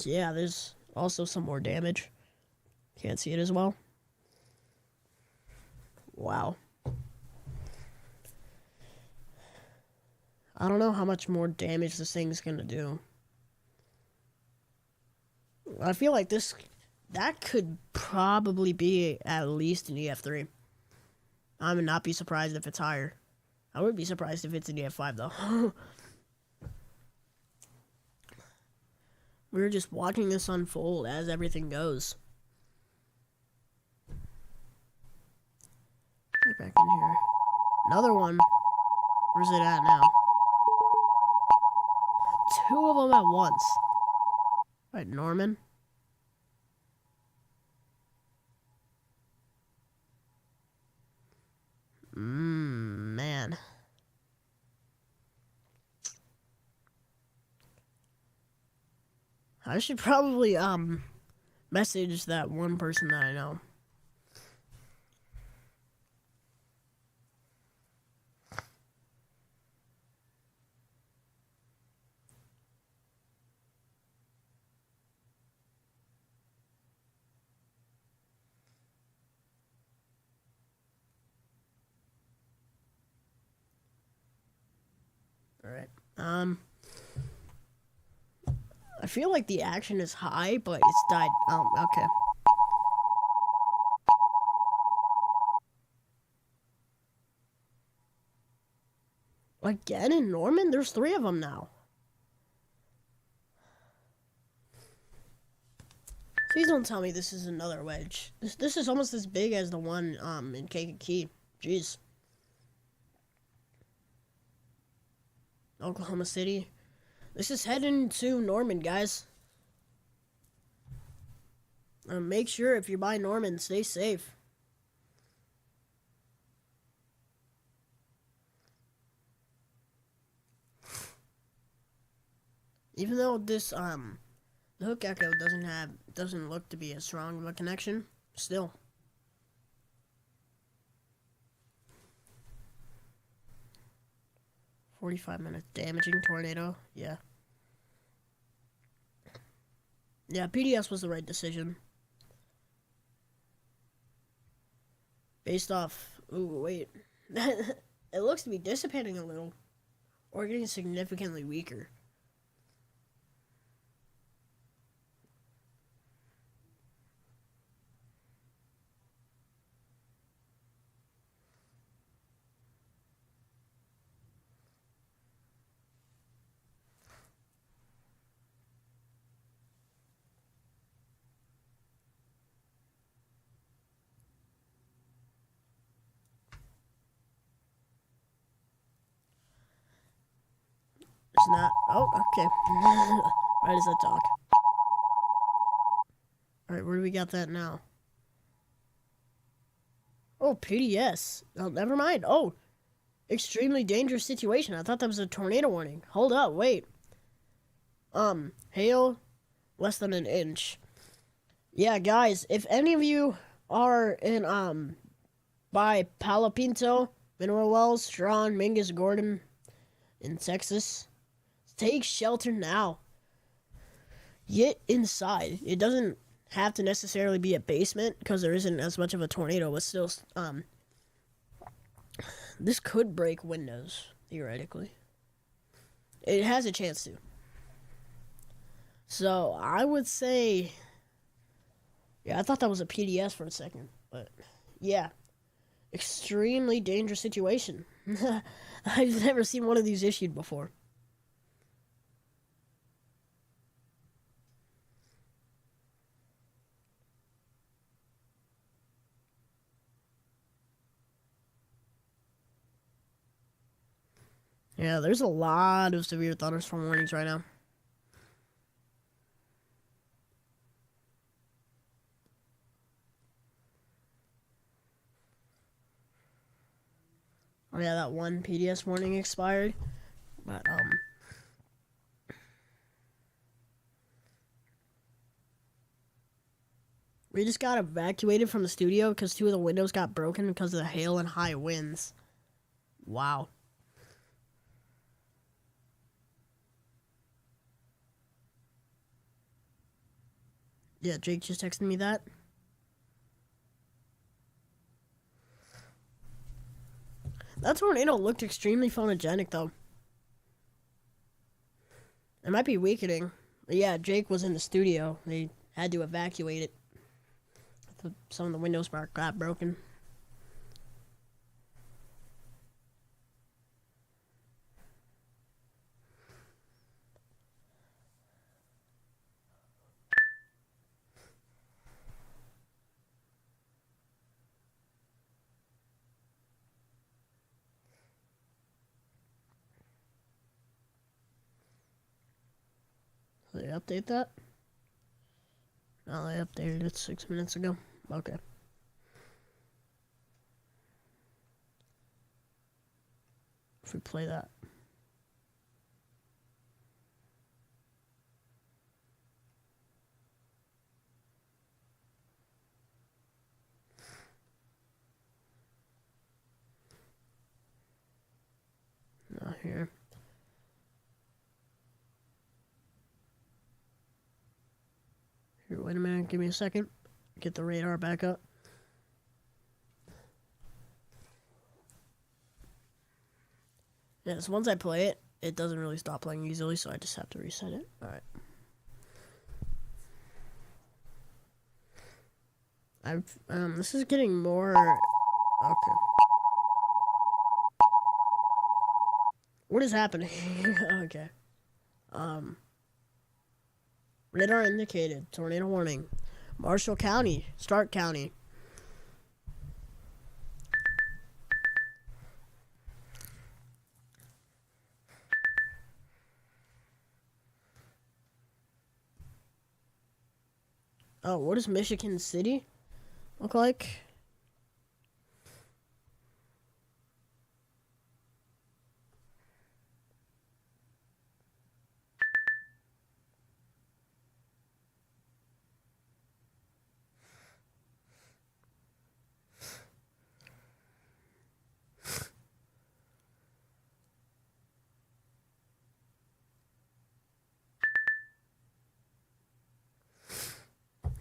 Yeah, there's also some more damage. Can't see it as well. Wow. I don't know how much more damage this thing's gonna do. I feel like that could probably be at least an EF3. I would not be surprised if it's higher. I would be surprised if it's an EF5 though. We're just watching this unfold as everything goes. Get back in here. Another one. Where's it at now? Two of them at once. Right, Norman. Man. I should probably, message that one person that I know. Alright. I feel like the action is high, but it's died. Okay. Again in Norman? There's 3 of them now. Please don't tell me this is another wedge. This is almost as big as the one in Kankakee. Jeez. Oklahoma City. This is heading to Norman, guys. Make sure if you're by Norman, stay safe. Even though this the hook echo doesn't look to be as strong of a connection, still. "45 minutes damaging tornado." Yeah. Yeah, PDS was the right decision. Based off... Ooh, wait. It looks to be dissipating a little. Or getting significantly weaker. It's not. Oh, okay. Why does that talk? Alright, where do we got that now? Oh, PDS. Oh, never mind. Oh, extremely dangerous situation. I thought that was a tornado warning. Hold up, wait. Hail less than an inch. Yeah, guys, if any of you are in, by Palo Pinto, Mineral Wells, Strawn, Mingus, Gordon, in Texas, take shelter now. Get inside. It doesn't have to necessarily be a basement because there isn't as much of a tornado, but still, this could break windows, theoretically. It has a chance to. So, I would say... Yeah, I thought that was a PDS for a second, but yeah. Extremely dangerous situation. I've never seen one of these issued before. Yeah, there's a lot of severe thunderstorm warnings right now. Oh yeah, that one PDS warning expired. But, we just got evacuated from the studio because 2 of the windows got broken because of the hail and high winds. Wow. Yeah, Jake just texted me that. That tornado looked extremely photogenic, though. It might be weakening. But yeah, Jake was in the studio. They had to evacuate it. Some of the windows got broken. Did they update that? No, they updated it 6 minutes ago. Okay. If we play that. Not here. Here, wait a minute. Give me a second. Get the radar back up. Yes, once I play it, it doesn't really stop playing easily, so I just have to reset it. Alright. This is getting more... Okay. What is happening? Okay. Radar indicated. Tornado warning. Marshall County. Stark County. Oh, what does Michigan City look like?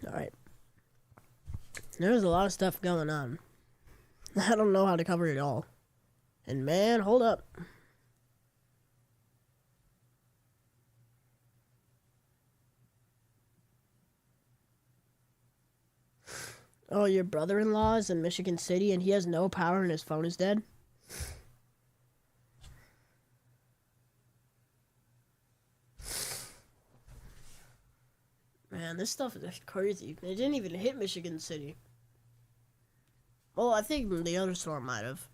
Alright. There's a lot of stuff going on. I don't know how to cover it all. And man, hold up. Oh, your brother-in-law is in Michigan City and he has no power and his phone is dead? Man, this stuff is crazy. It didn't even hit Michigan City. Well, I think the other storm might have.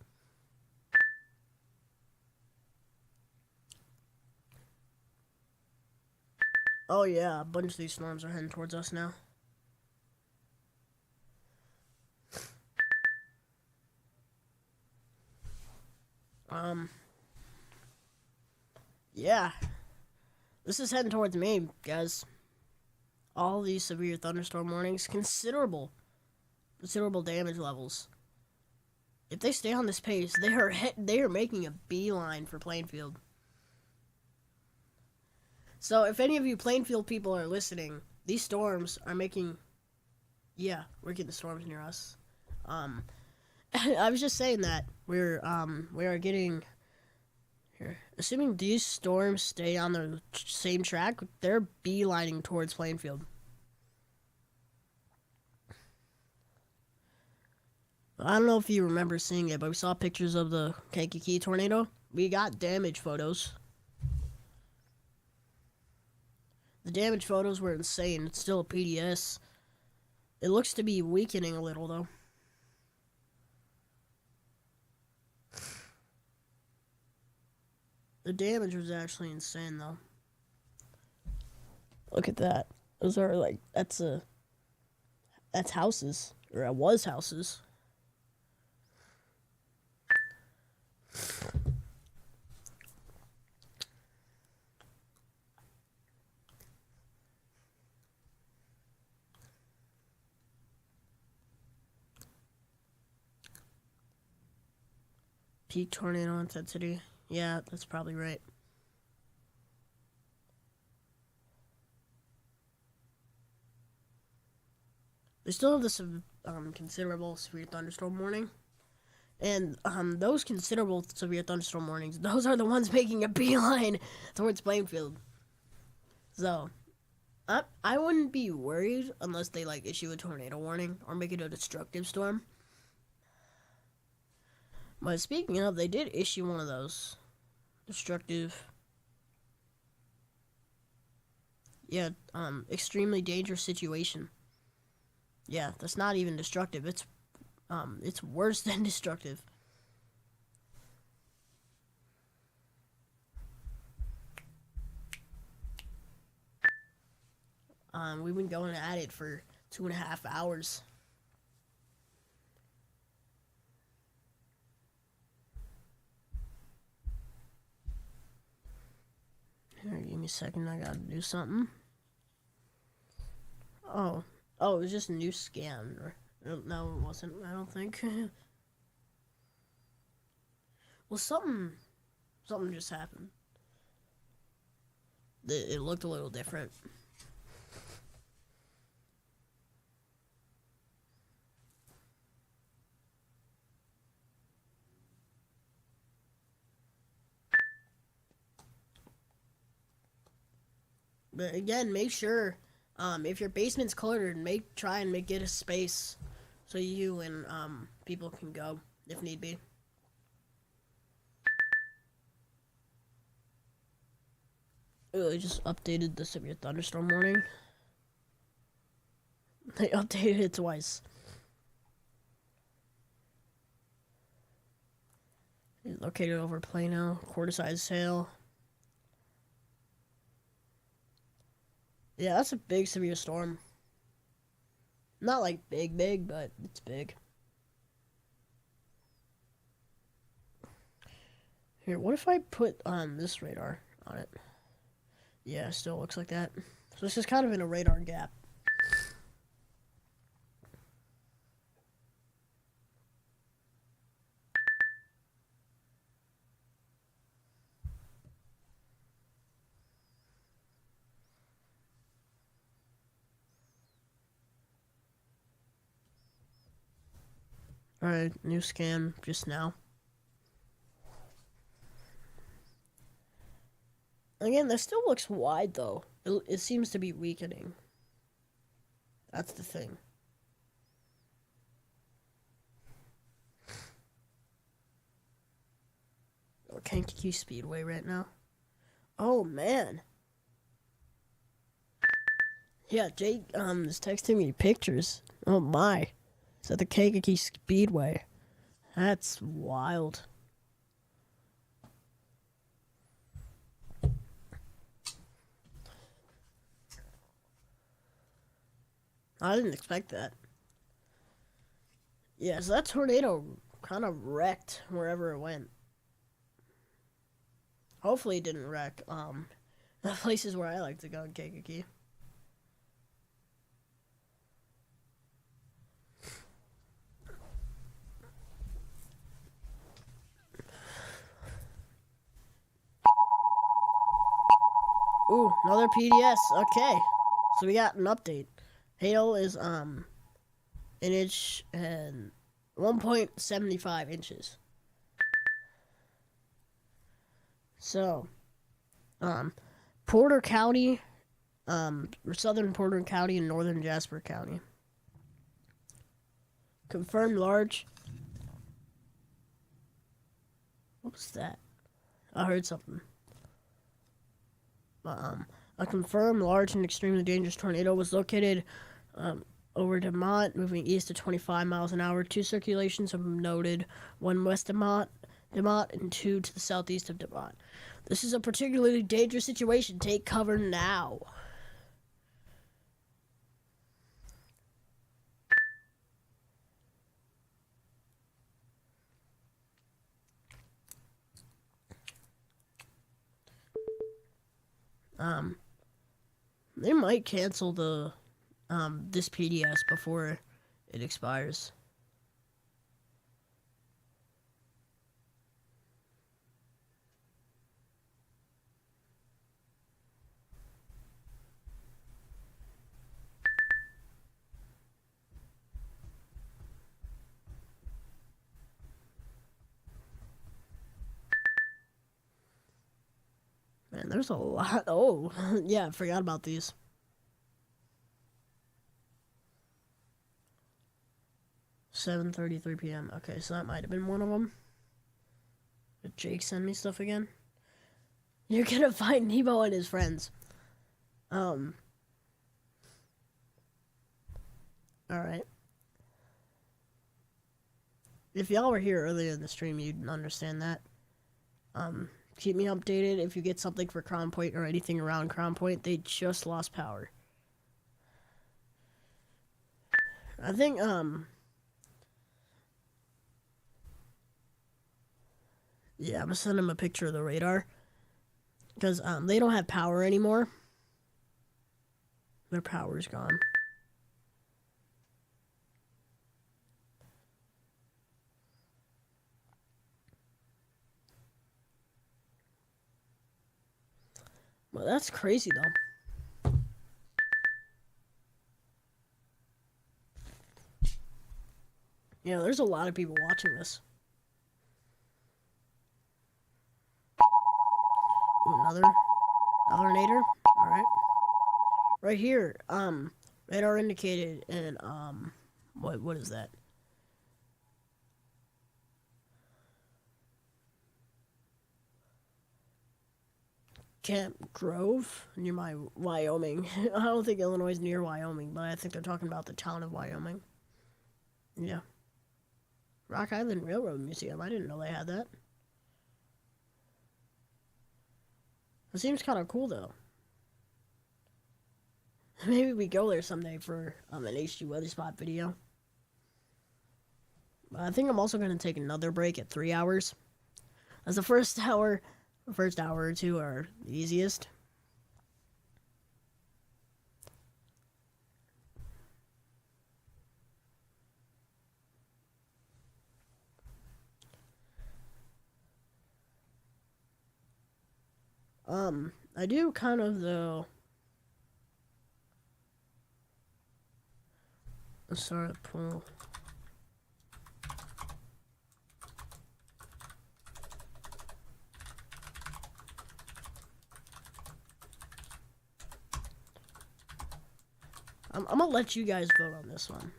Oh yeah, a bunch of these storms are heading towards us now. Yeah. This is heading towards me, guys. All these severe thunderstorm warnings, considerable damage levels. If they stay on this pace, they are making a beeline for Plainfield. So if any of you Plainfield people are listening, these storms are making... Yeah, we're getting storms near us. I was just saying that we are getting... Here, assuming these storms stay on the same track, they're beelining towards Plainfield. I don't know if you remember seeing it, but we saw pictures of the Kankakee tornado. We got damage photos. The damage photos were insane. It's still a PDS. It looks to be weakening a little, though. The damage was actually insane, though. Look at that. Those are like, that's houses. Or it was houses. Peak tornado intensity. Yeah, that's probably right. They still have this considerable severe thunderstorm warning. And those considerable severe thunderstorm warnings, those are the ones making a beeline towards Plainfield. So, I wouldn't be worried unless they like issue a tornado warning or make it a destructive storm. But speaking of, they did issue one of those. Destructive. Yeah, extremely dangerous situation. Yeah, that's not even destructive. It's worse than destructive. We've been going at it for 2.5 hours. Here, give me a second. I gotta do something. Oh, it was just a new scan. No, it wasn't. I don't think. Well, something just happened. It looked a little different. But again, make sure if your basement's cluttered, try and get a space so you and people can go if need be. Oh, they just updated the severe thunderstorm warning. They updated it twice. It's located over Plano, quarter-size hail. Yeah, that's a big severe storm. Not like big, but it's big. Here, what if I put this radar on it? Yeah, still looks like that. So it's just kind of in a radar gap. Alright, new scan just now. Again, that still looks wide, though. It seems to be weakening. That's the thing. Oh, Kankakee Speedway right now. Oh, man. Yeah, Jake is texting me pictures. Oh, my. It's at the Kankakee Speedway. That's wild. I didn't expect that. Yeah, so that tornado kind of wrecked wherever it went. Hopefully it didn't wreck the places where I like to go in Kankakee. Ooh, another PDS. Okay. So we got an update. Hail is an inch and 1.75 inches. So, Porter County, southern Porter County and northern Jasper County. Confirmed large. What was that? I heard something. A confirmed large and extremely dangerous tornado was located over DeMont, moving east at 25 miles an hour. 2 circulations have been noted, one west of DeMont, and 2 to the southeast of DeMont. This is a particularly dangerous situation. Take cover now. They might cancel the this PDS before it expires. Man, there's a lot. Oh, yeah, I forgot about these. "7:33 p.m. Okay, so that might have been one of them. Did Jake send me stuff again? You're gonna find Nebo and his friends. Alright. If y'all were here earlier in the stream, you'd understand that. Keep me updated if you get something for Crown Point or anything around Crown Point. They just lost power. I think, yeah, I'm gonna send them a picture of the radar. Because, they don't have power anymore. Their power's gone. Well, that's crazy, though. Yeah, there's a lot of people watching this. Ooh, another nader. Alright. right here. Radar indicated in what is that? Camp Grove, near my Wyoming. I don't think Illinois is near Wyoming, but I think they're talking about the town of Wyoming. Yeah. Rock Island Railroad Museum. I didn't know they had that. It seems kind of cool, though. Maybe we go there someday for an HG Weather Spot video. But I think I'm also going to take another break at 3 hours. As the first hour or two are the easiest. I do kind of, though. Let's start a pool. I'm gonna let you guys vote on this one.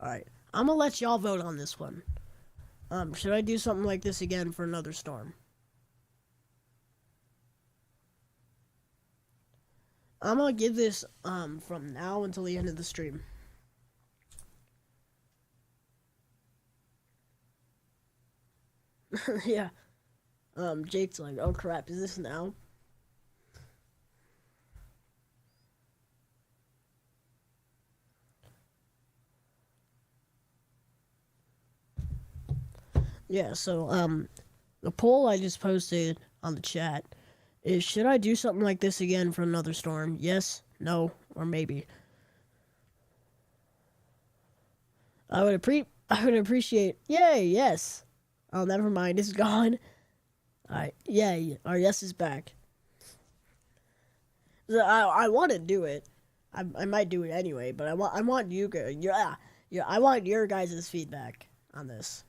Alright, I'm gonna let y'all vote on this one. Should I do something like this again for another storm? I'm gonna give this, from now until the end of the stream. Yeah. Jake's like, oh crap, is this now? Yeah, so, the poll I just posted on the chat is, should I do something like this again for another storm? Yes, no, or maybe. I would appreciate, yay, yes. Oh, never mind, it's gone. Alright, yay, our yes is back. So I want to do it. I might do it anyway, but I want you guys, I want your guys' feedback on this.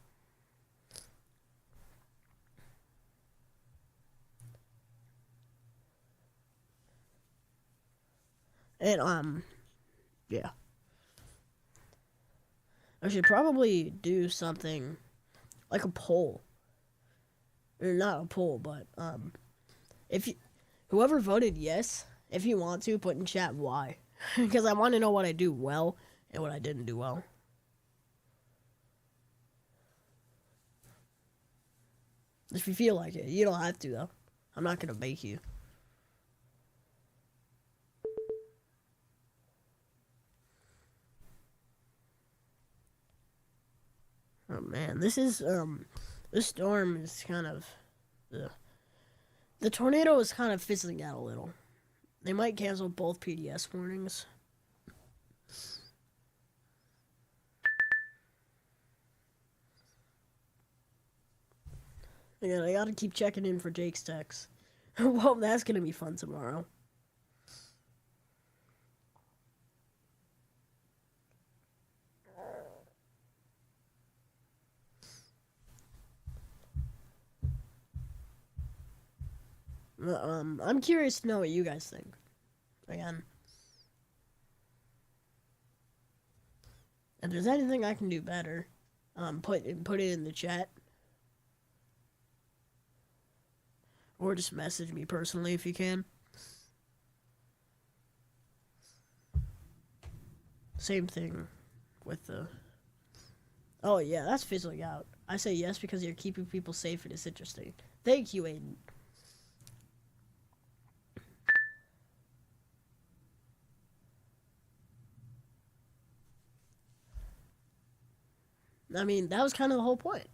And, yeah. I should probably do something like a poll. Or not a poll, but, whoever voted yes, if you want to, put in chat why. Because I want to know what I do well and what I didn't do well. If you feel like it. You don't have to, though. I'm not going to make you. Oh man, this storm is kind of, the tornado is kind of fizzling out a little. They might cancel both PDS warnings. Yeah, I gotta keep checking in for Jake's text. Well, that's gonna be fun tomorrow. I'm curious to know what you guys think. Again. If there's anything I can do better, put it in the chat. Or just message me personally if you can. Same thing with the... Oh yeah, that's fizzling out. I say yes because you're keeping people safe and it's interesting. Thank you, Aiden. I mean, that was kind of the whole point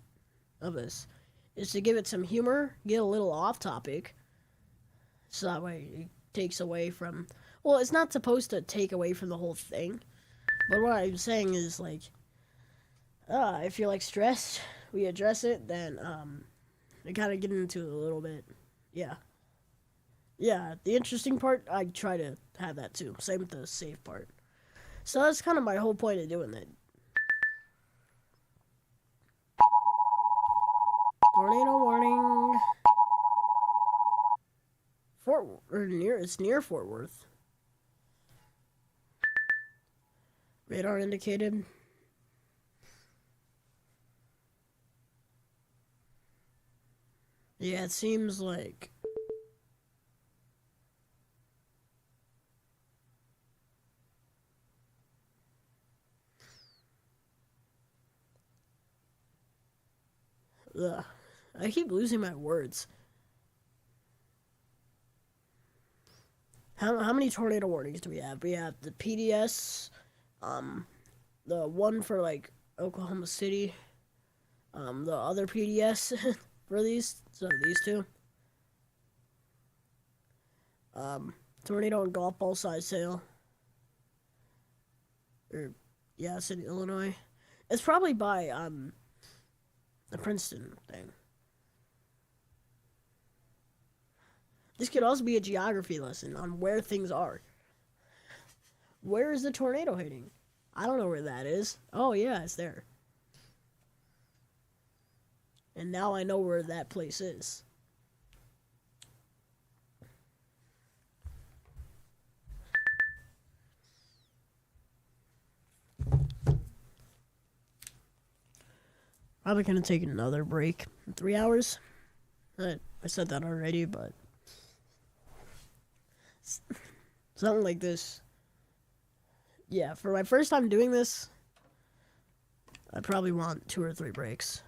of this. Is to give it some humor, get a little off topic. So that way it takes away from... Well, it's not supposed to take away from the whole thing. But what I'm saying is, like... if you're, like, stressed, we address it, then, we kind of get into it a little bit. Yeah. Yeah, the interesting part, I try to have that too. Same with the safe part. So that's kind of my whole point of doing it. Tornado warning. It's near Fort Worth. Radar indicated. Yeah, it seems like. Ugh. I keep losing my words. How many tornado warnings do we have? We have the PDS, the one for like Oklahoma City, the other PDS for these. So these two. Tornado and golf ball size sale. Or yeah, it's in Illinois. It's probably by the Princeton thing. This could also be a geography lesson on where things are. Where is the tornado hitting? I don't know where that is. Oh yeah, it's there. And now I know where that place is. Probably gonna take another break in 3 hours. I said that already, but something like this. Yeah, for my first time doing this, I probably want 2 or 3 breaks.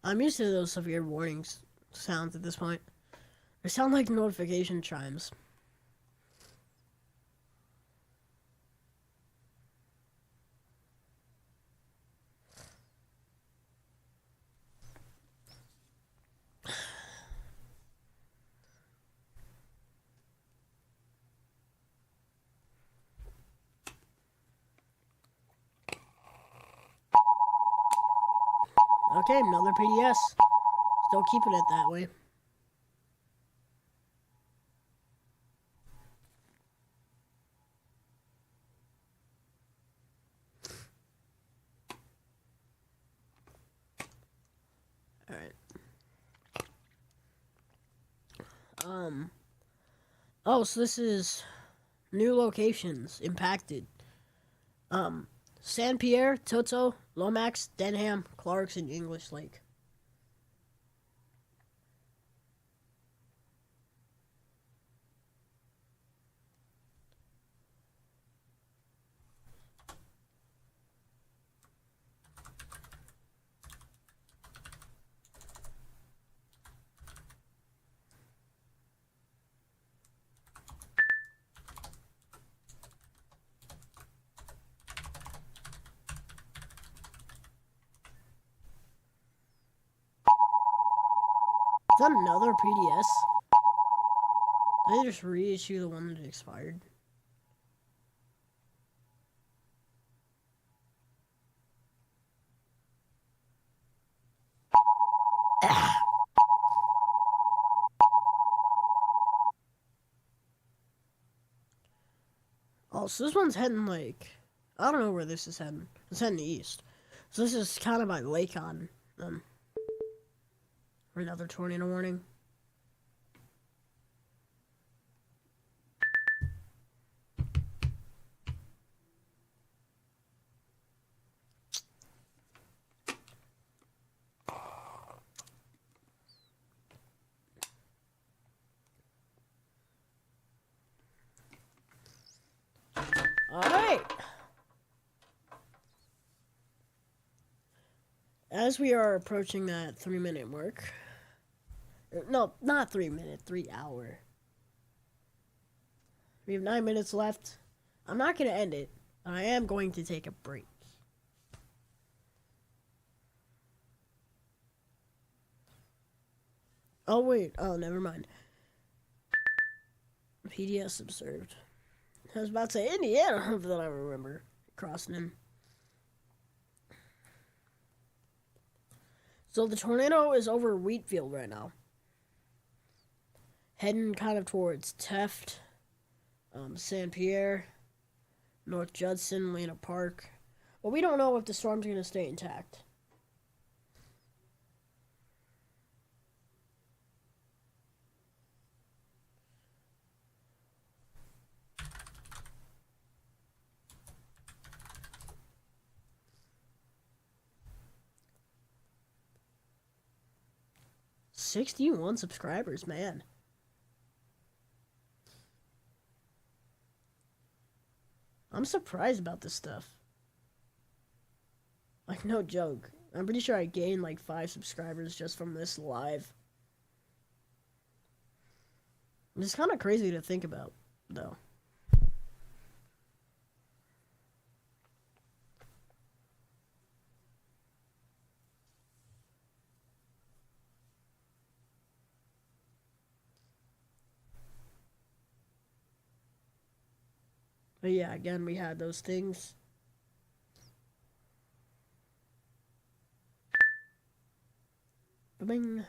I'm used to those severe warnings sounds at this point. They sound like notification chimes. Okay, another PDS. Still keeping it that way. Alright. Oh, so this is new locations impacted. San Pierre, Toto, Lomax, Denham, Clarks, and English Lake. Is that another PDS? Did they just reissue the one that expired? Oh, so this one's heading like... I don't know where this is heading. It's heading east. So this is kind of by Lakon. For another tornado warning. Alright. As we are approaching that 3-minute mark. No, not 3 minute, 3 hour. We have 9 minutes left. I'm not going to end it. I am going to take a break. Oh, wait. Oh, never mind. PDS observed. I was about to say Indiana, that I remember crossing in. So the tornado is over Wheatfield right now. Heading kind of towards Teft, San Pierre, North Judson, Lena Park. But we don't know if the storm's going to stay intact. $61 subscribers, man. I'm surprised about this stuff. Like, no joke. I'm pretty sure I gained like 5 subscribers just from this live. It's kind of crazy to think about, though. But yeah, again, we had those things. Bing.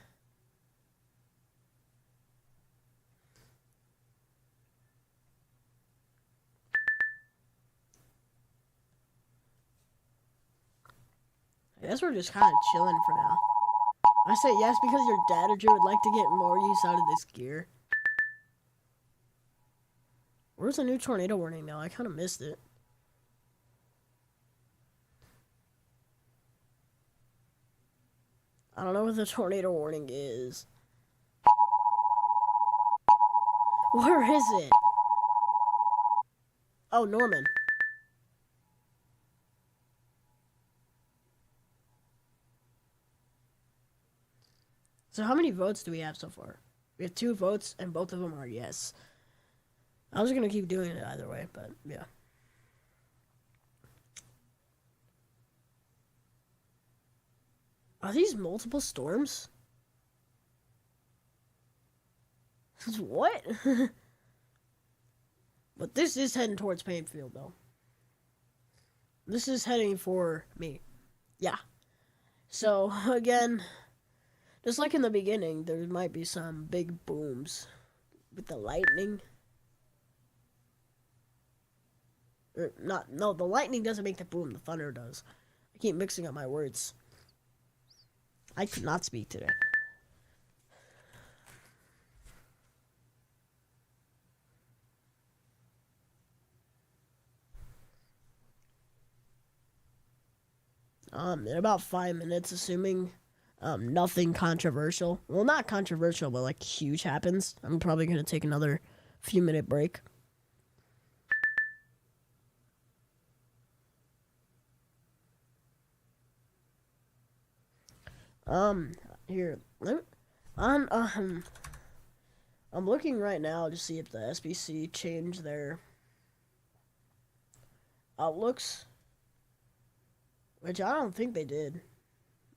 I guess we're just kind of chilling for now. I say yes because your dad or Drew would like to get more use out of this gear. Where's the new tornado warning now? I kind of missed it. I don't know what the tornado warning is. Where is it? Oh, Norman. So how many votes do we have so far? We have 2 votes, and both of them are yes. I was going to keep doing it either way, but yeah. Are these multiple storms? What? But this is heading towards Plainfield, though. This is heading for me. Yeah. So, again, just like in the beginning, there might be some big booms with the lightning. Or not, no, the lightning doesn't make the boom, the thunder does. I keep mixing up my words. I could not speak today. In about 5 minutes, assuming nothing controversial. Well, not controversial, but like huge happens. I'm probably gonna take another few minute break. Here, on I'm looking right now to see if the SBC changed their outlooks, which I don't think they did.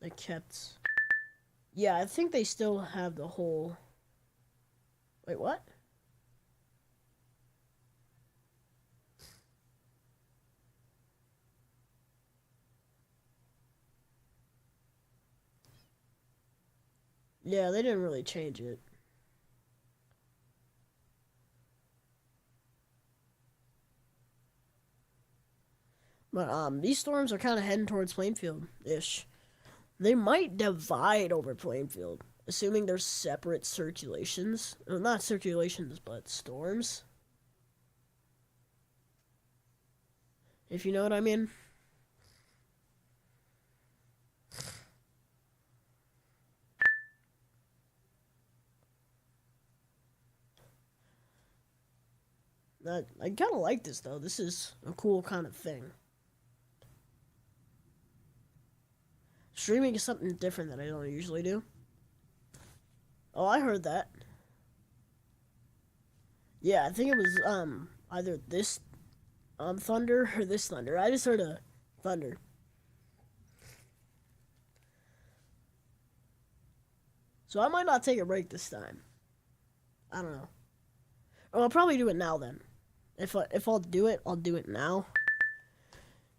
They kept. Yeah, I think they still have the whole. Wait, what? Yeah, they didn't really change it. But these storms are kind of heading towards Plainfield-ish. They might divide over Plainfield, assuming there's separate circulations. Well, not circulations, but storms. If you know what I mean. I kind of like this, though. This is a cool kind of thing. Streaming is something different that I don't usually do. Oh, I heard that. Yeah, I think it was either this thunder or this thunder. I just heard a thunder. So I might not take a break this time. I don't know. Or I'll probably do it now then. If I'll do it, I'll do it now.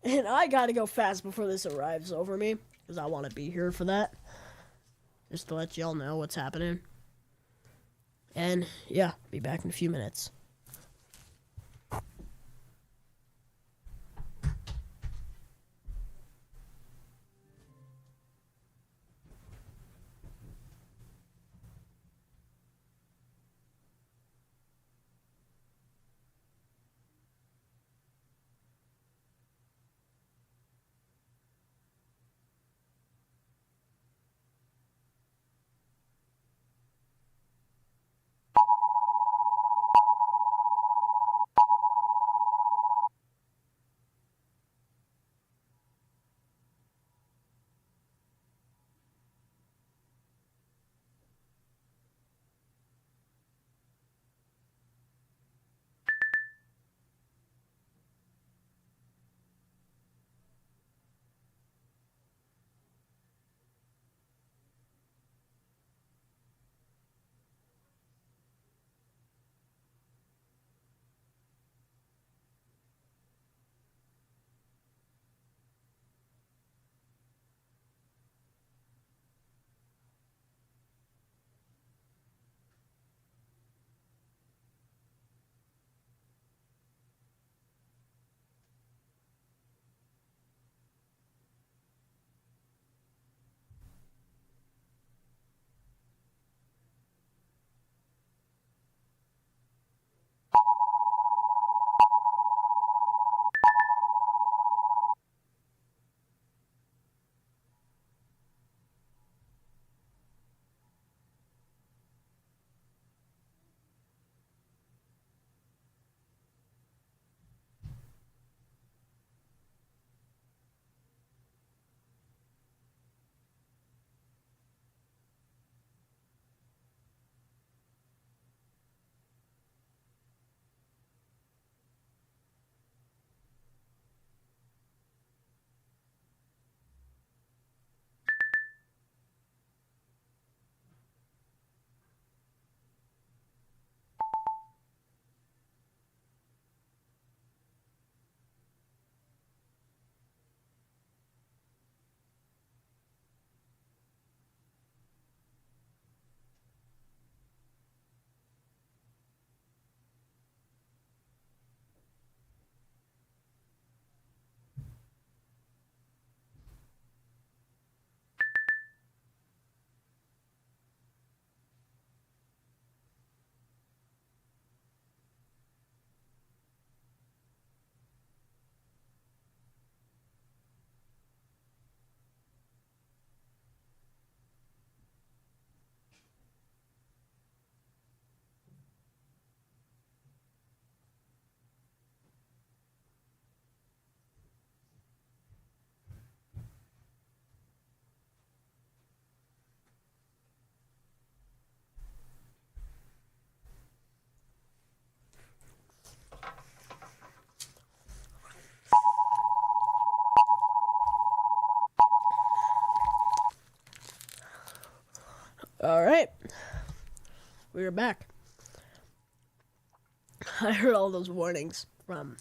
And I gotta go fast before this arrives over me, because I want to be here for that. Just to let y'all know what's happening. And yeah, be back in a few minutes. All right, we are back. I heard all those warnings from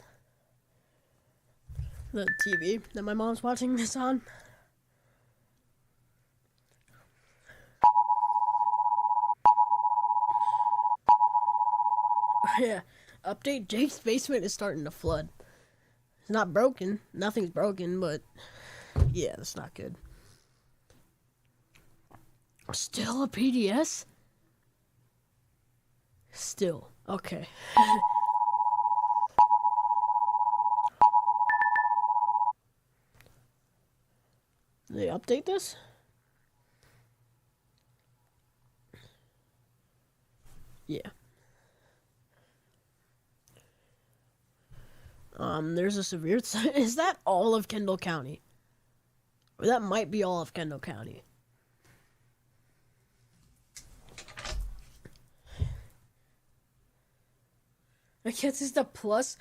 the TV that my mom's watching this on. Yeah, update, Jake's basement is starting to flood. It's not broken, nothing's broken, but yeah, that's not good. Still a PDS? Still, okay. Did they update this? Yeah. There's a severe... Is that all of Kendall County? Or that might be all of Kendall County. I guess it's the plus.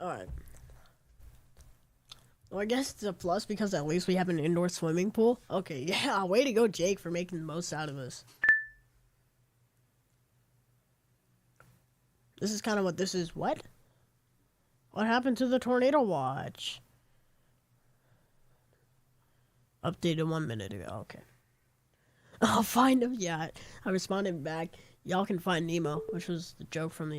Alright. Well, I guess it's a plus because at least we have an indoor swimming pool. Okay, yeah, way to go, Jake, for making the most out of us. This is kind of what this is. What? What happened to the tornado watch? Updated 1 minute ago. Okay. I'll find him. Yeah, I responded back. Y'all can find Nemo, which was the joke from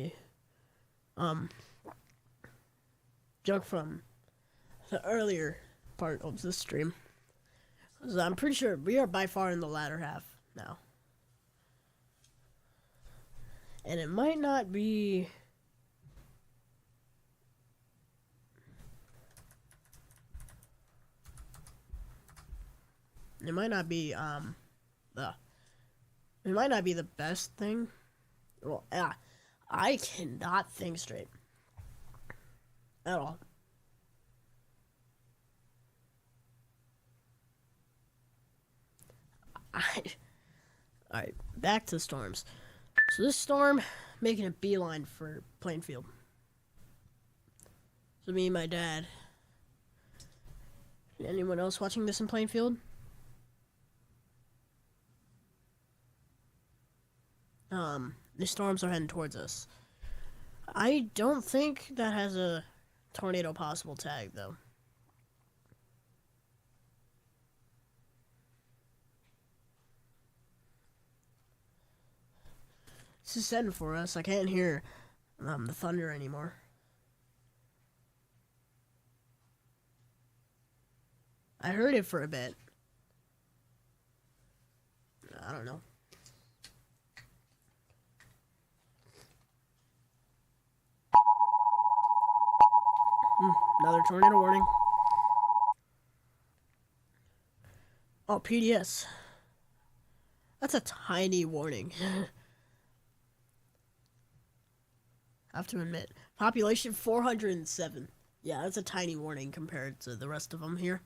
the earlier part of the stream. So I'm pretty sure we are by far in the latter half now. And it might not be... It might not be, it might not be the best thing. Well, yeah, I cannot think straight. At all. Alright, back to storms. So this storm, making a beeline for Plainfield. So me and my dad. Anyone else watching this in Plainfield? The storms are heading towards us. I don't think that has a tornado possible tag, though. This is setting for us. I can't hear the thunder anymore. I heard it for a bit. I don't know. Another tornado warning. Oh, PDS. That's a tiny warning. I have to admit. Population 407. Yeah, that's a tiny warning compared to the rest of them here.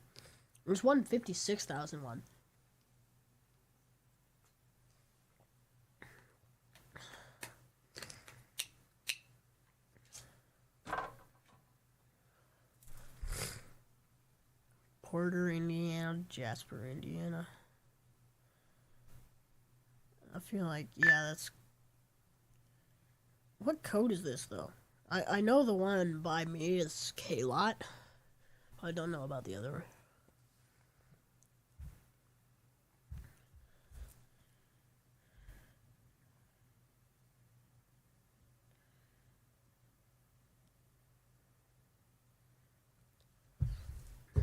There's 156,001. Porter, Indiana, Jasper, Indiana. I feel like, yeah, that's... What code is this, though? I know the one by me is K-Lot. I don't know about the other.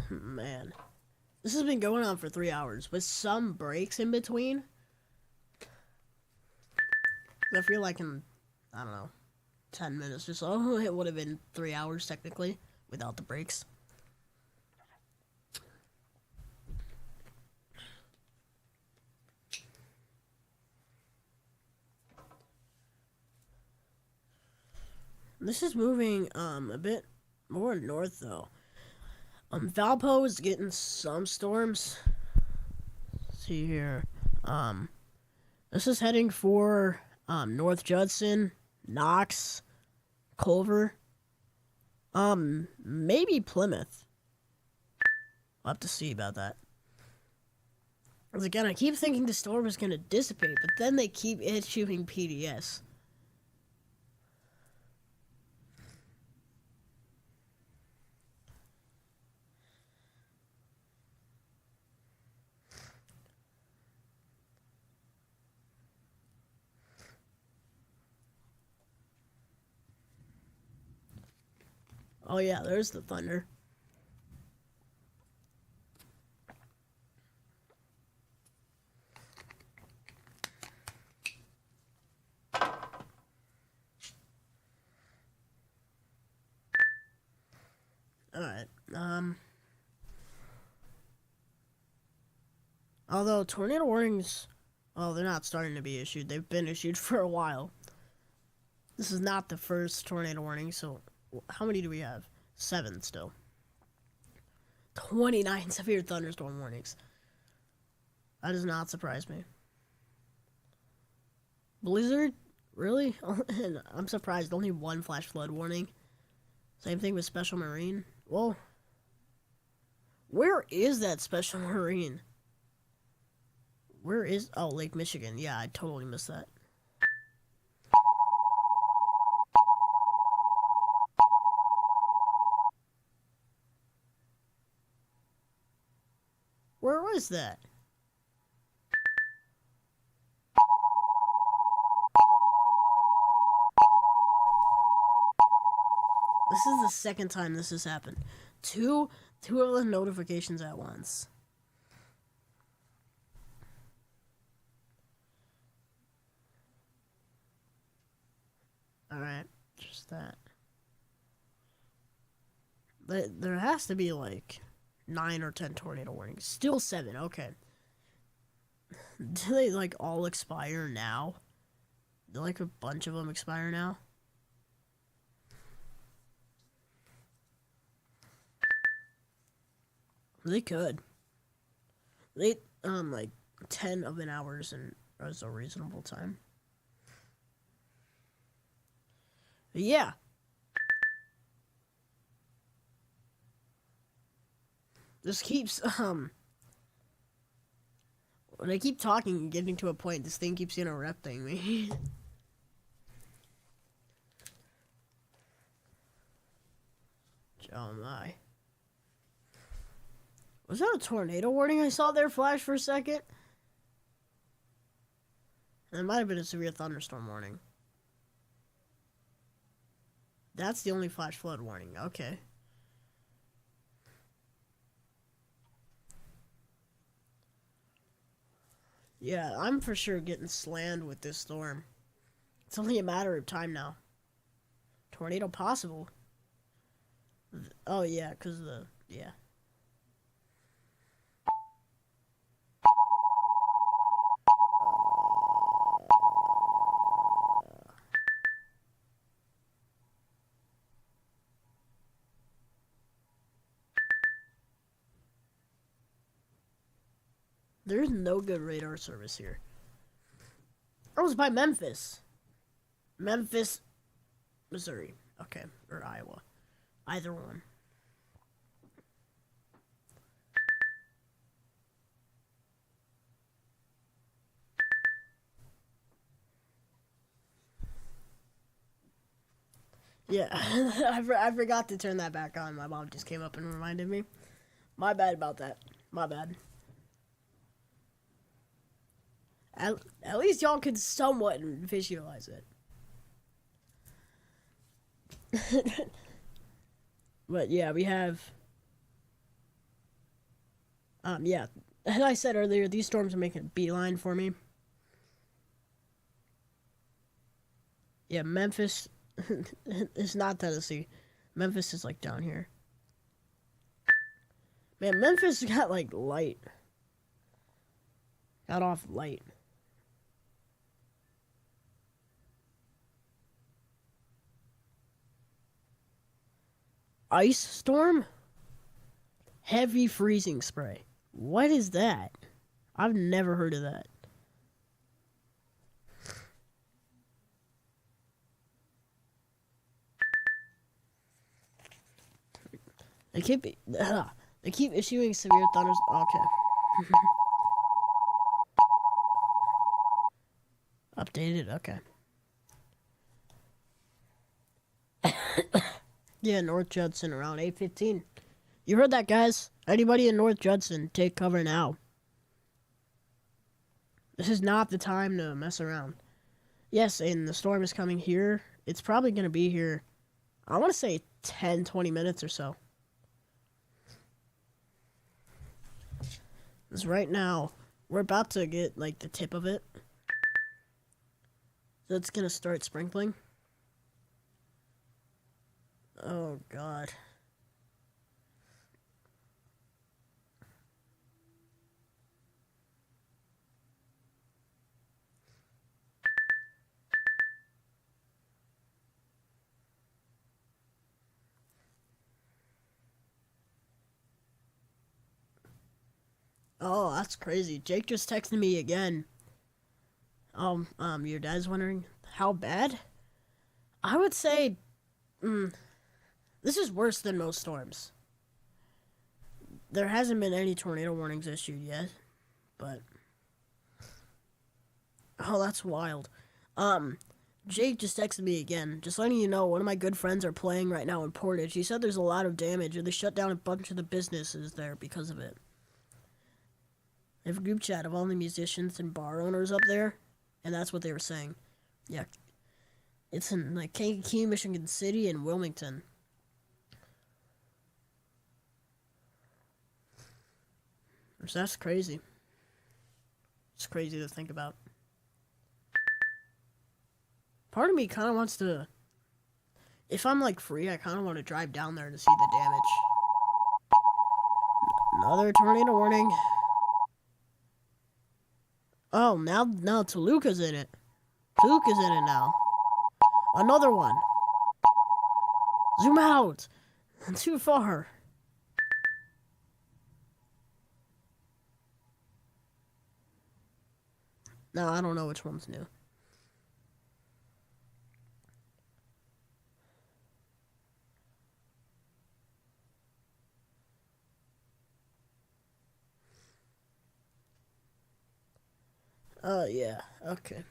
Man. This has been going on for 3 hours, with some breaks in between. I feel like in, I don't know, 10 minutes or so, it would have been 3 hours technically, without the breaks. This is moving a bit more north though. Valpo is getting some storms. Let's see here. This is heading for North Judson, Knox, Culver. Maybe Plymouth. I'll have to see about that. Because again, I keep thinking the storm is going to dissipate, but then they keep issuing PDS. Oh yeah, there's the thunder. Alright, although tornado warnings, well, they're not starting to be issued. They've been issued for a while. This is not the first tornado warning, so how many do we have? 7 still. 29 severe thunderstorm warnings. That does not surprise me. Blizzard? Really? I'm surprised. Only 1 flash flood warning. Same thing with Special Marine. Well, where is that Special Marine? Where is... Oh, Lake Michigan. Yeah, I totally missed that. Where was that? This is the second time this has happened. Two of the notifications at once. Alright, just that. There has to be like 9 or 10 tornado warnings. Still 7, okay. Do they like all expire now? Do like a bunch of them expire now? They could. They like 10 of an hours and is a reasonable time. But yeah. This keeps when I keep talking and getting to a point, this thing keeps interrupting me. Oh my. Was that a tornado warning I saw there flash for a second? It might have been a severe thunderstorm warning. That's the only flash flood warning. Okay. Yeah, I'm for sure getting slammed with this storm. It's only a matter of time now. Tornado possible. Oh yeah, because the... Yeah. There's no good radar service here. I was by Memphis. Memphis, Missouri. Okay, or Iowa. Either one. Yeah, I forgot to turn that back on. My mom just came up and reminded me. My bad about that. My bad. At least y'all could somewhat visualize it. But yeah, we have... yeah. As I said earlier, these storms are making a beeline for me. Yeah, Memphis... It's not Tennessee. Memphis is like down here. Man, Memphis got like light. Got off light. Ice storm? Heavy freezing spray. What is that? I've never heard of that. They keep issuing severe thunders. Okay. Updated. Okay. Yeah, North Judson around 8:15. You heard that, guys? Anybody in North Judson, take cover now. This is not the time to mess around. Yes, and the storm is coming here. It's probably going to be here, I want to say 10, 20 minutes or so. Because right now, we're about to get, like, the tip of it. So it's going to start sprinkling. Oh, God. Oh, that's crazy. Jake just texted me again. Your dad's wondering how bad? I would say, this This is worse than most storms. There hasn't been any tornado warnings issued yet, but oh, that's wild. Jake just texted me again, just letting you know one of my good friends are playing right now in Portage. He said there's a lot of damage, and they shut down a bunch of the businesses there because of it. They have a group chat of all the musicians and bar owners up there, and that's what they were saying. Yeah, it's in like Kankakee, Michigan City, and Wilmington. So that's crazy. It's crazy to think about. Part of me kind of wants to, if I'm like free, I kind of want to drive down there to see the damage. Another tornado warning. Oh, now Toluca's in it. Toluca's in it now. Another one. Zoom out. Too far. No, I don't know which one's new. Oh, yeah. Okay.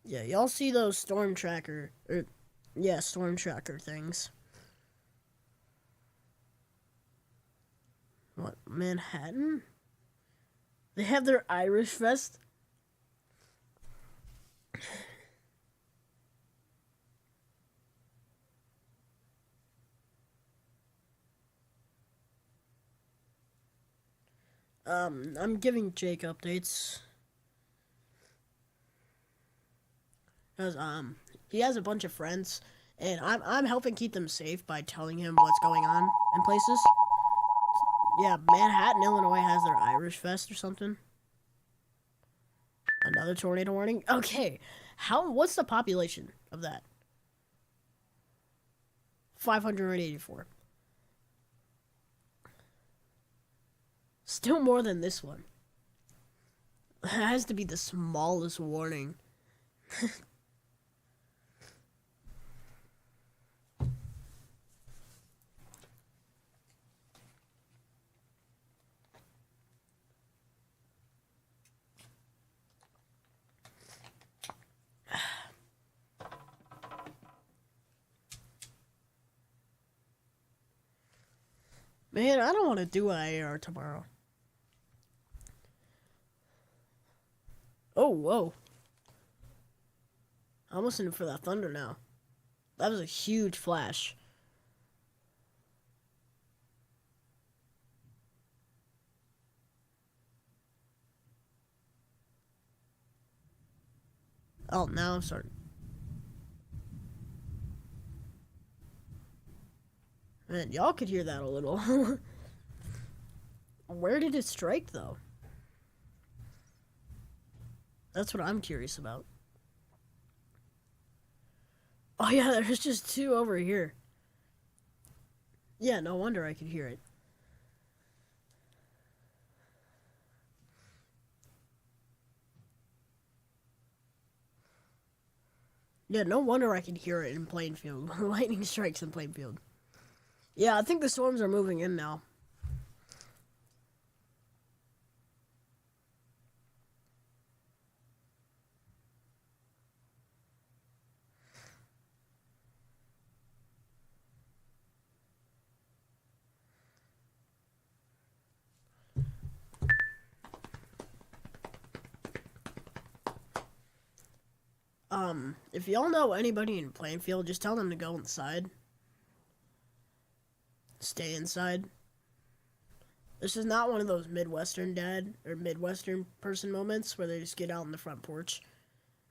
Yeah, y'all see those storm tracker things. What, Manhattan? They have their Irish Fest? I'm giving Jake updates. Because, he has a bunch of friends, and I'm helping keep them safe by telling him what's going on in places. Yeah, Manhattan, Illinois has their Irish Fest or something. Another tornado warning? Okay. What's the population of that? 584. Still more than this one. It has to be the smallest warning. Man, I don't want to do IAR tomorrow. Oh, whoa. I'm listening for that thunder now. That was a huge flash. Oh, now I'm starting. Man, y'all could hear that a little. Where did it strike, though? That's what I'm curious about. Oh, yeah, there's just two over here. Yeah, no wonder I could hear it. Yeah, no wonder I could hear it in Plainfield. Lightning strikes in Plainfield. Yeah, I think the storms are moving in now. If y'all know anybody in Plainfield, just tell them to go inside. Stay inside. This is not one of those Midwestern dad or Midwestern person moments where they just get out on the front porch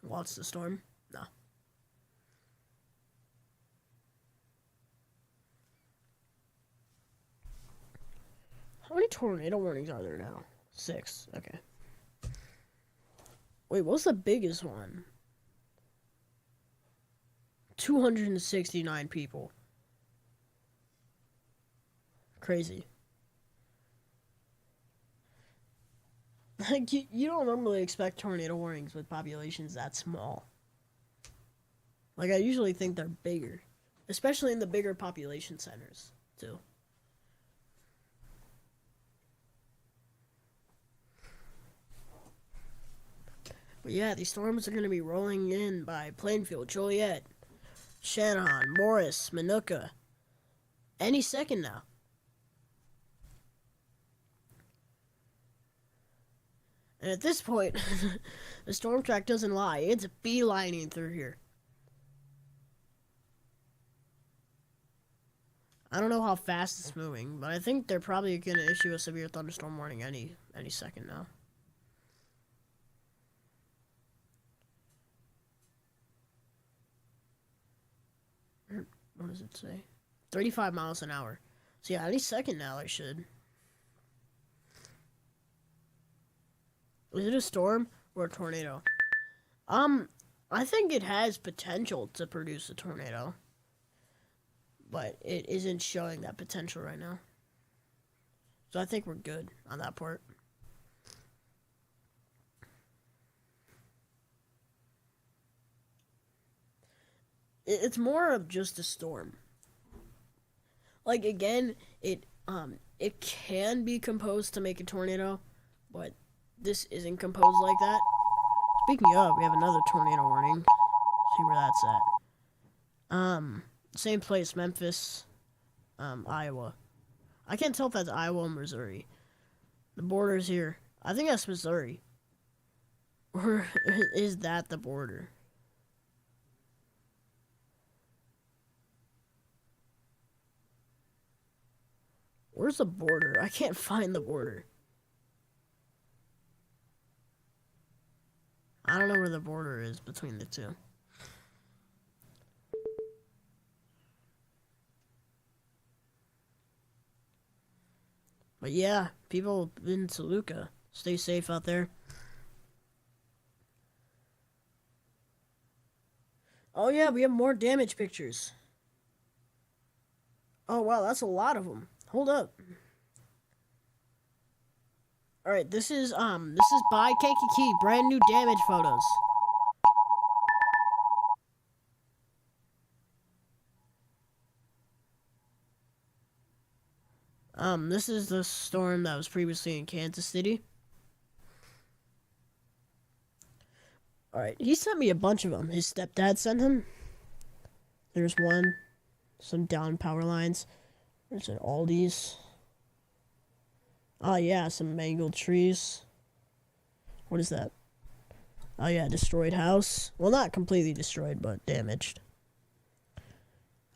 and watch the storm. No. How many tornado warnings are there now? 6. Okay. Wait, what's the biggest one? 269 people. Crazy. Like, you don't normally expect tornado warnings with populations that small. Like, I usually think they're bigger. especially in the bigger population centers, too. But yeah, these storms are going to be rolling in by Plainfield, Joliet, Shanahan, Morris, Minooka, any second now. And at this point, the storm track doesn't lie. It's beelining through here. I don't know how fast it's moving, but I think they're probably going to issue a severe thunderstorm warning any second now. What does it say? 35 miles an hour. So yeah, any second now I should. Is it a storm or a tornado? I think it has potential to produce a tornado. But it isn't showing that potential right now. So I think we're good on that part. It's more of just a storm. Like, again, it can be composed to make a tornado, but this isn't composed like that. Speaking of, we have another tornado warning. See where that's at. Same place, Memphis, Iowa. I can't tell if that's Iowa or Missouri. The border's here. I think that's Missouri. Or is that the border? Where's the border? I can't find the border. I don't know where the border is between the two. But yeah, people in Toluca, stay safe out there. Oh yeah, we have more damage pictures. Oh wow, that's a lot of them. Hold up. All right, this is by Kankakee, brand new damage photos. This is the storm that was previously in Kansas City. Alright, he sent me a bunch of them. His stepdad sent him. There's one. Some down power lines. There's an Aldi's. Oh yeah, some mangled trees. What is that? Oh yeah, destroyed house. Well, not completely destroyed, but damaged.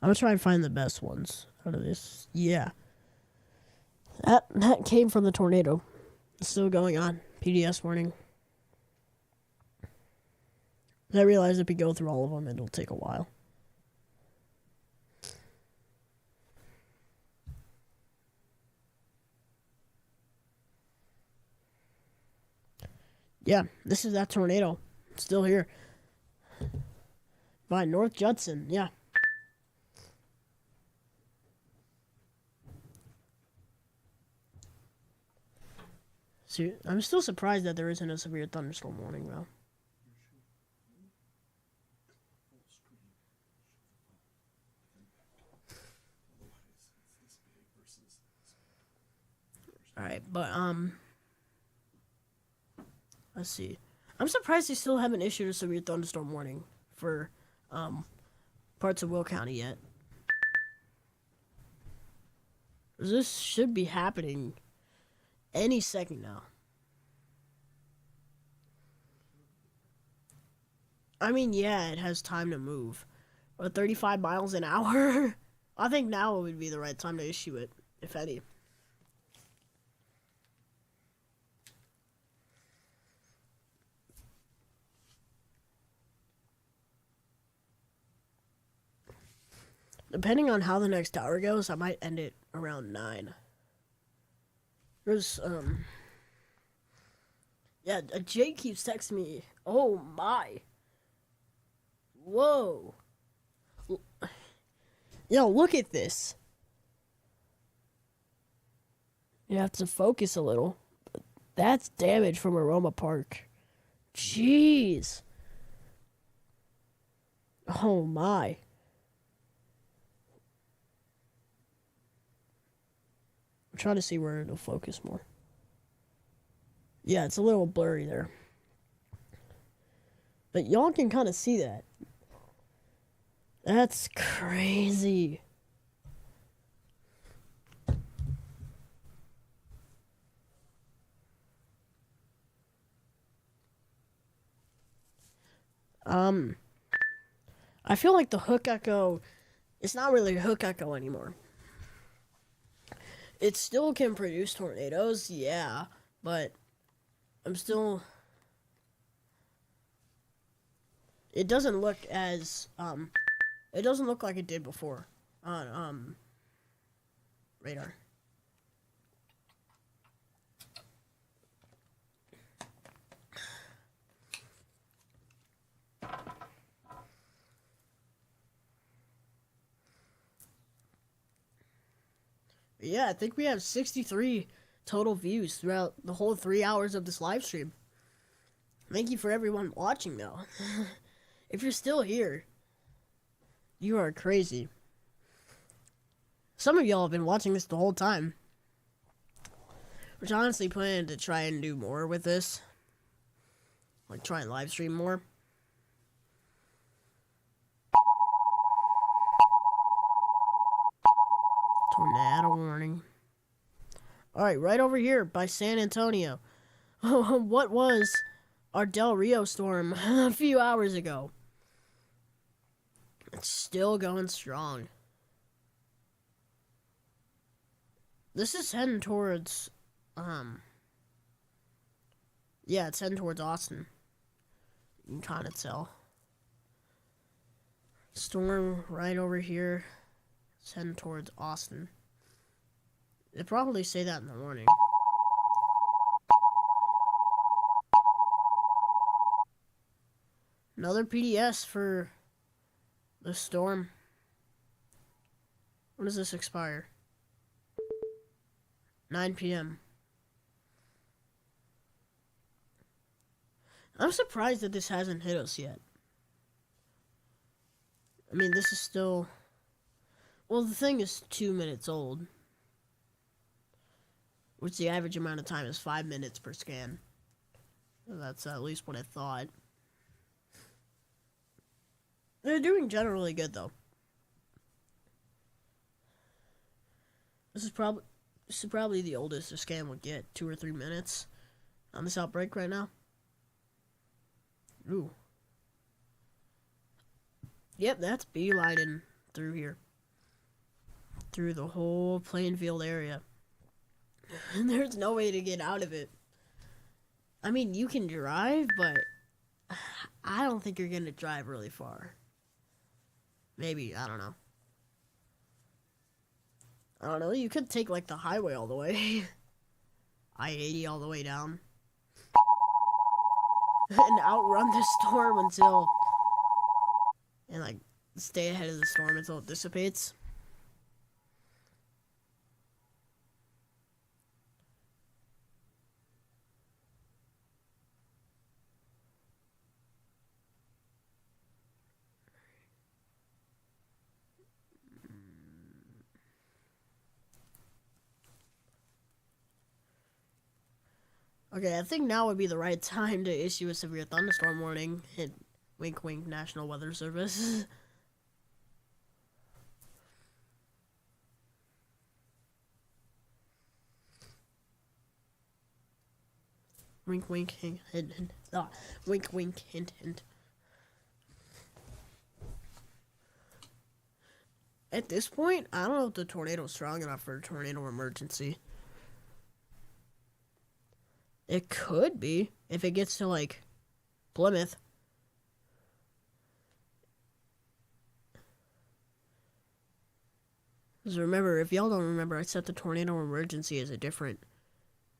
I'm gonna try and find the best ones out of this. Yeah. That came from the tornado. It's still going on. PDS warning. I realize if we go through all of them, it'll take a while. Yeah, this is that tornado. It's still here. By North Judson, yeah. See, I'm still surprised that there isn't a severe thunderstorm warning, though. Alright, but, let's see. I'm surprised they still haven't issued a severe thunderstorm warning for, parts of Will County yet. This should be happening any second now. I mean, yeah, it has time to move. But 35 miles an hour? I think now would be the right time to issue it, if any. Depending on how the next hour goes, I might end it around 9. There's, yeah, Jake keeps texting me. Oh, my. Whoa. Yo, look at this. You have to focus a little. That's damage from Aroma Park. Jeez. Oh, my. trying to see where it'll focus more. Yeah, it's a little blurry there. But y'all can kind of see that. That's crazy. I feel like the hook echo, it's not really a hook echo anymore. It still can produce tornadoes, yeah, but I'm still... It doesn't look as, it doesn't look like it did before on, radar. Yeah, I think we have 63 total views throughout the whole 3 hours of this live stream. Thank you for everyone watching, though. If you're still here, you are crazy. Some of y'all have been watching this the whole time. Which I honestly plan to try and do more with this. Like, try and live stream more. Tornado warning. Alright, right over here by San Antonio. What was our Del Rio storm a few hours ago? It's still going strong. This is heading towards, yeah, it's heading towards Austin. You can kind of tell. Storm right over here. It's heading towards Austin. They'll probably say that in the morning. Another PDS for the storm. When does this expire? 9 p.m. I'm surprised that this hasn't hit us yet. I mean, this is still... Well, the thing is 2 minutes old. Which the average amount of time is 5 minutes per scan. That's at least what I thought. They're doing generally good, though. This is probably the oldest a scan would get. 2 or 3 minutes on this outbreak right now. Ooh. Yep, that's beelining through here. Through the whole Plainfield area. And there's no way to get out of it. I mean, you can drive, but I don't think you're going to drive really far. Maybe, I don't know. I don't know, you could take, like, the highway all the way. I-80 all the way down. And outrun the storm until... And, like, stay ahead of the storm until it dissipates. Okay, I think now would be the right time to issue a severe thunderstorm warning. Hint, wink wink, National Weather Service. Wink wink, hint, hint, hint. Ah, wink wink, hint, hint. At this point, I don't know if the tornado's strong enough for a tornado emergency. It could be, if it gets to, like, Plymouth. Because remember, if y'all don't remember, I set the tornado emergency as a different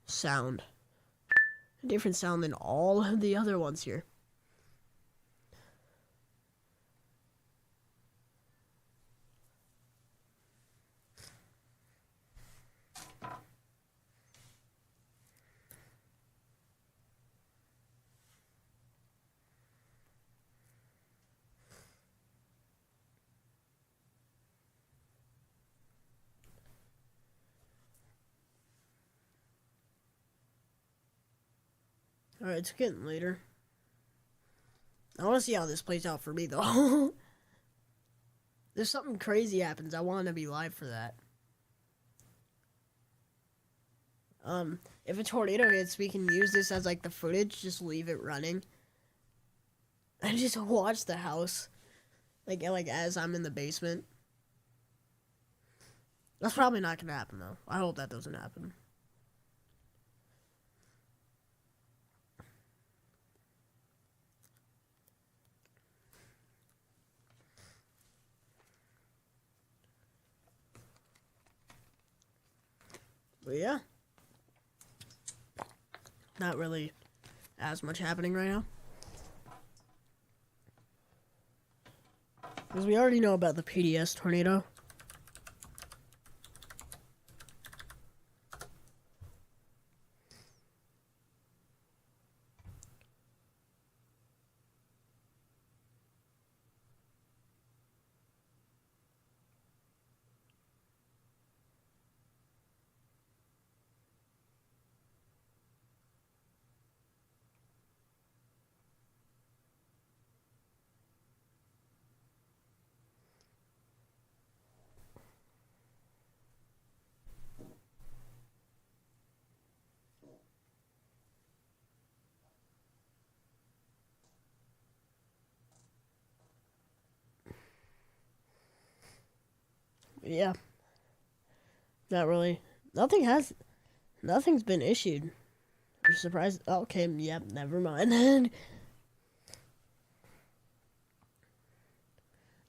sound. A different sound than all of the other ones here. Alright, it's getting later. I want to see how this plays out for me, though. If something crazy happens, I want to be live for that. If a tornado hits, we can use this as, like, the footage. Just leave it running. And just watch the house. Like, as I'm in the basement. That's probably not gonna happen, though. I hope that doesn't happen. But yeah. Not really as much happening right now. Because we already know about the PDS tornado. Yeah. Not really. Nothing's been issued. I'm surprised. Okay, yep, never mind.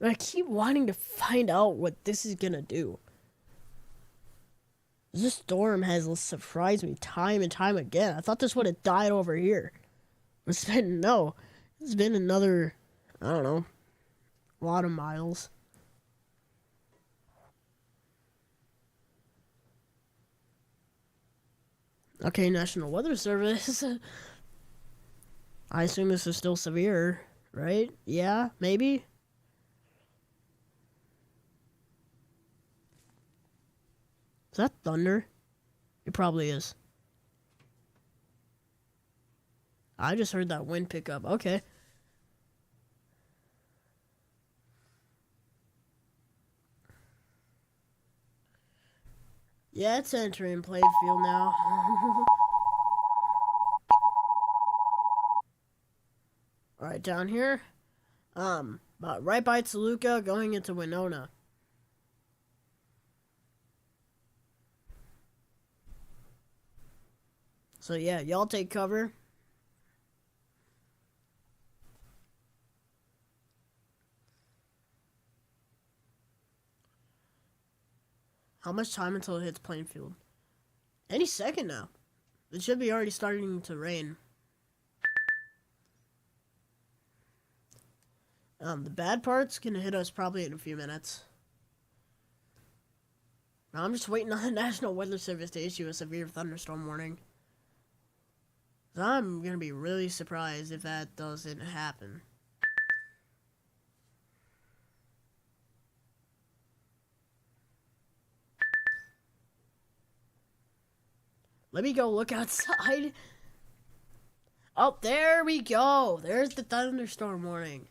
I keep wanting to find out what this is gonna do. This storm has surprised me time and time again. I thought this would have died over here. It's been another, I don't know, a lot of miles. Okay, National Weather Service. I assume this is still severe, right? Yeah, maybe? Is that thunder? It probably is. I just heard that wind pick up. Okay. Yeah, it's entering playing field now. Alright, down here. About right by Toluca, going into Winona. So yeah, y'all take cover. How much time until it hits Plainfield? Any second now. It should be already starting to rain. The bad part's gonna hit us probably in a few minutes. Now I'm just waiting on the National Weather Service to issue a severe thunderstorm warning. So I'm gonna be really surprised if that doesn't happen. Let me go look outside. Oh, there we go. There's the thunderstorm warning.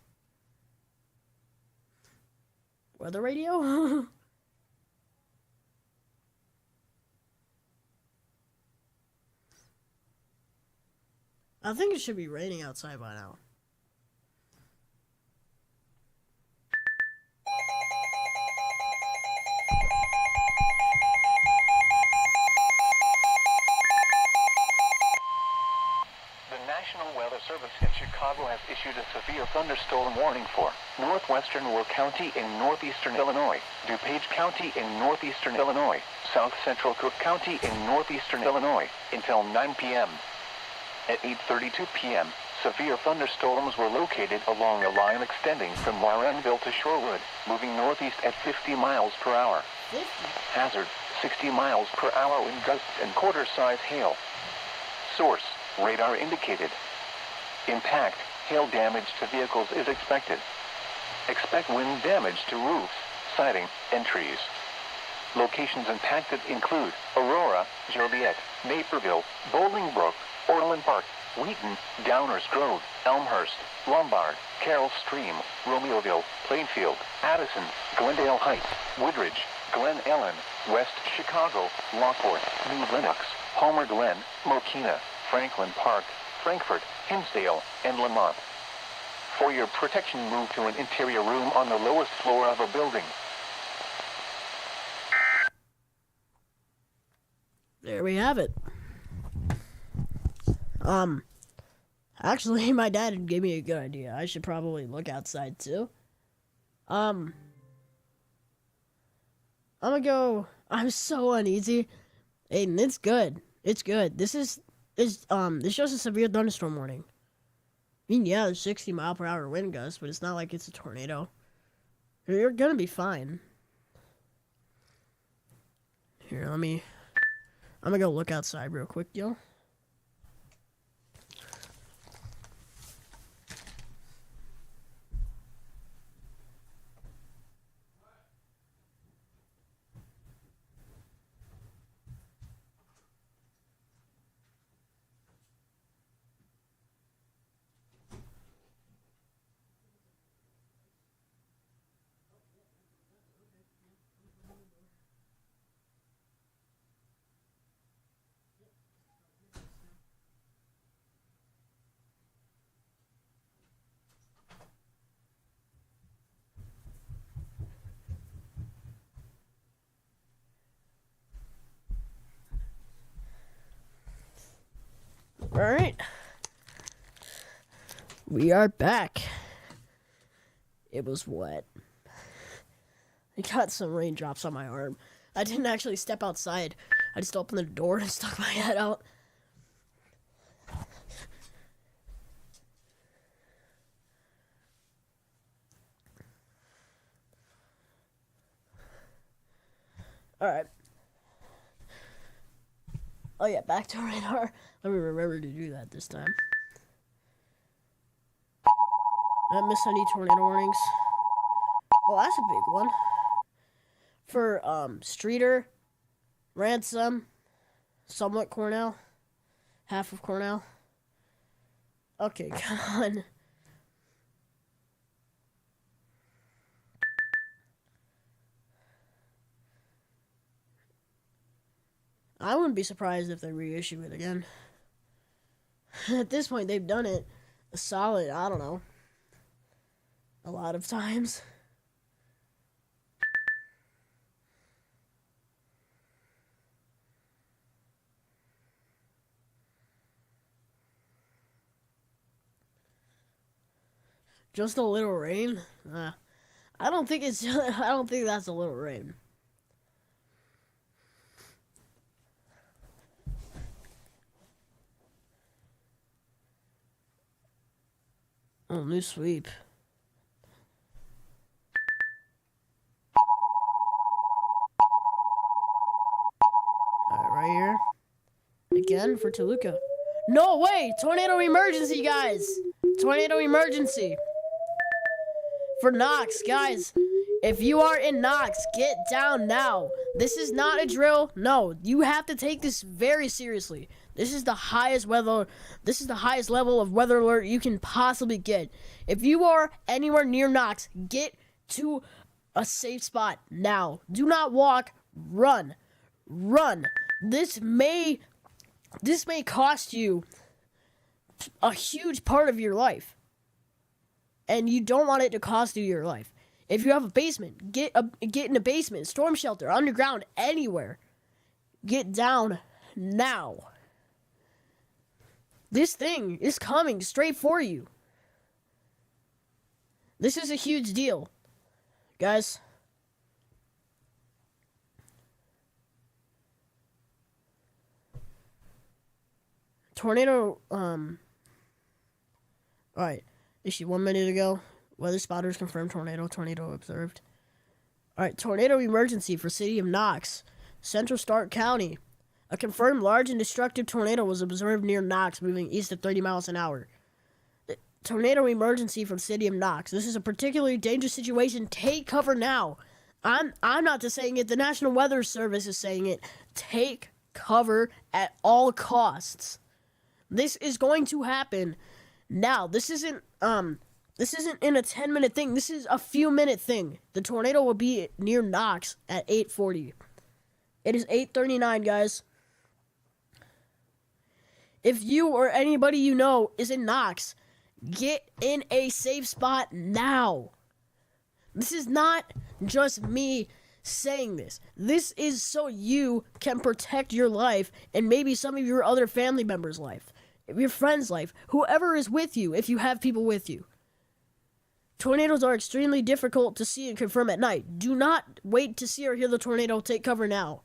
Weather radio? I think it should be raining outside by now. The National Weather Service in Chicago has issued a severe thunderstorm warning for northwestern Will County in northeastern Illinois, DuPage County in northeastern Illinois, south central Cook County in northeastern Illinois, until 9 p.m. At 8:32 p.m., severe thunderstorms were located along a line extending from Warrenville to Shorewood, moving northeast at 50 miles per hour. 50? Hazard, 60 miles per hour wind gusts and quarter-size hail. Source, radar indicated. Impact, hail damage to vehicles is expected. Expect wind damage to roofs, siding, and trees. Locations impacted include Aurora, Joliet, Naperville, Bolingbrook, Orland Park, Wheaton, Downers Grove, Elmhurst, Lombard, Carroll Stream, Romeoville, Plainfield, Addison, Glendale Heights, Woodridge, Glen Ellen, West Chicago, Lockport, New Lenox, Palmer Glen, Mokina, Franklin Park, Frankfort, Hinsdale, and Lamont. For your protection, move to an interior room on the lowest floor of a building. There we have it. Actually, my dad gave me a good idea. I should probably look outside too. I'm gonna go. I'm so uneasy. Aiden, it's good. It's good. This shows a severe thunderstorm warning. I mean, yeah, there's 60-mile-per-hour wind gusts, but it's not like it's a tornado. You're gonna be fine. Here, I'm gonna go look outside real quick, yo. Alright. We are back. It was wet. I got some raindrops on my arm. I didn't actually step outside. I just opened the door and stuck my head out. Alright. Oh yeah, back to radar. Let me remember to do that this time. I didn't miss any tornado warnings. Oh, that's a big one. For, Streeter, Ransom, somewhat Cornell, half of Cornell. Okay, come on. I wouldn't be surprised if they reissue it again. At this point, they've done it a solid, I don't know, a lot of times. Just a little rain? I don't think it's. I don't think that's a little rain. Oh, new sweep. Alright, right here. Again for Toluca. No way! Tornado emergency, guys! Tornado emergency! For Knox, guys. If you are in Knox, get down now. This is not a drill. No, you have to take this very seriously. This is the highest weather. This is the highest level of weather alert you can possibly get. If you are anywhere near Knox, get to a safe spot now. Do not walk. Run. Run. This may cost you a huge part of your life. And you don't want it to cost you your life. If you have a basement, get in a basement, storm shelter, underground, anywhere. Get down now. This thing is coming straight for you. This is a huge deal, guys. Tornado, alright. Issue 1 minute ago. Weather spotters confirmed tornado observed. Alright, tornado emergency for city of Knox, Central Stark County. A confirmed large and destructive tornado was observed near Knox, moving east at 30 miles an hour. Tornado emergency from city of Knox. This is a particularly dangerous situation. Take cover now. I'm not just saying it. The National Weather Service is saying it. Take cover at all costs. This is going to happen now. This isn't in a 10-minute thing. This is a few minute thing. The tornado will be near Knox at 8:40. It is 8:39, guys. If you or anybody you know is in Knox, get in a safe spot now. This is not just me saying this. This is so you can protect your life and maybe some of your other family members' life, your friend's life, whoever is with you, if you have people with you. Tornadoes are extremely difficult to see and confirm at night. Do not wait to see or hear the tornado. Take cover now.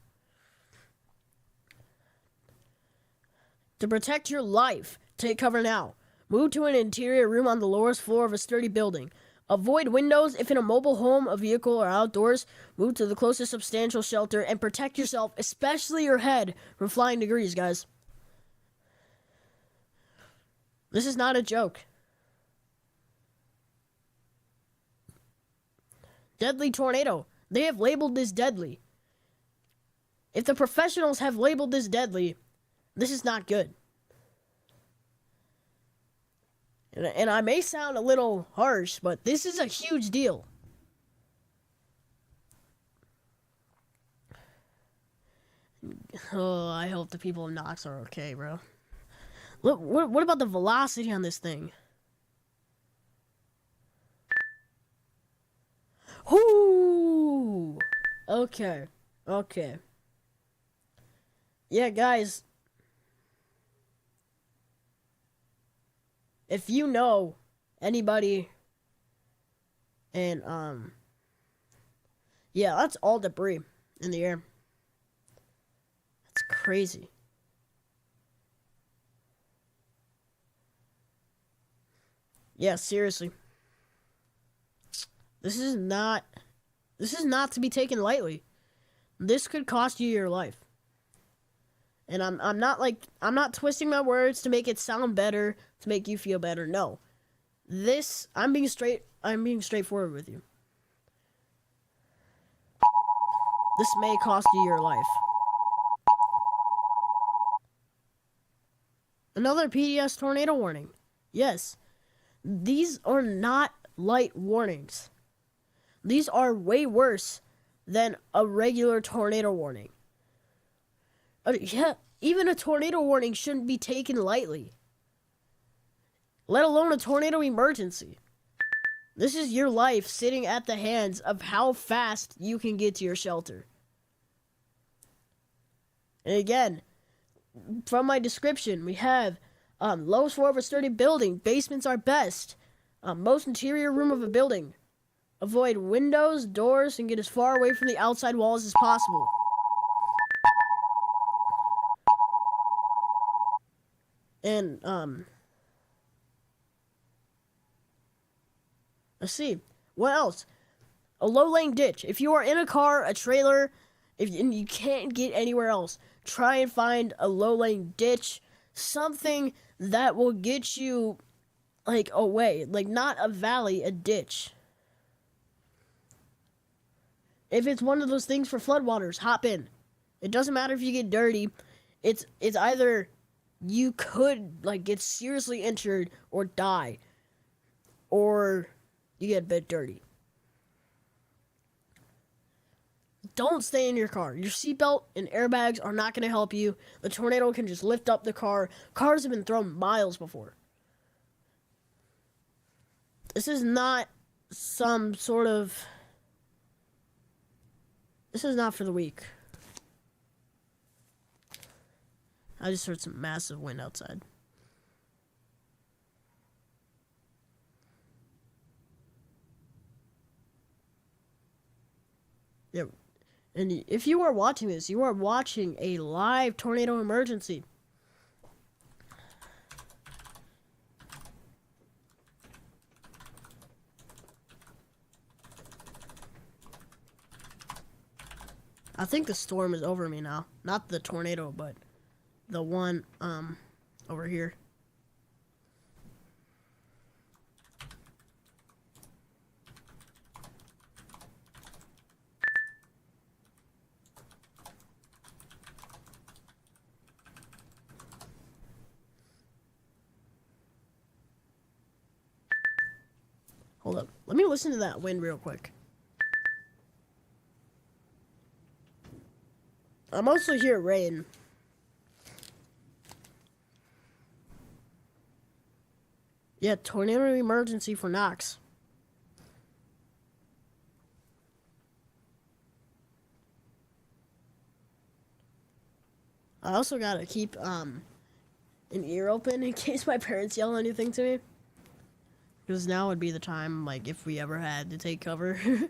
To protect your life, take cover now. Move to an interior room on the lowest floor of a sturdy building. Avoid windows if in a mobile home, a vehicle, or outdoors. Move to the closest substantial shelter and protect yourself, especially your head, from flying debris, guys. This is not a joke. Deadly tornado. They have labeled this deadly. If the professionals have labeled this deadly, this is not good. And I may sound a little harsh, but this is a huge deal. Oh, I hope the people of Knox are okay, bro. Look, what about the velocity on this thing? Whoo! Okay. Yeah, guys. If you know anybody, and yeah, that's all debris in the air. That's crazy. Yeah, seriously. This is not to be taken lightly. This could cost you your life. And I'm not twisting my words to make it sound better, to make you feel better. No. I'm being straightforward with you. This may cost you your life. Another PDS tornado warning. Yes. These are not light warnings. These are way worse than a regular tornado warning. Yeah, even a tornado warning shouldn't be taken lightly, let alone a tornado emergency. This is your life sitting at the hands of how fast you can get to your shelter. And again, from my description, we have lowest floor of a sturdy building. Basements are best. Most interior room of a building. Avoid windows, doors, and get as far away from the outside walls as possible. And, let's see. What else? A low-lying ditch. If you are in a car, a trailer, and you can't get anywhere else, try and find a low-lying ditch. Something that will get you, away. Not a valley, a ditch. If it's one of those things for floodwaters, hop in. It doesn't matter if you get dirty. It's either you could get seriously injured or die, or you get a bit dirty. Don't stay in your car. Your seatbelt and airbags are not going to help you. The tornado can just lift up the car. Cars have been thrown miles before. This is not some sort of... This is not for the weak. I just heard some massive wind outside. Yeah. And if you are watching this, you are watching a live tornado emergency. I think the storm is over me now. Not the tornado, but the one over here. Hold up. Let me listen to that wind real quick. I'm also hear rain. Yeah, tornado emergency for Knox. I also gotta keep an ear open in case my parents yell anything to me. Because now would be the time, like, if we ever had to take cover, it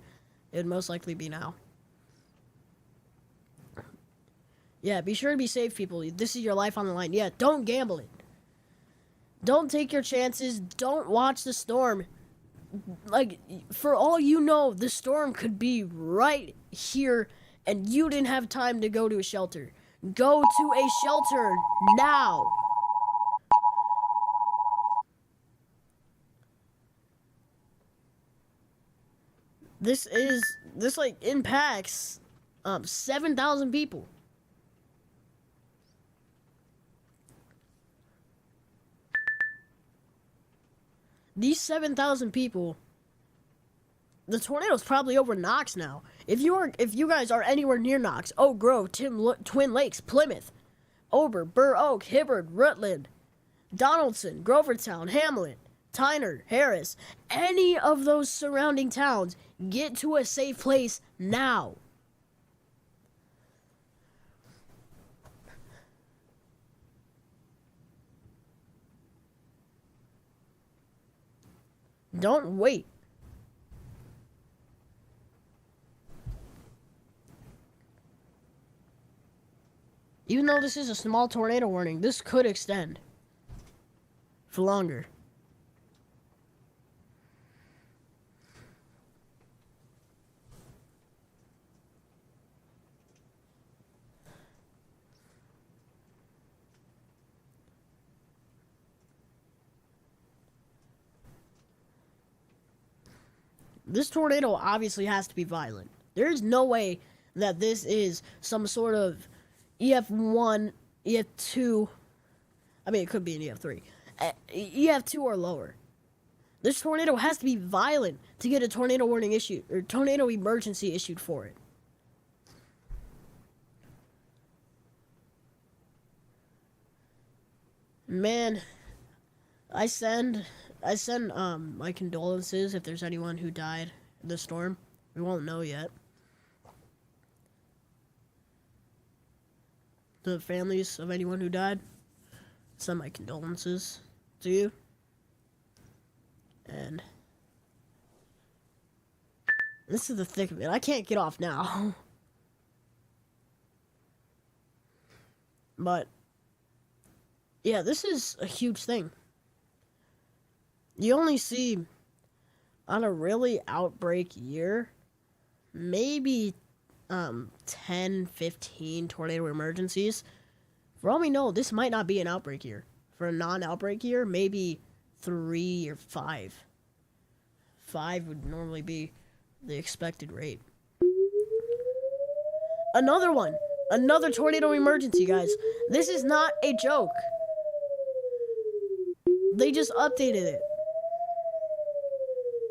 would most likely be now. Yeah, be sure to be safe, people. This is your life on the line. Yeah, don't gamble it. Don't take your chances. Don't watch the storm. Like, for all you know, the storm could be right here, and you didn't have time to go to a shelter. Go to a shelter now. This like impacts 7,000 people. These 7,000 people, the tornado's probably over Knox now. If you guys are anywhere near Knox, Oak Grove, Twin Lakes, Plymouth, Ober, Burr Oak, Hibbard, Rutland, Donaldson, Grovertown, Hamlet, Tyner, Harris, any of those surrounding towns, get to a safe place now. Don't wait. Even though this is a small tornado warning, this could extend for longer. This tornado obviously has to be violent. There's no way that this is some sort of EF1, EF2. I mean, it could be an EF3. EF2 or lower. This tornado has to be violent to get a tornado warning issued, or tornado emergency issued for it. Man, I send my condolences if there's anyone who died in the storm. We won't know yet. The families of anyone who died, send my condolences to you. And this is the thick of it. I can't get off now. But yeah, this is a huge thing. You only see on a really outbreak year, maybe 10, 15 tornado emergencies. For all we know, this might not be an outbreak year. For a non-outbreak year, maybe 3 or 5. 5 would normally be the expected rate. Another one. Another tornado emergency, guys. This is not a joke. They just updated it.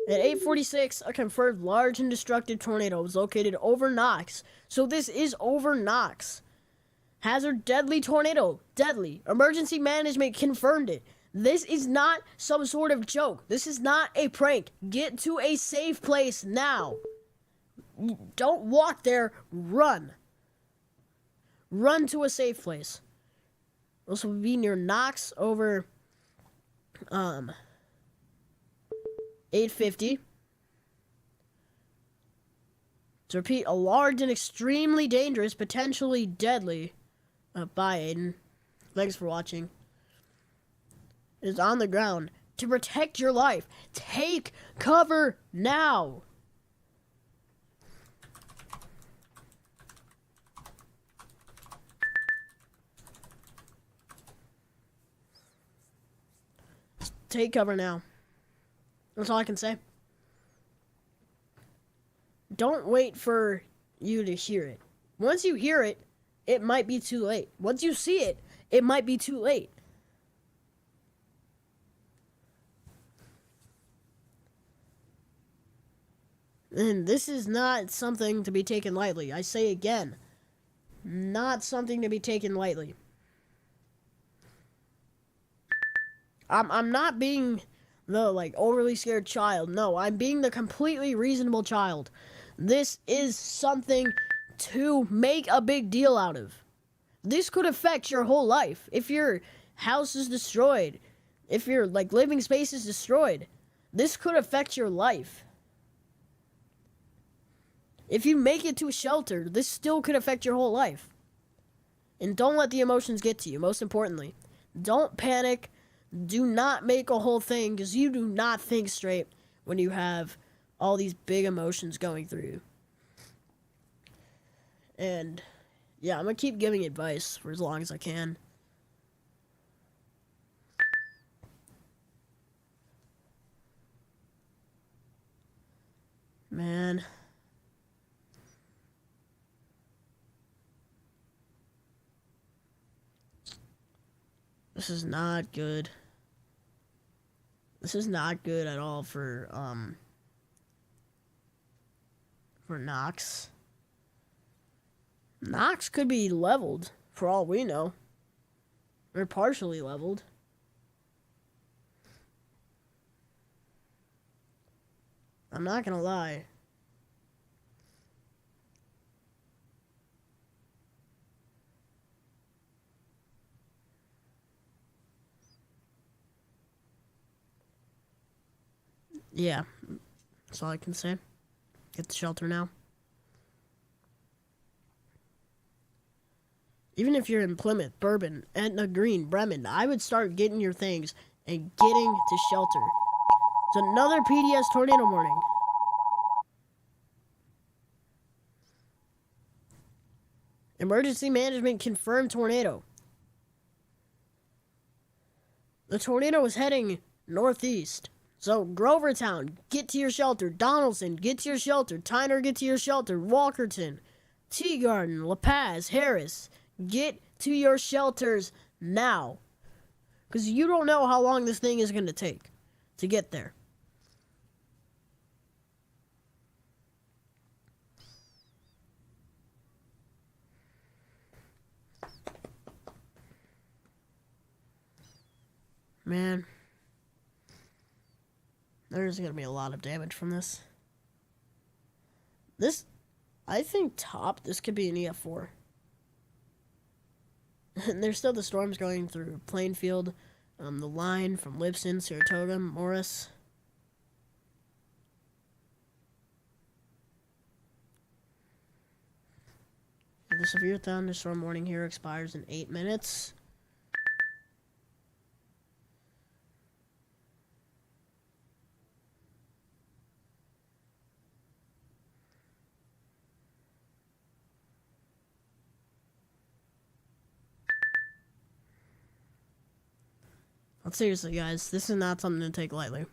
At 8:46, a confirmed large and destructive tornado was located over Knox. So this is over Knox. Hazard deadly tornado. Deadly. Emergency management confirmed it. This is not some sort of joke. This is not a prank. Get to a safe place now. Don't walk there. Run. Run to a safe place. This will be near Knox over 8:50. To repeat, a large and extremely dangerous, potentially deadly. Bye, Aiden. Thanks for watching. Is on the ground to protect your life. Take cover now. Take cover now. That's all I can say. Don't wait for you to hear it. Once you hear it, it might be too late. Once you see it, it might be too late. And this is not something to be taken lightly. I say again, not something to be taken lightly. I'm not being the overly scared child. No, I'm being the completely reasonable child. This is something to make a big deal out of. This could affect your whole life. If your house is destroyed, if your living space is destroyed, this could affect your life. If you make it to a shelter, this still could affect your whole life. And don't let the emotions get to you, most importantly. Don't panic. Do not make a whole thing, because you do not think straight when you have all these big emotions going through you. And yeah, I'm going to keep giving advice for as long as I can. Man. This is not good. This is not good at all for Knox. Knox could be leveled, for all we know. Or partially leveled. I'm not gonna lie. Yeah, that's all I can say. Get the shelter now. Even if you're in Plymouth, Bourbon, Etna Green, Bremen, I would start getting your things and getting to shelter. It's another PDS tornado warning. Emergency management confirmed tornado. The tornado is heading northeast. So, Grovertown, get to your shelter. Donaldson, get to your shelter. Tyner, get to your shelter. Walkerton, Tea Garden, La Paz, Harris, get to your shelters now. Because you don't know how long this thing is going to take to get there. Man. There's going to be a lot of damage from this. I think this could be an EF4. And there's still the storms going through Plainfield, the line from Lipson, Saratoga, Morris. The severe thunderstorm warning here expires in 8 minutes. But seriously, guys, this is not something to take lightly.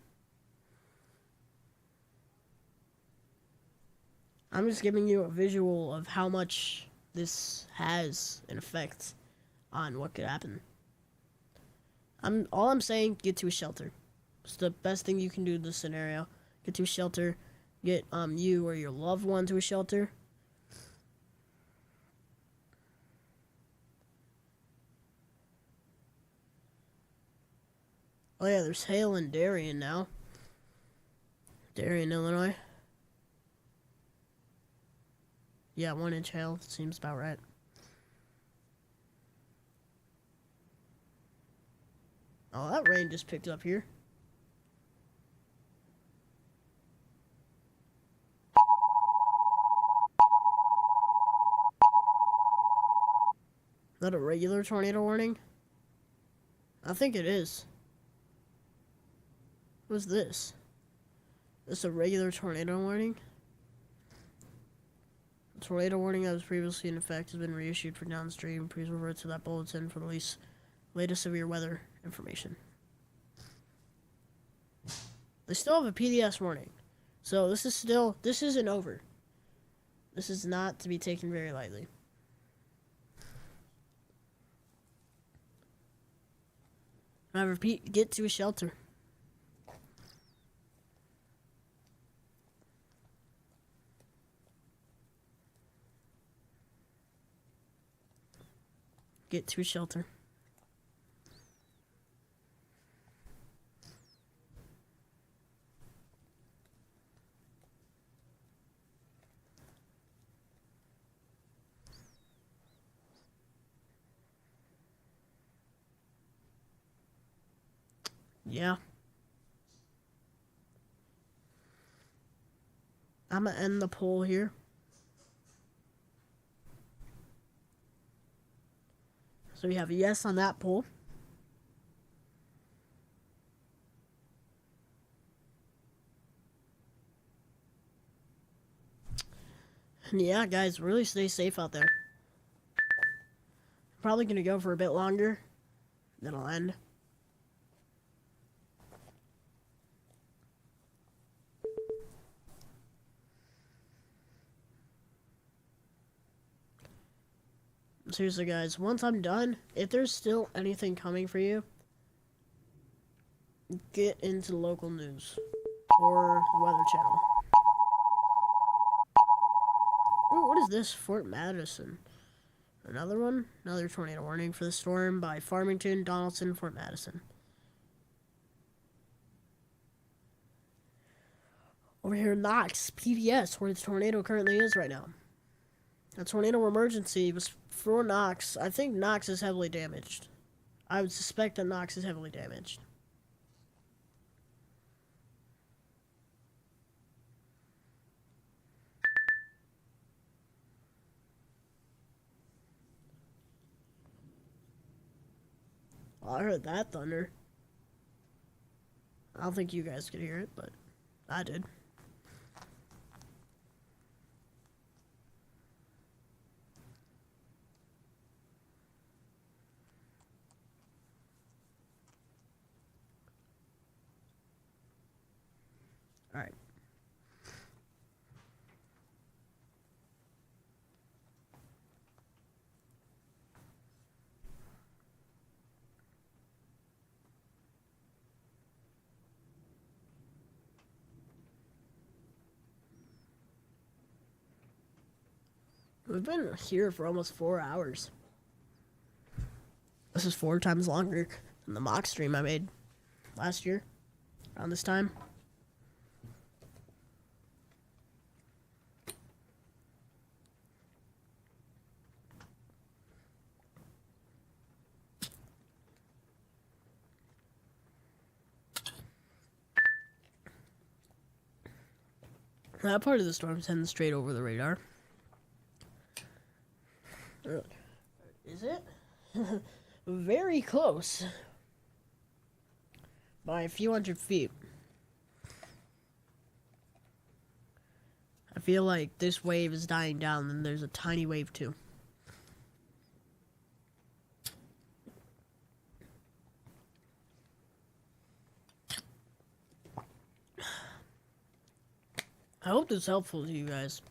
I'm just giving you a visual of how much this has an effect on what could happen. All I'm saying, get to a shelter. It's the best thing you can do in this scenario. Get to a shelter. Get you or your loved one to a shelter. Oh yeah, there's hail in Darien now. Darien, Illinois. Yeah, 1 inch hail seems about right. Oh, that rain just picked up here. Is that a regular tornado warning? I think it is. What's this? Is this a regular tornado warning? The tornado warning that was previously in effect has been reissued for downstream. Please revert to that bulletin for the latest severe weather information. They still have a PDS warning. So this isn't over. This is not to be taken very lightly. I repeat, get to a shelter. get to a shelter. Yeah. I'm gonna end the poll here. So we have a yes on that poll. And yeah, guys, really stay safe out there. Probably gonna go for a bit longer. Then I'll end. Seriously, guys, once I'm done, if there's still anything coming for you, get into local news or Weather Channel. Ooh, what is this? Fort Madison. Another one? Another tornado warning for the storm by Farmington, Donaldson, Fort Madison. Over here in Knox, PDS, where the tornado currently is right now. A tornado emergency was for Knox. I think Knox is heavily damaged. I would suspect that Knox is heavily damaged. Well, I heard that thunder. I don't think you guys could hear it, but I did. Alright. We've been here for almost 4 hours. This is 4 times longer than the mock stream I made last year around this time. That part of the storm's heading straight over the radar. Is it? Very close. By a few hundred feet. I feel like this wave is dying down, and there's a tiny wave too. I hope this is helpful to you guys.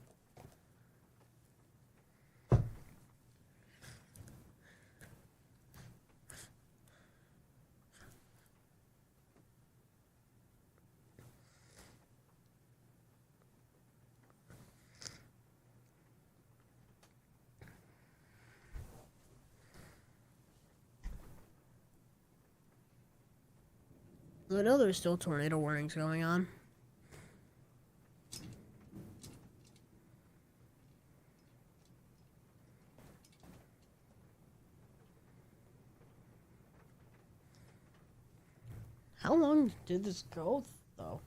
I know there's still tornado warnings going on. How long did this go, though?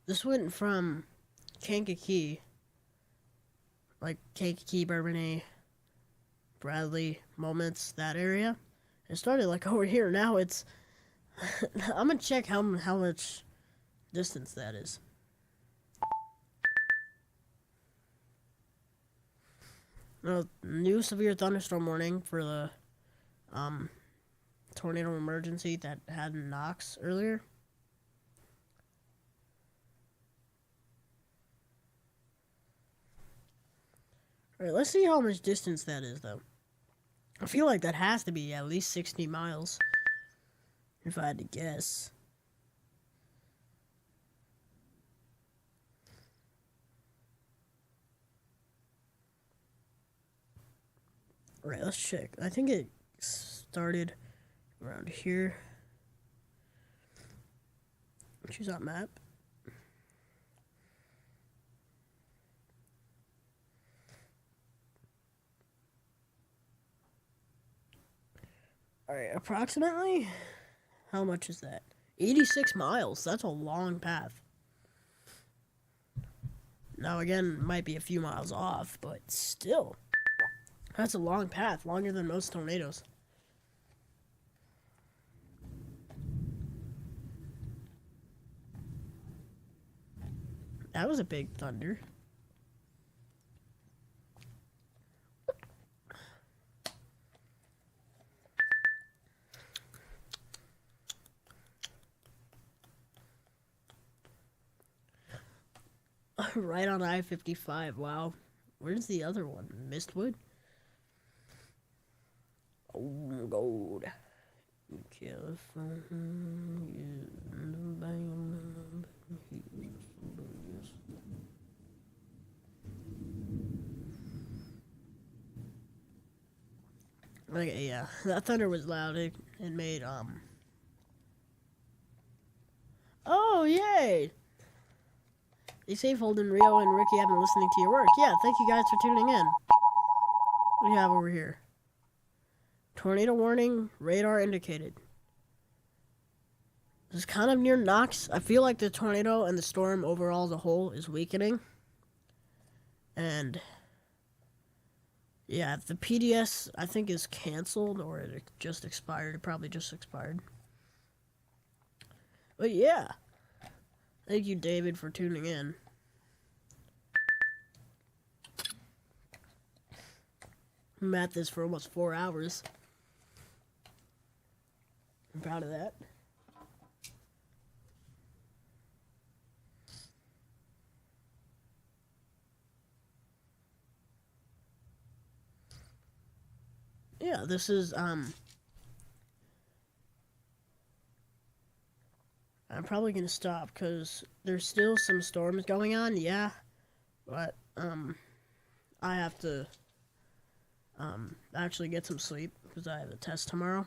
This went from Kankakee, like Kankakee, Bourbonnais, Bradley, Moments, that area. It started like over here. Now it's... I'm gonna check how much distance that is. New severe thunderstorm warning for the tornado emergency that had in Knox earlier. Alright, let's see how much distance that is, though. I feel like that has to be at least 60 miles, if I had to guess. Alright, let's check. I think it started around here. Choose that map. Alright, approximately, how much is that? 86 miles. That's a long path. Now, again, might be a few miles off, but still. That's a long path, longer than most tornadoes. That was a big thunder. Right on I-55. Wow. Where's the other one? Mistwood? Oh, gold. Okay, yeah. That thunder was loud. It made, Oh, yay! Be safe, Holden, Rio, and Ricky. I've been listening to your work. Yeah, thank you guys for tuning in. What do you have over here? Tornado warning, radar indicated. This is kind of near Knox. I feel like the tornado and the storm overall as a whole is weakening. And yeah, the PDS I think is canceled or it just expired. It probably just expired. But yeah. Thank you, David, for tuning in. I'm at this for almost 4 hours. I'm proud of that. Yeah, this is, I'm probably gonna stop because there's still some storms going on, yeah. But, I have to, actually get some sleep because I have a test tomorrow.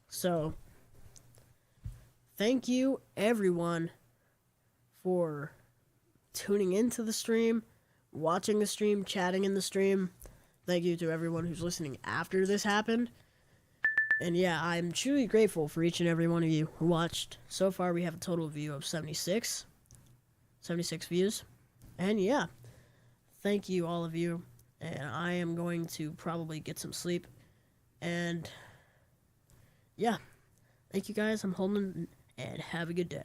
So, thank you, everyone, for tuning into the stream, watching the stream, chatting in the stream. Thank you to everyone who's listening after this happened. And yeah, I'm truly grateful for each and every one of you who watched. So far, we have a total view of 76 views. And yeah, thank you, all of you. And I am going to probably get some sleep. And yeah, thank you guys. I'm Holden, and have a good day.